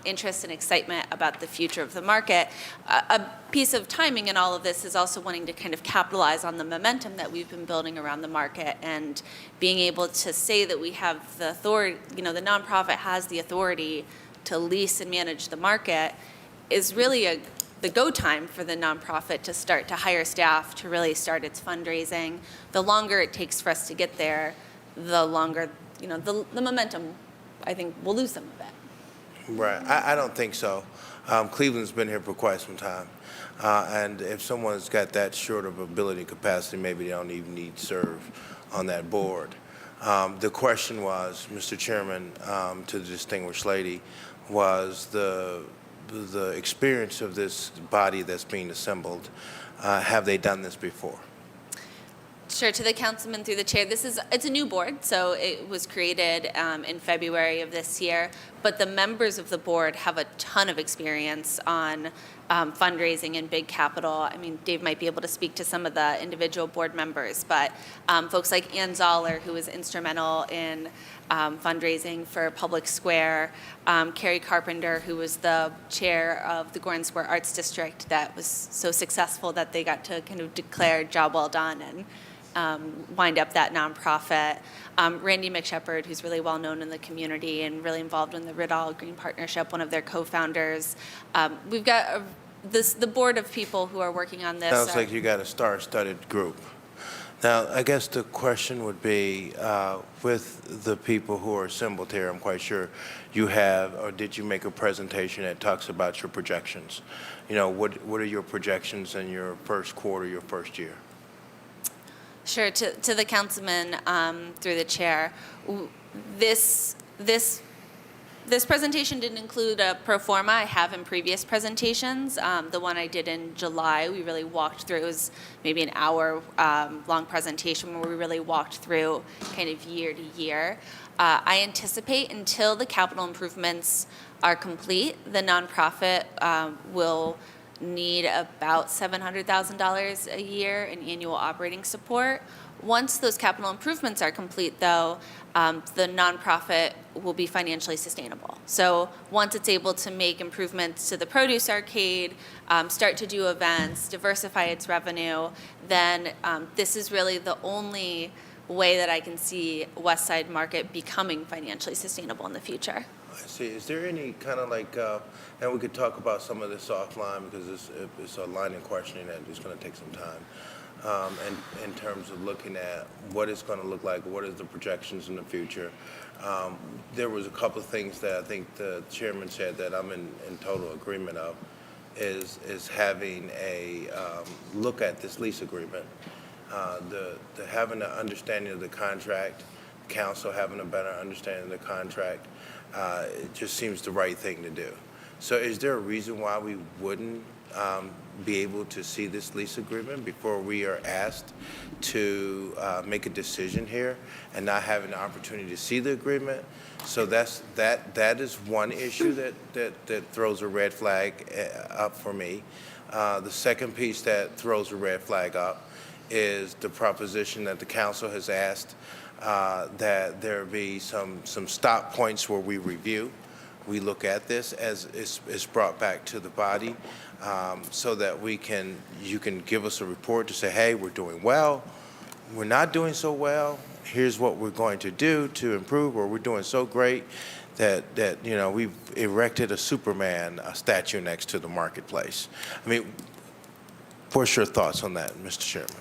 interest and excitement about the future of the market. A piece of timing in all of this is also wanting to kind of capitalize on the momentum that we've been building around the market and being able to say that we have the authority, the nonprofit has the authority to lease and manage the market is really the go time for the nonprofit to start to hire staff, to really start its fundraising. The longer it takes for us to get there, the longer, the momentum, I think, we'll lose some of it. Right. I don't think so. Cleveland's been here for quite some time. And if someone's got that short of ability and capacity, maybe they don't even need to serve on that board. The question was, Mr. Chairman, to the distinguished lady, was the experience of this body that's being assembled. Have they done this before? Sure, to the councilman through the chair, it's a new board, so it was created in February of this year, but the members of the board have a ton of experience on fundraising and big capital. I mean, Dave might be able to speak to some of the individual board members, but folks like Ann Zoller, who was instrumental in fundraising for Public Square, Carrie Carpenter, who was the chair of the Gordon Square Arts District that was so successful that they got to kind of declare job well done and wind up that nonprofit. Randy McShepard, who's really well known in the community and really involved in the Riddall Green Partnership, one of their co-founders. We've got the board of people who are working on this. Sounds like you got a star-studded group. Now, I guess the question would be, with the people who are assembled here, I'm quite sure you have, or did you make a presentation that talks about your projections? What are your projections in your first quarter, your first year? Sure. To the councilman through the chair, this presentation didn't include a pro forma. I have in previous presentations. The one I did in July, we really walked through. It was maybe an hour long presentation where we really walked through kind of year to year. I anticipate until the capital improvements are complete, the nonprofit will need about $700,000 a year in annual operating support. Once those capital improvements are complete, though, the nonprofit will be financially sustainable. So once it's able to make improvements to the produce arcade, start to do events, diversify its revenue, then this is really the only way that I can see West Side Market becoming financially sustainable in the future. I see. Is there any kind of and we could talk about some of this offline because it's a line of questioning that is going to take some time. And in terms of looking at what it's going to look like, what is the projections in the future. There was a couple of things that I think the chairman said that I'm in total agreement of, is having a look at this lease agreement, the having an understanding of the contract, council having a better understanding of the contract. It just seems the right thing to do. So is there a reason why we wouldn't be able to see this lease agreement before we are asked to make a decision here and not having the opportunity to see the agreement? So that is one issue that throws a red flag up for me. The second piece that throws a red flag up is the proposition that the council has asked that there be some stop points where we review. We look at this as it's brought back to the body so that you can give us a report to say, hey, we're doing well, we're not doing so well, here's what we're going to do to improve, or we're doing so great that we've erected a Superman statue next to the marketplace. I mean, what's your thoughts on that, Mr. Chairman?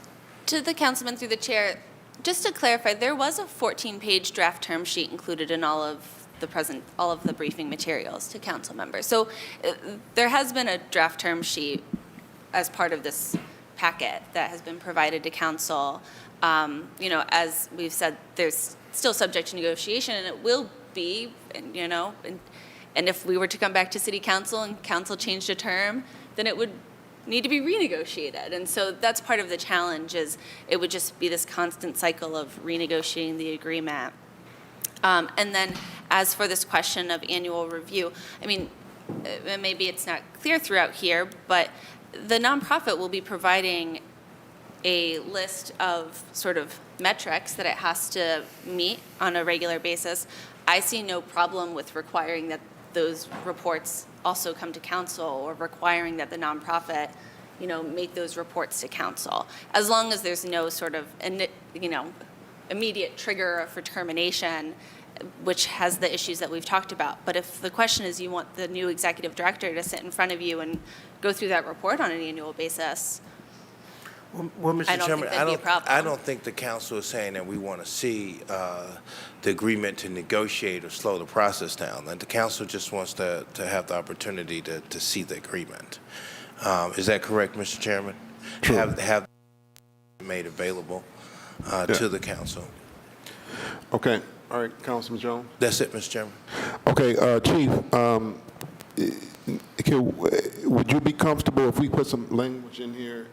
To the councilman through the chair, just to clarify, there was a 14-page draft term sheet included in all of the briefing materials to council members. So there has been a draft term sheet as part of this packet that has been provided to council. As we've said, there's still subject to negotiation, and it will be, and if we were to come back to city council and council changed a term, then it would need to be renegotiated. And so that's part of the challenge is it would just be this constant cycle of renegotiating the agreement. And then as for this question of annual review, I mean, maybe it's not clear throughout here, but the nonprofit will be providing a list of sort of metrics that it has to meet on a regular basis. I see no problem with requiring that those reports also come to council or requiring that the nonprofit, make those reports to council, as long as there's no sort of, immediate trigger for termination, which has the issues that we've talked about. But if the question is you want the new executive director to sit in front of you and go through that report on an annual basis, Well, Mr. I don't Chairman, think that'd be a problem. I don't think the council is saying that we want to see the agreement to negotiate or slow the process down. And the council just wants to have the opportunity to see the agreement. Is that correct, Mr. Chairman? True. Have made available to the council. Okay. All right, Councilman Jones. That's it, Mr. Chairman. Okay, Chief, would you be comfortable if we put some language in here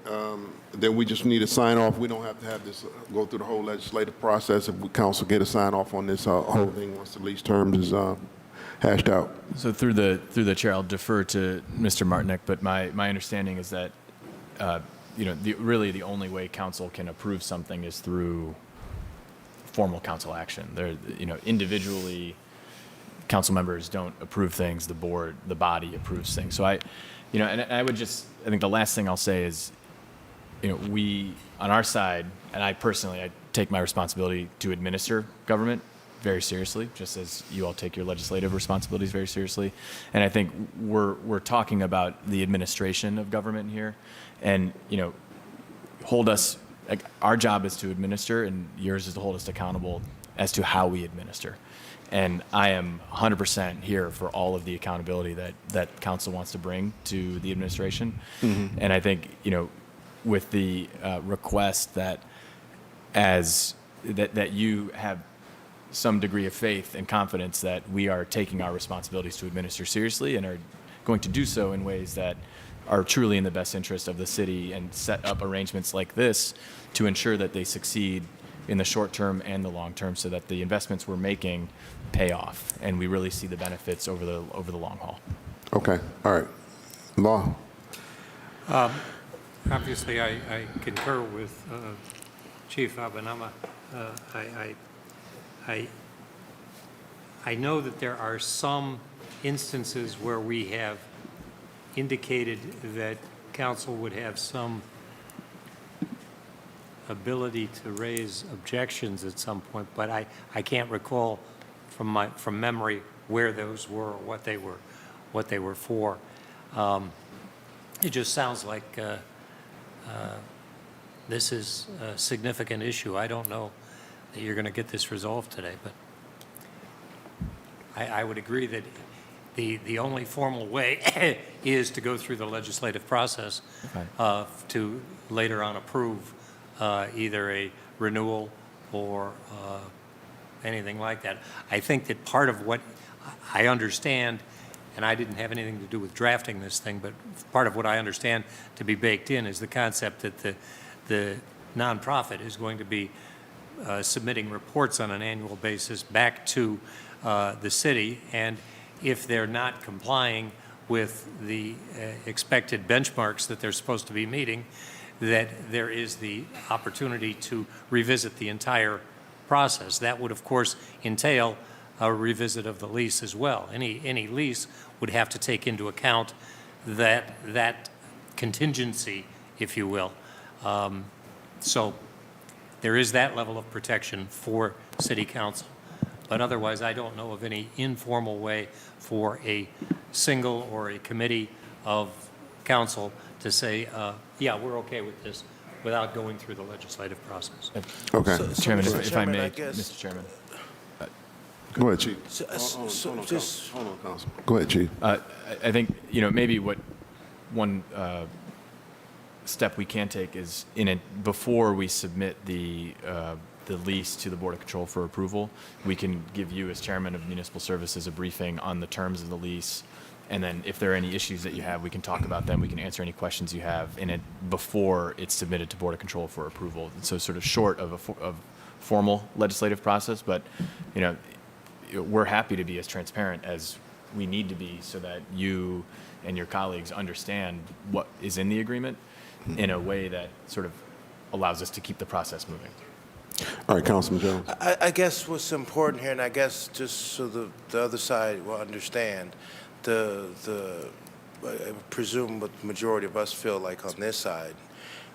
that we just need to sign off? We don't have to have this go through the whole legislative process. If we council get a sign off on this whole thing once the lease terms is hashed out. So through the chair, I'll defer to Mr. Martinek, but my understanding is that really the only way council can approve something is through formal council action. Individually, council members don't approve things. The body approves things. So I think the last thing I'll say is, we on our side, and I personally take my responsibility to administer government very seriously, just as you all take your legislative responsibilities very seriously. And I think we're talking about the administration of government here, and hold us. Our job is to administer, and yours is to hold us accountable as to how we administer. And I am 100% here for all of the accountability that council wants to bring to the administration. Mm-hmm. And I think, with the request that that you have some degree of faith and confidence that we are taking our responsibilities to administer seriously and are going to do so in ways that are truly in the best interest of the city and set up arrangements like this to ensure that they succeed in the short term and the long term so that the investments we're making pay off and we really see the benefits over the long haul. Okay. All right. Law. Obviously, I concur with Chief Abanama. I know that there are some instances where we have indicated that council would have some ability to raise objections at some point, but I can't recall from memory where those were or what they were for. It just sounds like this is a significant issue. I don't know that you're going to get this resolved today, but I would agree that the only formal way is to go through the legislative process to later on approve either a renewal or anything like that. I think that part of what I understand, and I didn't have anything to do with drafting this thing, but part of what I understand to be baked in is the concept that the nonprofit is going to be submitting reports on an annual basis back to the city, and if they're not complying with the expected benchmarks that they're supposed to be meeting, that there is the opportunity to revisit the entire process. That would, of course, entail a revisit of the lease as well. Any lease would have to take into account that contingency, if you will. So there is that level of protection for City Council. But otherwise, I don't know of any informal way for a single or a committee of council to say, yeah, we're okay with this, without going through the legislative process. Okay. So, Chairman, if I may, I guess- Mr. Chairman. Go ahead, Chief. Hold on, Council. Go ahead, Chief. I think, maybe one step we can take is before we submit the lease to the Board of Control for approval, we can give you as Chairman of Municipal Services a briefing on the terms of the lease And then if there are any issues that you have, we can talk about them. We can answer any questions you have in it before it's submitted to Board of Control for approval. And so sort of short of a formal legislative process, but we're happy to be as transparent as we need to be so that you and your colleagues understand what is in the agreement in a way that sort of allows us to keep the process moving. All right, Councilman Jones. I guess what's important here, and I guess just so the other side will understand, I presume what the majority of us feel like on this side,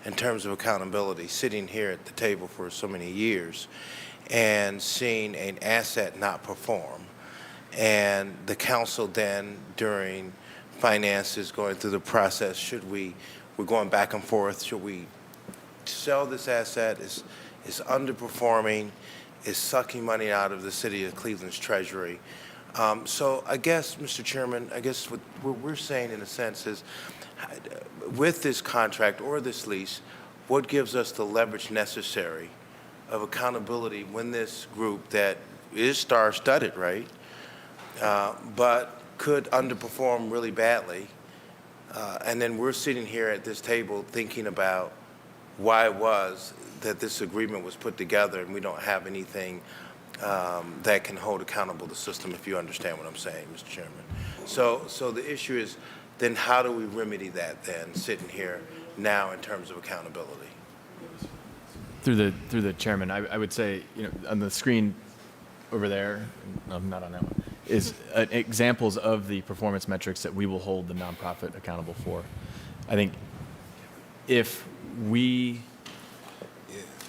in terms of accountability, sitting here at the table for so many years and seeing an asset not perform, and the council then during finances going through the process, we're going back and forth, should we sell this asset? Is underperforming, is sucking money out of the city of Cleveland's treasury. So I guess, Mr. Chairman, I guess what we're saying in a sense is, with this contract or this lease, what gives us the leverage necessary of accountability when this group that is star-studded, right, but could underperform really badly, and then we're sitting here at this table thinking about why it was that this agreement was put together and we don't have anything that can hold accountable the system, if you understand what I'm saying, Mr. Chairman. So the issue is, then how do we remedy that then, sitting here now in terms of accountability? Through the chairman, I would say, on the screen over there, no, not on that one, is examples of the performance metrics that we will hold the nonprofit accountable for. I think if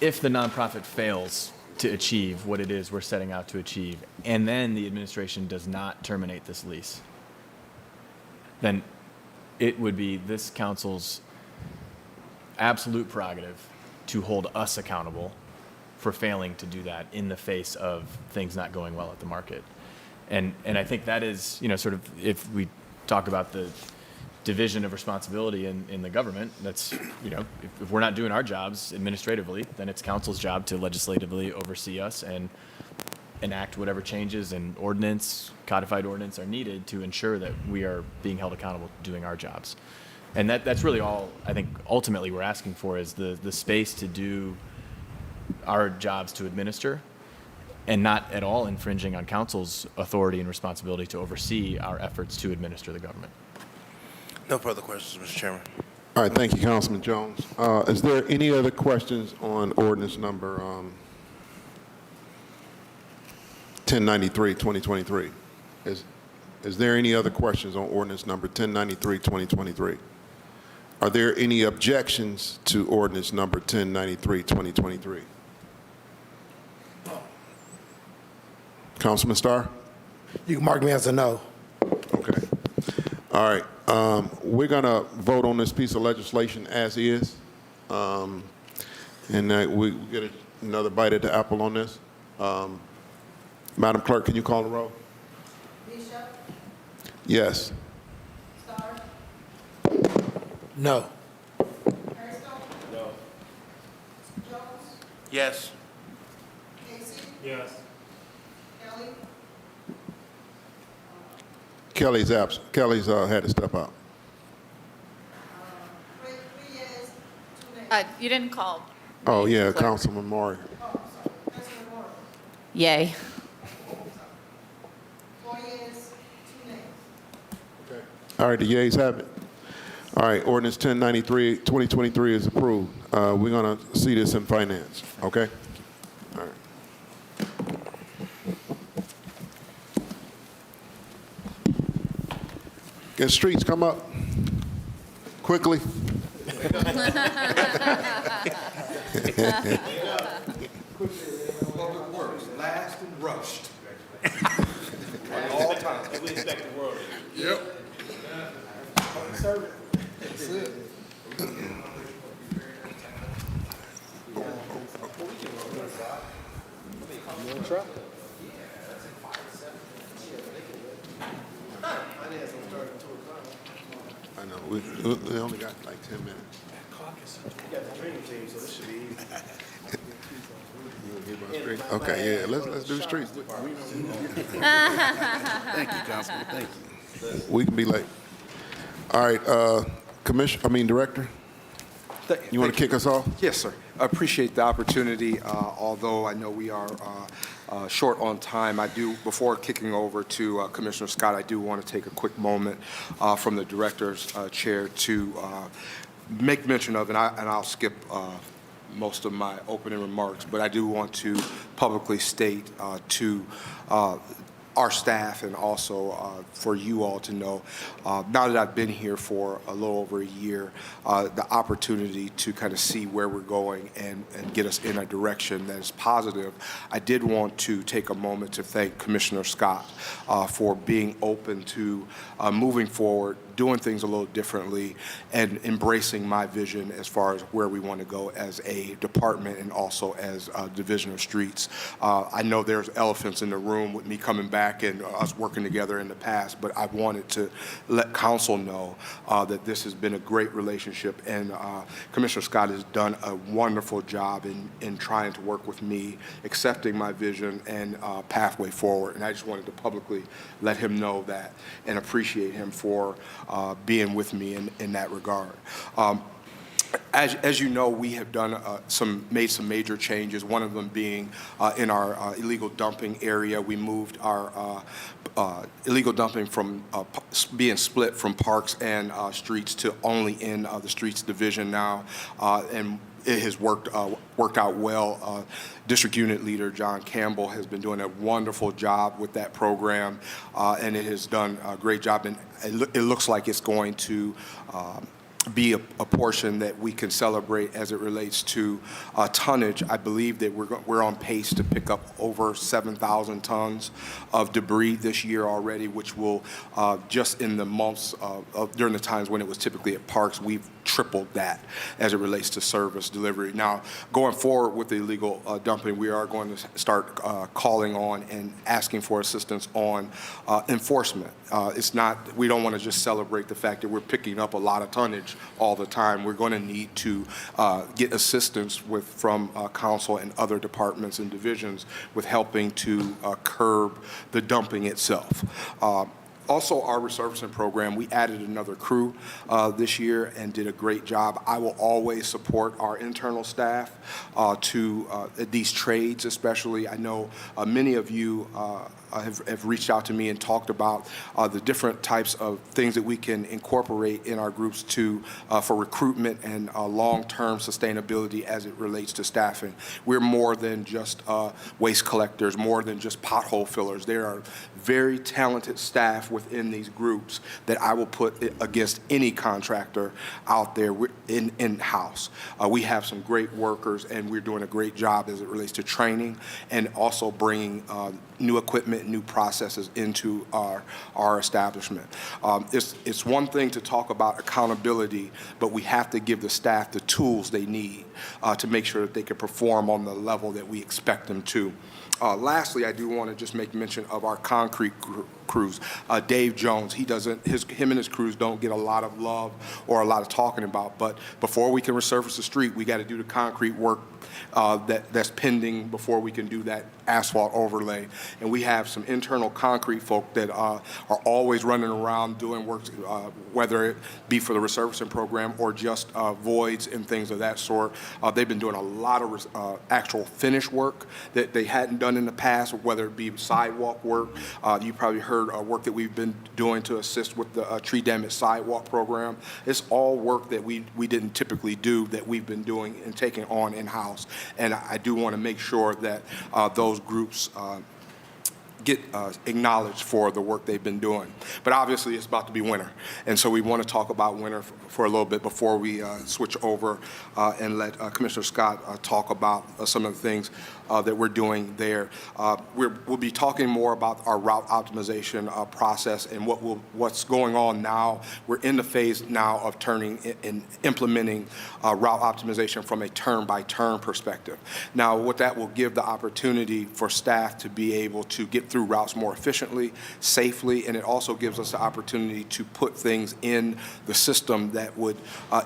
the nonprofit fails to achieve what it is we're setting out to achieve, and then the administration does not terminate this lease, then it would be this council's absolute prerogative to hold us accountable for failing to do that in the face of things not going well at the market. And I think that is, sort of, if we talk about the division of responsibility in the government, that's, if we're not doing our jobs administratively, then it's council's job to legislatively oversee us and enact whatever changes in ordinance, codified ordinance are needed to ensure that we are being held accountable to doing our jobs. And that's really all I think ultimately we're asking for, is the space to do our jobs to administer and not at all infringing on council's authority and responsibility to oversee our efforts to administer the government. No further questions, Mr. Chairman. All right, thank you, Councilman Jones. Is there any other questions on ordinance number 1093, 2023? Is there any other questions on ordinance number 1093, 2023? Are there any objections to ordinance number 1093, 2023? Councilman Starr? You can mark me as a no. Okay. All right. We're going to vote on this piece of legislation as is. And we get another bite at the apple on this. Madam Clerk, can you call the roll? Bishop? Yes. Starr? No. Hairston? No. Jones? Yes. Casey? Yes. Kelly? Kelly's absent. Kelly's had to step out. 3 yeas, 2 nays. You didn't call. Oh, yeah, Councilman Moore. Oh, sorry. Councilman Moore? Yay. 4 yeas, 2 nays. All right, the yeas have it. All right, ordinance 1093, 2023 is approved. We're going to see this in finance, okay? All right. Can streets come up quickly? Public Works, last and rushed. At all times. We expect the world. Yep. That's it. You want to try? I know, we only got like 10 minutes. You got the training team, so this should be easy. Okay, yeah, let's do streets. Thank you, Councilman. Thank you. We can be late. All right, Director, you want to kick us off? Yes, sir. I appreciate the opportunity, although I know we are short on time. Before kicking over to Commissioner Scott, I do want to take a quick moment from the Director's chair to make mention of, and I'll skip most of my opening remarks, but I do want to publicly state to our staff and also for you all to know, now that I've been here for a little over a year, the opportunity to kind of see where we're going and get us in a direction that is positive. I did want to take a moment to thank Commissioner Scott for being open to moving forward, doing things a little differently, and embracing my vision as far as where we want to go as a department and also as a division of streets. I know there's elephants in the room with me coming back and us working together in the past, but I wanted to let council know that this has been a great relationship, and Commissioner Scott has done a wonderful job in trying to work with me, accepting my vision and pathway forward. And I just wanted to publicly let him know that and appreciate him for being with me in that regard. As you know, we have done made some major changes. One of them being in our illegal dumping area. We moved our illegal dumping from being split from parks and streets to only in the streets division now, and it has worked out well. District Unit Leader John Campbell has been doing a wonderful job with that program, and it has done a great job. And it looks like it's going to be a portion that we can celebrate as it relates to tonnage. I believe that we're on pace to pick up over 7,000 tons of debris this year already, which will just in the months during the times when it was typically at parks, we've tripled that as it relates to service delivery. Now, going forward with the illegal dumping, we are going to start calling on and asking for assistance on enforcement. We don't want to just celebrate the fact that we're picking up a lot of tonnage all the time. We're going to need to get assistance from council and other departments and divisions with helping to curb the dumping itself. Also, our resurfacing program, we added another crew this year and did a great job. I will always support our internal staff to these trades, especially. I know many of you have reached out to me and talked about the different types of things that we can incorporate in our groups for recruitment and long-term sustainability as it relates to staffing. We're more than just waste collectors, more than just pothole fillers. There are very talented staff within these groups that I will put against any contractor out there in-house. We have some great workers, and we're doing a great job as it relates to training and also bringing new equipment, new processes into our establishment. It's one thing to talk about accountability, but we have to give the staff the tools they need to make sure that they can perform on the level that we expect them to. Lastly, I do want to just make mention of our concrete crews. Dave Jones, him and his crews don't get a lot of love or a lot of talking about, but before we can resurface the street, we got to do the concrete work that's pending before we can do that asphalt overlay. And we have some internal concrete folk that are always running around doing work, whether it be for the resurfacing program or just voids and things of that sort. They've been doing a lot of actual finish work that they hadn't done in the past, whether it be sidewalk work. You probably heard work that we've been doing to assist with the tree damage sidewalk program. It's all work that we didn't typically do that we've been doing and taking on in-house. And I do want to make sure that those groups get acknowledged for the work they've been doing. But obviously it's about to be winter, and so we want to talk about winter for a little bit before we switch over and let Commissioner Scott talk about some of the things that we're doing there. We'll be talking more about our route optimization process and what's going on now. We're in the phase now of implementing route optimization from a turn-by-turn perspective. Now, what that will give the opportunity for staff to be able to get through routes more efficiently, safely, and it also gives us the opportunity to put things in the system that would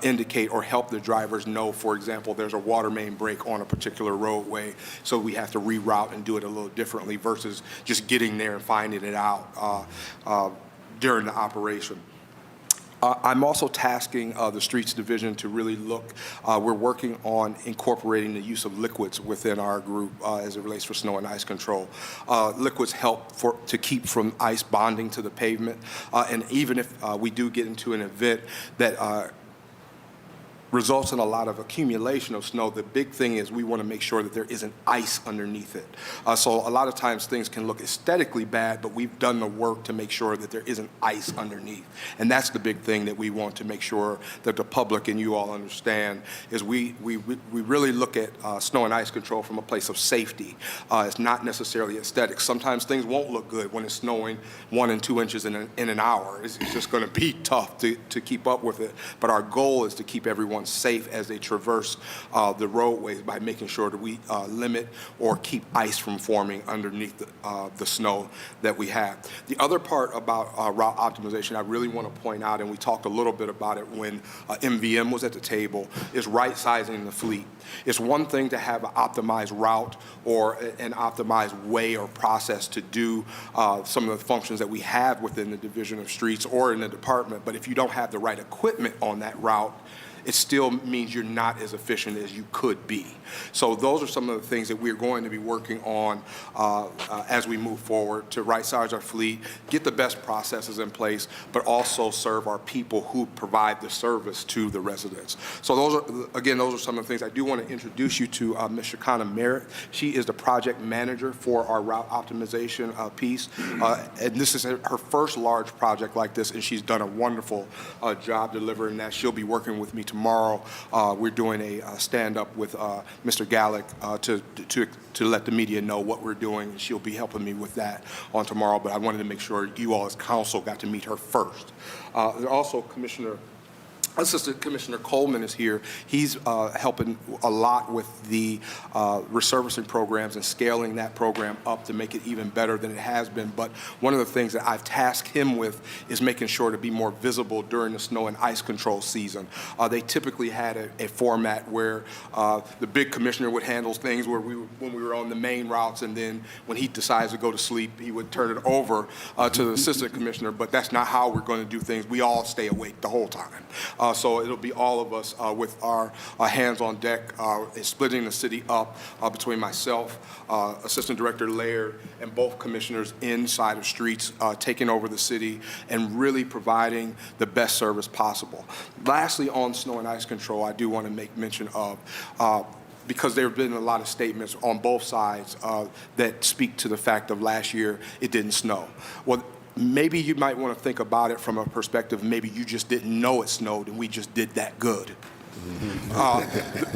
indicate or help the drivers know, for example, there's a water main break on a particular roadway, so we have to reroute and do it a little differently versus just getting there and finding it out. during the operation. I'm also tasking the Streets Division to really look. We're working on incorporating the use of liquids within our group as it relates for snow and ice control. Liquids help to keep from ice bonding to the pavement, and even if we do get into an event that results in a lot of accumulation of snow, the big thing is we want to make sure that there isn't ice underneath it. So a lot of times things can look aesthetically bad, but we've done the work to make sure that there isn't ice underneath. And that's the big thing that we want to make sure that the public and you all understand is we really look at snow and ice control from a place of safety. It's not necessarily aesthetic. Sometimes things won't look good when it's snowing 1 and 2 inches in an hour. It's just going to be tough to keep up with it. But our goal is to keep everyone safe as they traverse the roadways by making sure that we limit or keep ice from forming underneath the snow that we have. The other part about route optimization I really want to point out, and we talked a little bit about it when MVM was at the table, is right-sizing the fleet. It's one thing to have an optimized route or an optimized way or process to do some of the functions that we have within the Division of Streets or in the department, but if you don't have the right equipment on that route, it still means you're not as efficient as you could be. So those are some of the things that we're going to be working on as we move forward to right-size our fleet, get the best processes in place, but also serve our people who provide the service to the residents. So those are some of the things. I do want to introduce you to Ms. Shakana Merritt. She is the project manager for our route optimization piece. And this is her first large project like this, and she's done a wonderful job delivering that. She'll be working with me tomorrow. We're doing a stand-up with Mr. Gallick to let the media know what we're doing. She'll be helping me with that on tomorrow, but I wanted to make sure you all as council got to meet her first. Also, Assistant Commissioner Coleman is here. He's helping a lot with the resurfacing programs and scaling that program up to make it even better than it has been. But one of the things that I've tasked him with is making sure to be more visible during the snow and ice control season. They typically had a format where the big commissioner would handle things when we were on the main routes, and then when he decides to go to sleep, he would turn it over to the assistant commissioner. But that's not how we're going to do things. We all stay awake the whole time. So it'll be all of us with our hands on deck, splitting the city up between myself, Assistant Director Laird, and both commissioners inside of Streets, taking over the city and really providing the best service possible. Lastly, on snow and ice control, I do want to make mention of because there have been a lot of statements on both sides that speak to the fact of last year it didn't snow. Well, maybe you might want to think about it from a perspective, maybe you just didn't know it snowed and we just did that good.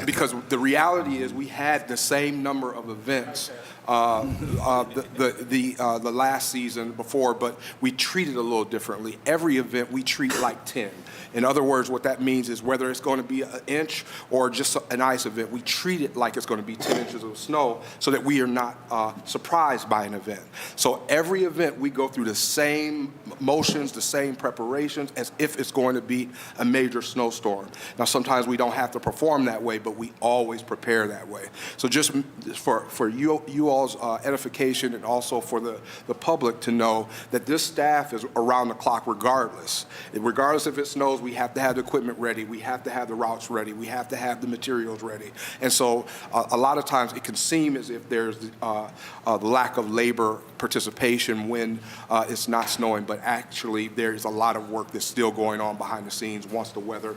Because the reality is we had the same number of events the last season before, but we treat it a little differently. Every event we treat like 10. In other words, what that means is whether it's going to be an inch or just an ice event, we treat it like it's going to be 10 inches of snow so that we are not surprised by an event. So every event we go through the same motions, the same preparations as if it's going to be a major snowstorm. Now, sometimes we don't have to perform that way, but we always prepare that way. So just for you all's edification and also for the public to know that this staff is around the clock regardless. Regardless if it snows, we have to have the equipment ready. We have to have the routes ready. We have to have the materials ready. And so a lot of times it can seem as if there's the lack of labor participation when it's not snowing, but actually there's a lot of work that's still going on behind the scenes once the weather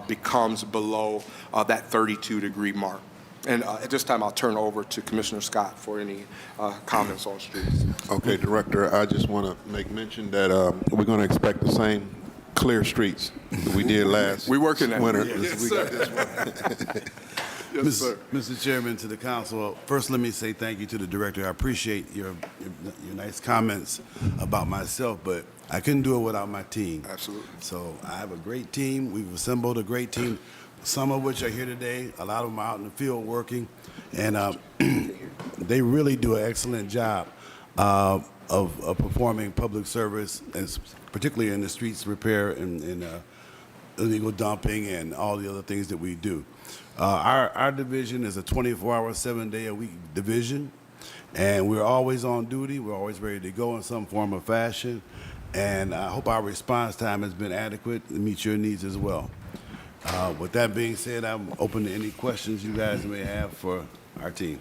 becomes below that 32-degree mark. And at this time, I'll turn over to Commissioner Scott for any comments on streets. Okay, Director, I just want to make mention that we're going to expect the same clear streets that we did last winter. Yes, we got this one. Yes, sir. Mr. Chairman, to the council, first let me say thank you to the director. I appreciate your nice comments about myself, but I couldn't do it without my team. Absolutely. So I have a great team. We've assembled a great team, some of which are here today. A lot of them are out in the field working, and they really do an excellent job of performing public service, and particularly in the streets repair and illegal dumping and all the other things that we do. Our division is a 24-hour, 7-day-a-week division, and we're always on duty. We're always ready to go in some form or fashion. and I hope our response time has been adequate to meet your needs as well. With that being said, I'm open to any questions you guys may have for our team.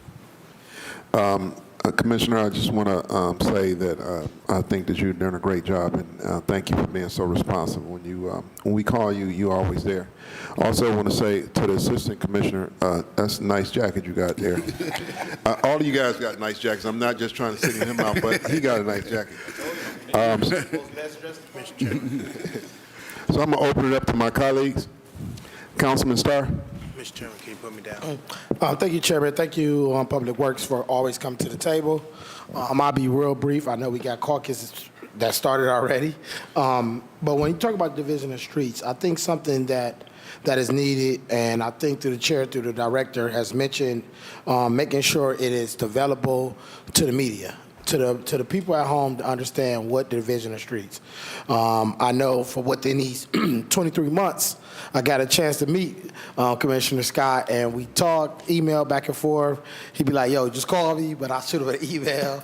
Commissioner, I just want to say that I think that you've done a great job, and thank you for being so responsive. When we call you, you're always there. Also, I want to say to the Assistant Commissioner, that's a nice jacket you got there. All of you guys got nice jackets. I'm not just trying to single him out, but he got a nice jacket. So I'm going to open it up to my colleagues. Councilman Starr. Mr. Chairman, can you put me down? Thank you, Chairman. Thank you, Public Works, for always coming to the table. I'll be real brief. I know we got caucuses that started already. But when you talk about division of streets, I think something that is needed, and I think through the chair, through the director, has mentioned making sure it is developable to the media, to the people at home to understand what the division of streets. I know for within these 23 months, I got a chance to meet Commissioner Scott, and we talked, email back and forth. He'd be like, yo, just call me, but I'll shoot him an email,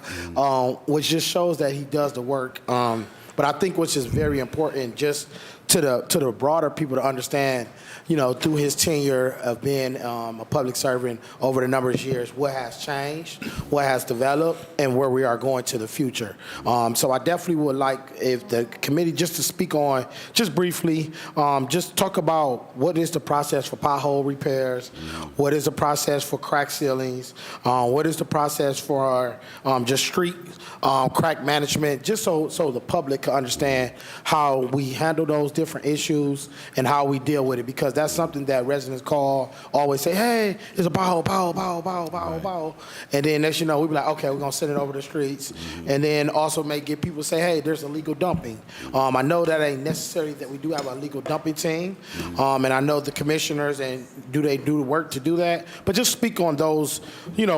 which just shows that he does the work. But I think what's just very important, just to the broader people to understand, through his tenure of being a public servant over the number of years, what has changed, what has developed, and where we are going to the future. So I definitely would like if the committee just to speak on, just briefly, just talk about what is the process for pothole repairs, what is the process for crack ceilings, what is the process for just street crack management, just so the public can understand how we handle those different issues and how we deal with it, because that's something that residents always say, hey, there's a pothole, and then next we be like, okay, we're going to send it over the streets, and then also may get people say, hey, there's illegal dumping. I know that ain't necessary that we do have a legal dumping team, and I know the commissioners, and they do the work to do that, but just speak on those,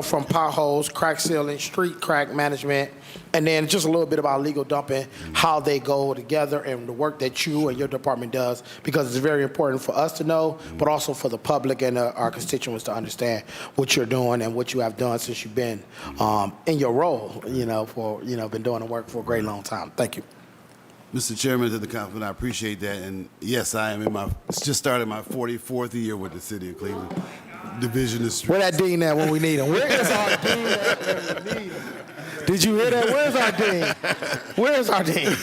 from potholes, crack sealing, street crack management, and then just a little bit about legal dumping, how they go together, and the work that you and your department does, because it's very important for us to know, but also for the public and our constituents to understand what you're doing and what you have done since you've been in your role, been doing the work for a great long time. Thank you. Mr. Chairman, to the councilman, I appreciate that. And yes, I am just started my 44th year with the city of Cleveland. Division of Streets. Where that dean at when we need him? Where is our dean at when we need him? Did you hear that? Where's our dean? Where's our dean?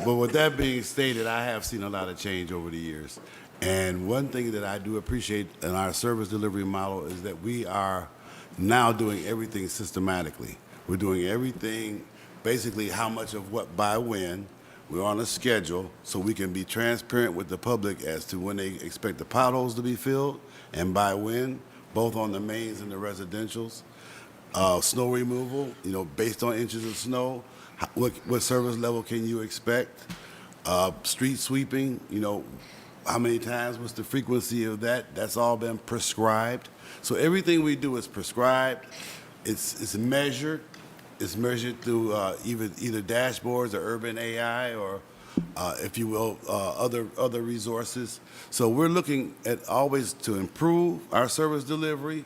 But with that being stated, I have seen a lot of change over the years. And one thing that I do appreciate in our service delivery model is that we are now doing everything systematically. We're doing everything, basically how much of what by when. We're on a schedule so we can be transparent with the public as to when they expect the potholes to be filled and by when, both on the mains and the residentials. Snow removal, based on inches of snow, what service level can you expect? Street sweeping, how many times, what's the frequency of that? That's all been prescribed. So everything we do is prescribed. It's measured. It's measured through either dashboards or urban AI or, if you will, other resources. So we're looking at always to improve our service delivery.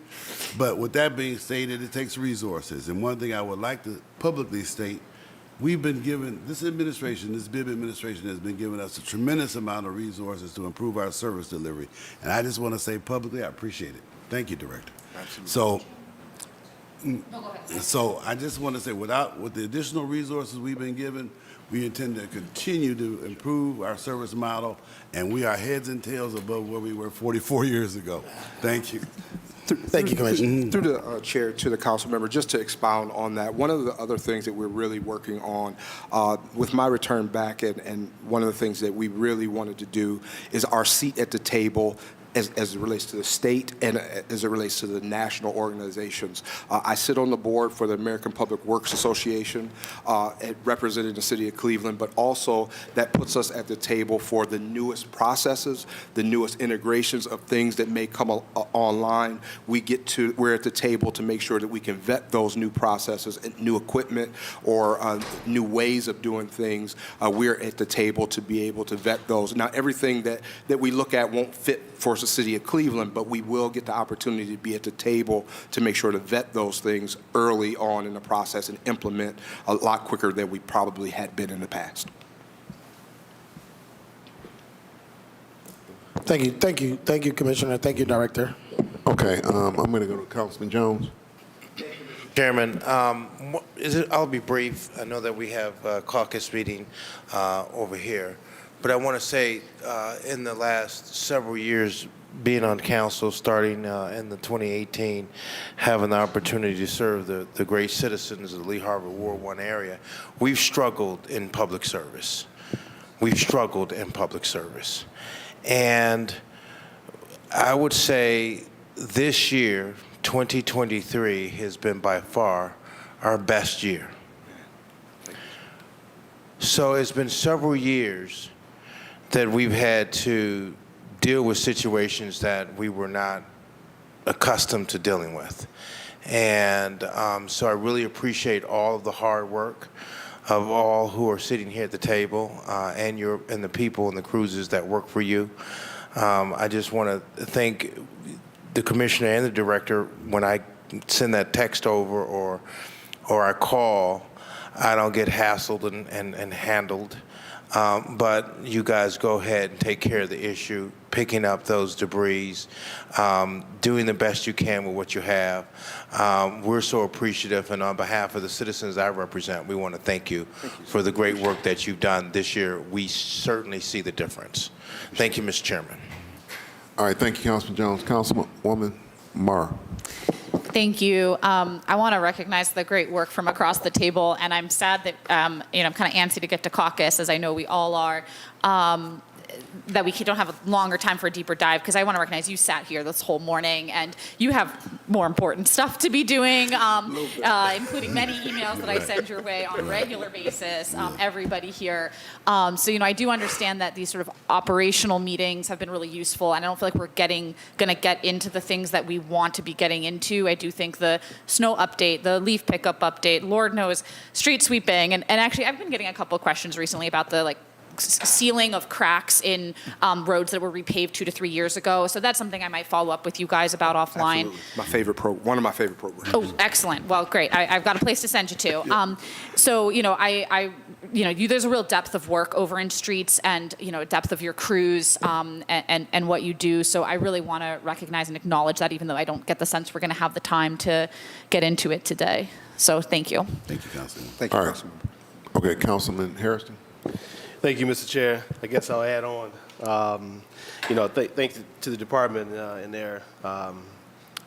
But with that being stated, it takes resources. And one thing I would like to publicly state, we've been given, this BIB administration has been giving us a tremendous amount of resources to improve our service delivery. And I just want to say publicly, I appreciate it. Thank you, Director. Absolutely. So I just want to say, with the additional resources we've been given, we intend to continue to improve our service model, and we are heads and tails above where we were 44 years ago. Thank you. Thank you, Commissioner. Through the chair to the council member, just to expound on that, one of the other things that we're really working on with my return back, and one of the things that we really wanted to do is our seat at the table as it relates to the state and as it relates to the national organizations. I sit on the board for the American Public Works Association, representing the city of Cleveland, but also that puts us at the table for the newest processes, the newest integrations of things that may come online. We're at the table to make sure that we can vet those new processes and new equipment or new ways of doing things. We're at the table to be able to vet those. Now, everything that we look at won't fit for the city of Cleveland, but we will get the opportunity to be at the table to make sure to vet those things early on in the process and implement a lot quicker than we probably had been in the past. Thank you, Commissioner. Thank you, Director. Okay, I'm going to go to Councilman Jones. Chairman, I'll be brief. I know that we have a caucus meeting over here, but I want to say in the last several years being on council, starting in the 2018, having the opportunity to serve the great citizens of the Lee Harbor Ward 1 area, we've struggled in public service. We've struggled in public service. And I would say this year, 2023, has been by far our best year. So it's been several years that we've had to deal with situations that we were not accustomed to dealing with. And so I really appreciate all of the hard work of all who are sitting here at the table and the people and the cruisers that work for you. I just want to thank the commissioner and the director. When I send that text over or I call, I don't get hassled and handled. But you guys go ahead and take care of the issue, picking up those debris, doing the best you can with what you have. We're so appreciative, and on behalf of the citizens I represent, we want to thank you for the great work that you've done this year. We certainly see the difference. Thank you, Mr. Chairman. All right, thank you, Councilman Jones. Councilwoman Marr. Thank you. I want to recognize the great work from across the table, and I'm sad that I'm kind of antsy to get to caucus, as I know we all are. That we don't have a longer time for a deeper dive, because I want to recognize you sat here this whole morning and you have more important stuff to be doing, including many emails that I send your way on a regular basis, everybody here. So, I do understand that these sort of operational meetings have been really useful, and I don't feel like we're going to get into the things that we want to be getting into. I do think the snow update, the leaf pickup update, Lord knows, street sweeping, and actually I've been getting a couple of questions recently about the sealing of cracks in roads that were repaved 2 to 3 years ago. So that's something I might follow up with you guys about offline. Absolutely. One of my favorite programs. Oh, excellent. Well, great. I've got a place to send you to. Yeah. So, there's a real depth of work over in streets and, depth of your crews and what you do. So I really want to recognize and acknowledge that, even though I don't get the sense we're going to have the time to get into it today. So thank you. Thank you, Councilman. Thank you, All right. Councilman. Okay, Councilman Harrison. Thank you, Mr. Chair. I guess I'll add on. Thanks to the department and their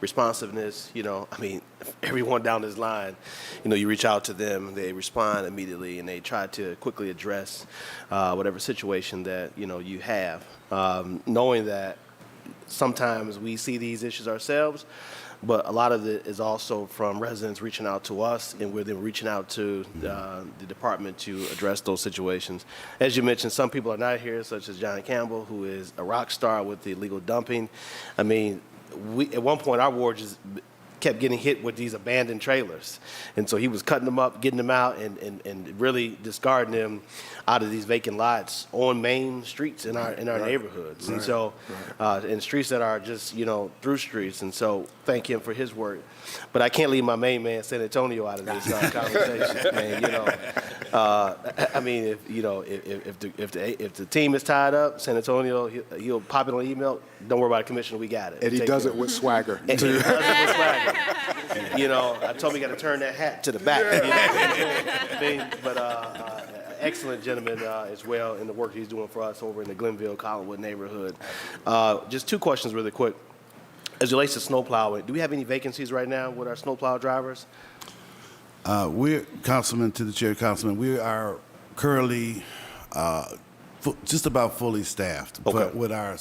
responsiveness. Everyone down this line, you reach out to them, they respond immediately, and they try to quickly address whatever situation that, you have. Knowing that sometimes we see these issues ourselves, but a lot of it is also from residents reaching out to us, and we're then reaching out to the department to address those situations. As you mentioned, some people are not here, such as John Campbell, who is a rock star with the illegal dumping. I mean, at one point, our ward just kept getting hit with these abandoned trailers. And so he was cutting them up, getting them out, and really discarding them out of these vacant lots on main streets in our neighborhoods. And so, in streets that are just, through streets. And so thank him for his work. But I can't leave my main man, San Antonio, out of this conversation. Man, if the team is tied up, San Antonio, he'll pop it on email. Don't worry about it, Commissioner, we got it. And he does it with swagger. I told him he got to turn that hat to the back. Excellent gentleman as well in the work he's doing for us over in the Glenville, Collinwood neighborhood. Just two questions really quick. As it relates to snow plowing, do we have any vacancies right now with our snow plow drivers? Councilman, to the chair, Councilman, we are currently just about fully staffed. Okay. But with our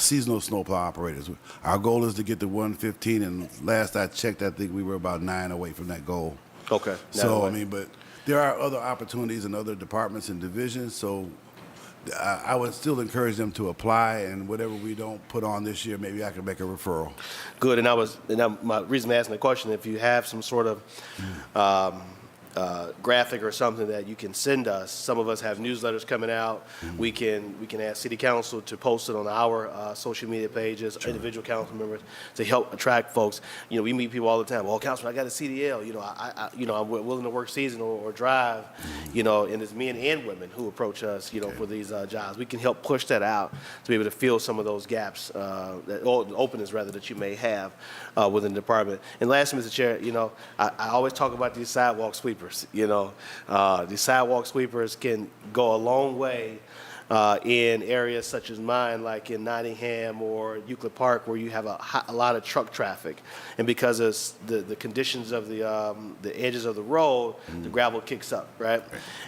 seasonal snowplow operators, our goal is to get to 115, and last I checked, I think we were about 9 away from that goal. Okay. So, but there are other opportunities in other departments and divisions, so I would still encourage them to apply, and whatever we don't put on this year, maybe I can make a referral. Good, and my reason for asking the question, if you have some sort of graphic or something that you can send us. Some of us have newsletters coming out. We can ask City Council to post it on our social media pages, individual council members, to help attract folks. You know, we meet people all the time. Well, Councilman, I got a CDL. You know, I'm willing to work season or drive. You know, and it's men and women who approach us. You know, for these jobs. We can help push that out to be able to fill some of those gaps, openings rather, that you may have within the department. And lastly, Mr. Chair, you know, I always talk about these sidewalk sweepers. You know, these sidewalk sweepers can go a long way in areas such as mine, like in Nottingham or Euclid Park, where you have a lot of truck traffic. And because of the conditions of the edges of the road, the gravel kicks up, right?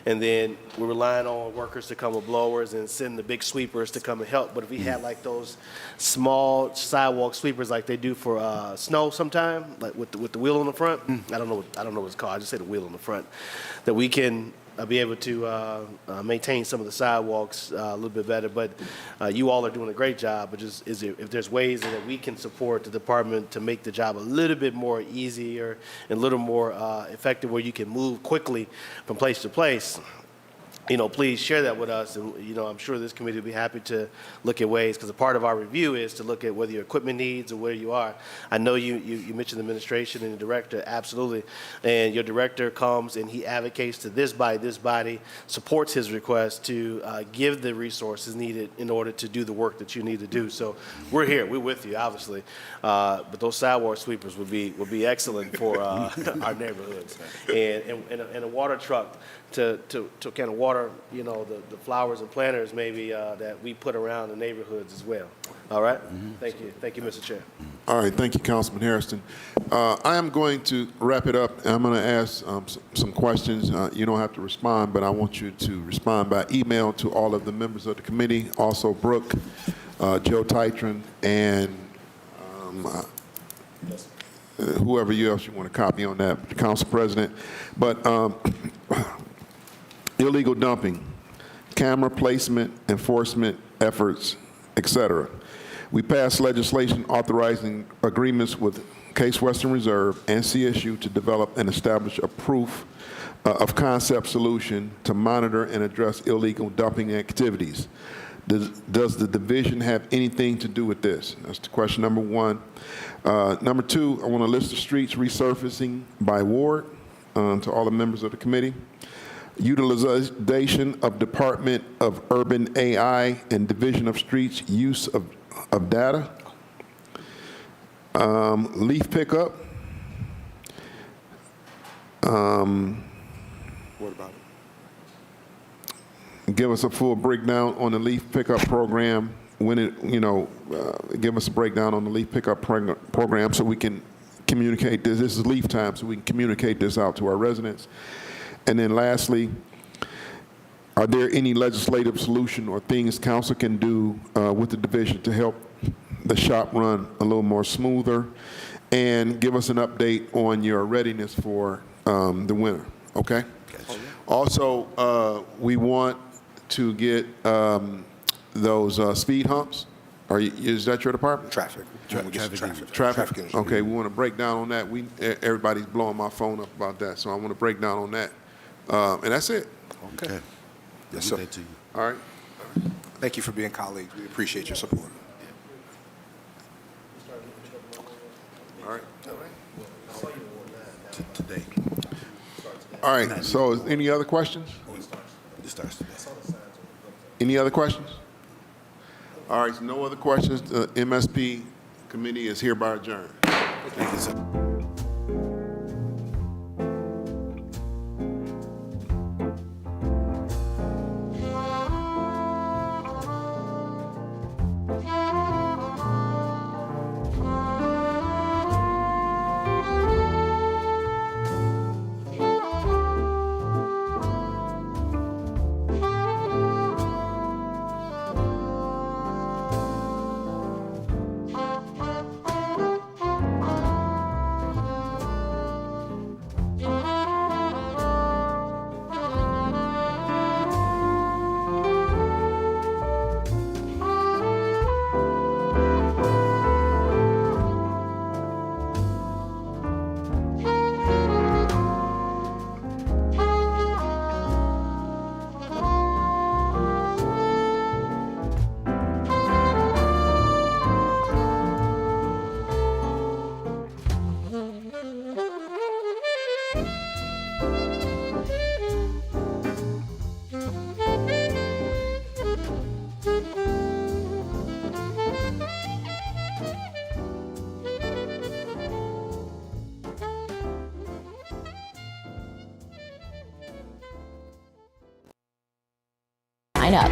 And then we're relying on workers to come with blowers and send the big sweepers to come and help. But if we had like those small sidewalk sweepers like they do for snow sometime, like with the wheel on the front, I don't know what it's called, I just say the wheel on the front, that we can be able to maintain some of the sidewalks a little bit better. But you all are doing a great job. But just if there's ways that we can support the department to make the job a little bit more easier and a little more effective, where you can move quickly from place to place, you know, please share that with us. And, you know, I'm sure this committee will be happy to look at ways, because a part of our review is to look at whether your equipment needs or where you are. I know you mentioned the administration and the director, absolutely. And your director comes and he advocates to this body, supports his request to give the resources needed in order to do the work that you need to do. So we're here, we're with you, obviously. But those sidewalk sweepers would be excellent for our neighborhoods. And a water truck to kind of water, you know, the flowers and planters maybe that we put around the neighborhoods as well. All right? Thank you, Mr. Chair. All right, thank you, Councilman Harrison. I am going to wrap it up. I'm going to ask some questions. You don't have to respond, but I want you to respond by email to all of the members of the committee, also Brooke, Joe Titron, and whoever else you want to copy on that, the Council President. But illegal dumping, camera placement, enforcement efforts, etc. We passed legislation authorizing agreements with Case Western Reserve and CSU to develop and establish a proof of concept solution to monitor and address illegal dumping activities. Does the division have anything to do with this? That's the question number one. Number two, I want to list the streets resurfacing by ward to all the members of the committee. Utilization of Department of Urban AI and Division of Streets use of data. Leaf pickup. What about it? Give us a full breakdown on the leaf pickup program. When it, you know, give us a breakdown on the leaf pickup program so we can communicate this. This is leaf time, so we can communicate this out to our residents. And then lastly, are there any legislative solution or things council can do with the division to help the shop run a little more smoother? And give us an update on your readiness for the winter, okay? Also, we want to get those speed humps. Is that your department? Traffic. Traffic. Okay, we want to break down on that. Everybody's blowing my phone up about that, so I want to break down on that. And that's it. Okay. Yes, sir. All right. Thank you for being colleagues. We appreciate your support. All right. Today. All right. So, is any other questions? It starts today. Any other questions? All right. So no other questions. The MSP committee is hereby adjourned. Thank you, sir. Up.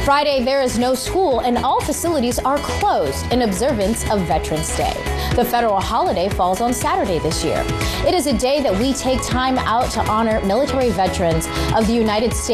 Friday, there is no school and all facilities are closed in observance of Veterans Day. The federal holiday falls on Saturday this year. It is a day that we take time out to honor military veterans of the United States